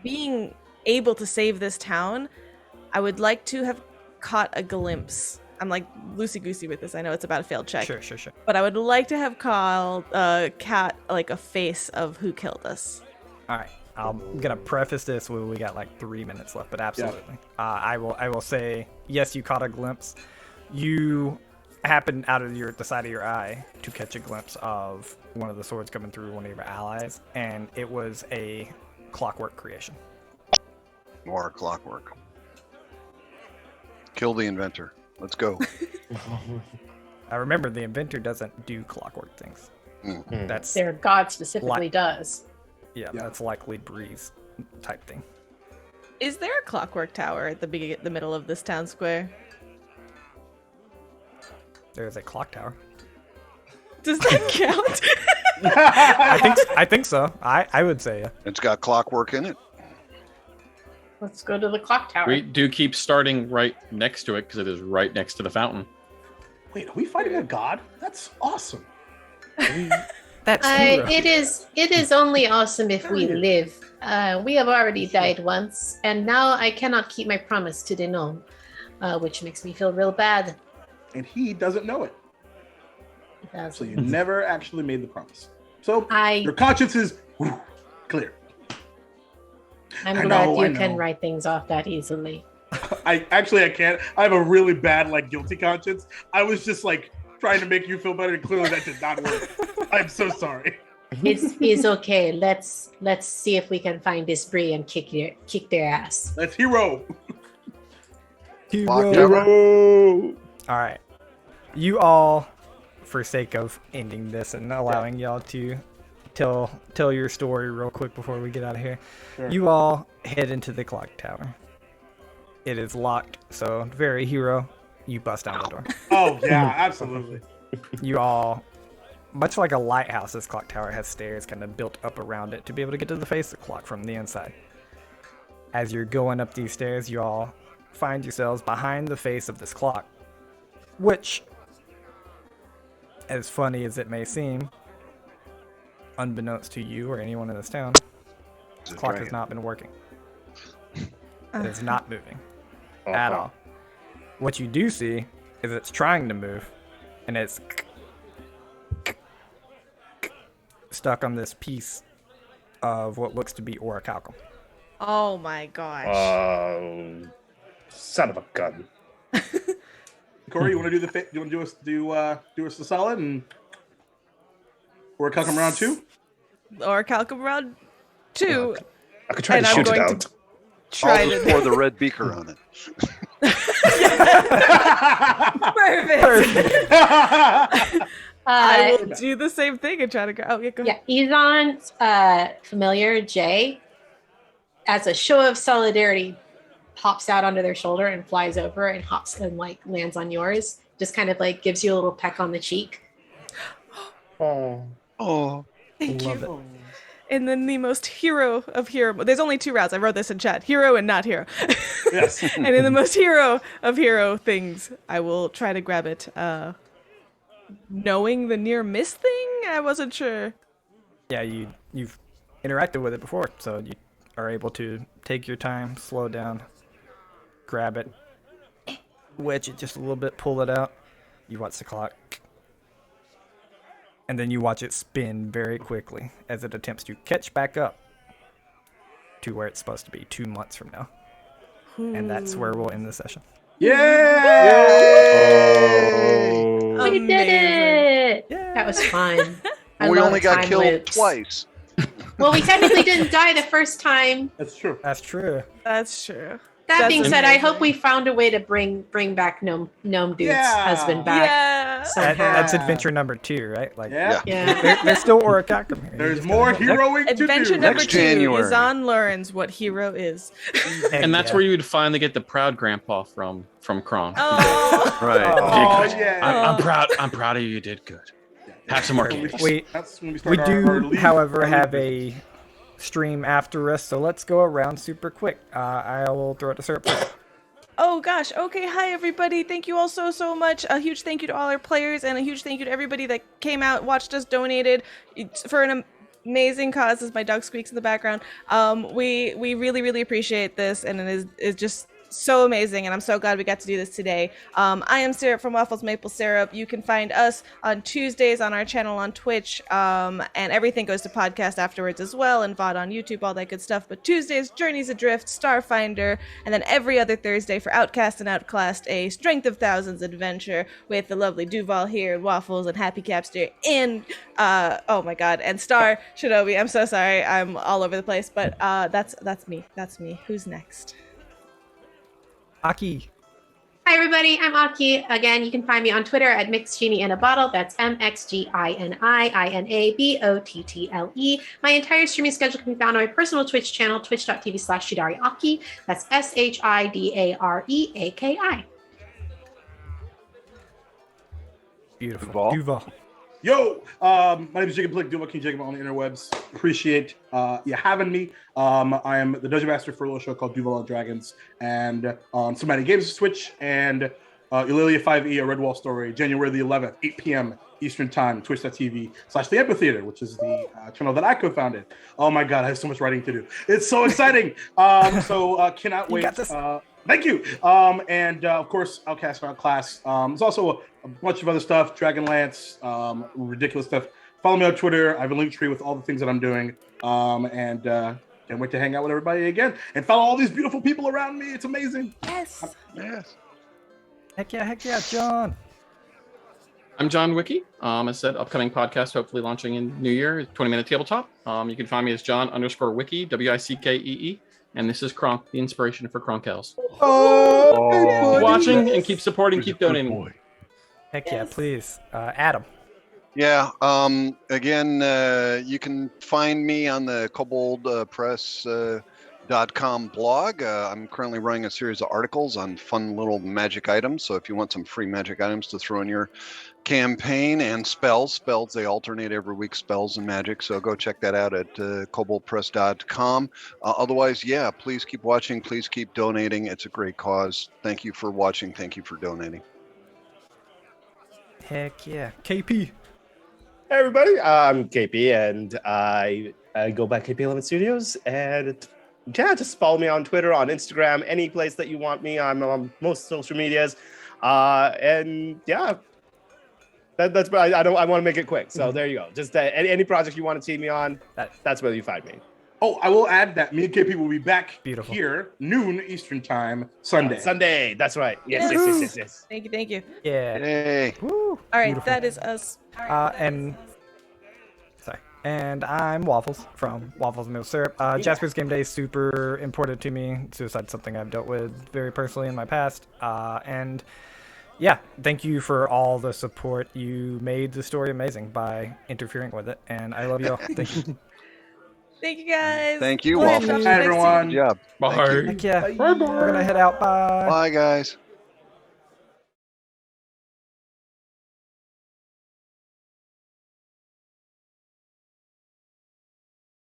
Speaker 2: being able to save this town, I would like to have caught a glimpse. I'm like loosey-goosey with this. I know it's about a failed check.
Speaker 1: Sure.
Speaker 2: But I would like to have called like a face of who killed us.
Speaker 1: All right. I'm gonna preface this with we got like 3 minutes left, but absolutely. I will say yes. You caught a glimpse. You happened out of the side of your eye to catch a glimpse of one of the swords coming through one of your allies, and it was a clockwork creation.
Speaker 6: More clockwork. Kill the inventor. Let's go.
Speaker 1: I remember the inventor doesn't do clockwork things.
Speaker 6: Mm.
Speaker 1: That's
Speaker 3: Their god specifically does.
Speaker 1: yeah, that's likely Breeze type thing.
Speaker 2: Is there a clockwork tower at the middle of this town square?
Speaker 1: There's a clock tower.
Speaker 2: Does that count?
Speaker 1: I think so. I would say yeah.
Speaker 6: It's got clockwork in it.
Speaker 3: Let's go to the clock tower.
Speaker 5: We do keep starting right next to it because it is right next to the fountain.
Speaker 4: Wait, are we fighting a god? That's awesome.
Speaker 1: That's hero.
Speaker 3: It is only awesome if we live. We have already died once, and now I cannot keep my promise to the gnome, which makes me feel real bad.
Speaker 4: And he doesn't know it. So you
Speaker 3: I'm
Speaker 4: never actually made the promise. So your conscience is clear. I
Speaker 3: glad
Speaker 4: know,
Speaker 3: you can write things off that easily.
Speaker 4: I can't. I have a really bad guilty conscience. I was just trying to make you feel better, and clearly that did not work. I'm so sorry.
Speaker 3: It's okay. Let's see if we can find this Bree and kick their ass.
Speaker 4: Let's hero.
Speaker 6: Clock tower.
Speaker 1: All right. You all, for sake of ending this and allowing y'all to tell your story real quick before we get out of here, you all head into the clock tower. It is locked, so very hero, you bust down the door.
Speaker 4: Oh yeah, absolutely.
Speaker 1: You all, much like a lighthouse, this clock tower has stairs kind of built up around it to be able to get to the face of the clock from the inside. As you're going up these stairs, you all find yourselves behind the face of this clock, which, as funny as it may seem, unbeknownst to you or anyone in this town, this clock has not been working. It is not moving at all. What you do see is it's trying to move, and it's stuck on this piece of what looks to be orichalcum.
Speaker 2: Oh my gosh.
Speaker 7: Son of a gun.
Speaker 4: Corey, you want to do us a solid and orichalcum round 2?
Speaker 2: Orichalcum round 2.
Speaker 7: I could try
Speaker 2: And
Speaker 7: to
Speaker 2: I'm
Speaker 7: shoot it
Speaker 2: going
Speaker 7: out.
Speaker 2: to try
Speaker 6: I'll just
Speaker 2: to.
Speaker 6: pour the red beaker on it.
Speaker 2: Perfect. I will do the same thing and try to go. Oh, yeah, go ahead.
Speaker 3: Ezon's familiar, Jay, as a show of solidarity, pops out onto their shoulder and flies over and hops and lands on yours. Just kind of gives you a little peck on the cheek.
Speaker 6: Oh,
Speaker 2: Thank
Speaker 1: Love
Speaker 2: you. And then the most hero of hero. There's only 2 routes. I wrote this in chat. Hero and not hero.
Speaker 4: Yes.
Speaker 2: And in the most hero of hero things, I will try to grab it. Knowing the near miss thing, I wasn't sure.
Speaker 1: Yeah, you've interacted with it before, so you are able to take your time, slow down, grab it, wedge it just a little bit, pull it out. You watch the clock. And then you watch it spin very quickly as it attempts to catch back up to where it's supposed to be 2 months from now. And that's where we'll end the session.
Speaker 4: Yay!
Speaker 3: We did it!
Speaker 1: Yeah.
Speaker 3: That was fun. I
Speaker 6: we
Speaker 3: love
Speaker 6: only got
Speaker 3: time
Speaker 6: killed
Speaker 3: loops.
Speaker 6: twice.
Speaker 3: Well, we technically didn't die the first time.
Speaker 4: That's true.
Speaker 1: That's true.
Speaker 2: That's true.
Speaker 3: That
Speaker 2: That's
Speaker 3: being said, I hope
Speaker 2: amazing.
Speaker 3: we found a way to bring back gnome dude's
Speaker 4: Yeah.
Speaker 3: husband back.
Speaker 2: Yeah.
Speaker 3: Somehow.
Speaker 1: That's adventure number 2, right?
Speaker 4: Yeah.
Speaker 3: Yeah.
Speaker 1: There's still orichalcum here.
Speaker 4: There's more heroing to
Speaker 2: Adventure
Speaker 4: do.
Speaker 2: number
Speaker 6: Next
Speaker 2: 2
Speaker 6: January.
Speaker 2: is on learns what hero is.
Speaker 5: And that's where you would finally get the proud grandpa from Kron.
Speaker 2: Oh.
Speaker 5: Right.
Speaker 4: Oh,
Speaker 5: You did good.
Speaker 4: yeah.
Speaker 5: I'm proud. I'm proud of you. You did good. Have some more cakes.
Speaker 4: That's when we
Speaker 1: We
Speaker 4: start our
Speaker 1: do,
Speaker 4: lead.
Speaker 1: however, have a stream after us, so let's go around super quick. I will throw it to Syrup.
Speaker 2: Oh gosh. Okay. Hi everybody. Thank you all so much. A huge thank you to all our players and a huge thank you to everybody that came out, watched us, donated for an amazing cause. As my dog squeaks in the background. We really appreciate this, and it is just so amazing, and I'm so glad we got to do this today. I am Syrup from Waffles Maple Syrup. You can find us on Tuesdays on our channel on Twitch, and everything goes to podcast afterwards as well, and VOD on YouTube, all that good stuff. But Tuesdays, Journeys Adrift, Starfinder, and then every other Thursday for Outcast and Outclassed, a Strength of Thousands adventure with the lovely Duval here, Waffles, and Happy Capster, and oh my god, and Star Shinobi. I'm so sorry, I'm all over the place, but that's me. That's me. Who's next?
Speaker 1: Aki.
Speaker 3: Hi, everybody. I'm Aki. Again, you can find me on Twitter at MixGenie in a Bottle. That's MXGINIINABOTTLE. My entire streaming schedule can be found on my personal Twitch channel, twitch.tv/ShidariAki. That's SHIDAREAKI.
Speaker 1: Beautiful. Duval.
Speaker 4: Yo, my name is Jacob Blake, DuvalKingJacob on the interwebs. Appreciate you having me. I am the Dungeon Master for a little show called Duval and Dragons, and on Somatic Games Twitch, and Eulalia 5e, a Redwall story, January the 11th, 8 p.m. Eastern Time, twitch.tv/the Amphitheater, which is the channel that I co-founded. Oh my God, I have so much writing to do. It's so exciting. Cannot wait.
Speaker 1: You got this.
Speaker 4: Thank you. Of course, Outcast Outclass. There's also a bunch of other stuff, Dragonlance, ridiculous stuff. Follow me on Twitter. I have a link tree with all the things that I'm doing. Can't wait to hang out with everybody again and follow all these beautiful people around me. It's amazing.
Speaker 2: Yes.
Speaker 6: Yes.
Speaker 1: Heck yeah, John.
Speaker 5: I'm John Wiki. As I said, upcoming podcast, hopefully launching in New Year, 20-minute tabletop. You can find me as John_Wiki, WICKEE. And this is Kronk, the inspiration for Kronkels. Keep watching and keep supporting, keep donating.
Speaker 1: Heck yeah, please. Adam.
Speaker 6: Yeah. Again, you can find me on the koboldpress.com blog. I'm currently running a series of articles on fun little magic items. So if you want some free magic items to throw in your campaign, and spells, they alternate every week, spells and magic. So go check that out at koboldpress.com. Otherwise, yeah, please keep watching. Please keep donating. It's a great cause. Thank you for watching. Thank you for donating.
Speaker 1: Heck yeah. KP.
Speaker 7: Hey everybody, I'm KP, and I go by KP11 Studios, and yeah, just follow me on Twitter, on Instagram, any place that you want me. I'm on most social medias, and yeah, that's. I want to make it quick, so there you go. Just any project you want to see me on, that's where you find me.
Speaker 4: Oh, I will add that me and KP will be back
Speaker 1: Beautiful.
Speaker 4: here noon Eastern Time Sunday.
Speaker 7: Sunday, that's right. Yes.
Speaker 2: Thank you.
Speaker 1: Yeah.
Speaker 6: Hey.
Speaker 1: Woo.
Speaker 2: All right,
Speaker 1: Beautiful.
Speaker 2: that is us.
Speaker 1: And I'm Waffles from WafflesMapleSyrup. Jasper's Game Day is super important to me. Suicide's something I've dealt with very personally in my past. And yeah, thank you for all the support. You made the story amazing by interfering with it, and I love you all. Thank you.
Speaker 2: Thank you guys.
Speaker 6: Thank you,
Speaker 2: We'll
Speaker 6: Waffles.
Speaker 2: catch up
Speaker 4: Hi,
Speaker 2: next
Speaker 4: everyone.
Speaker 2: week.
Speaker 6: Yeah.
Speaker 5: Bye.
Speaker 1: Heck yeah. We're gonna head out. Bye.
Speaker 6: Bye, guys.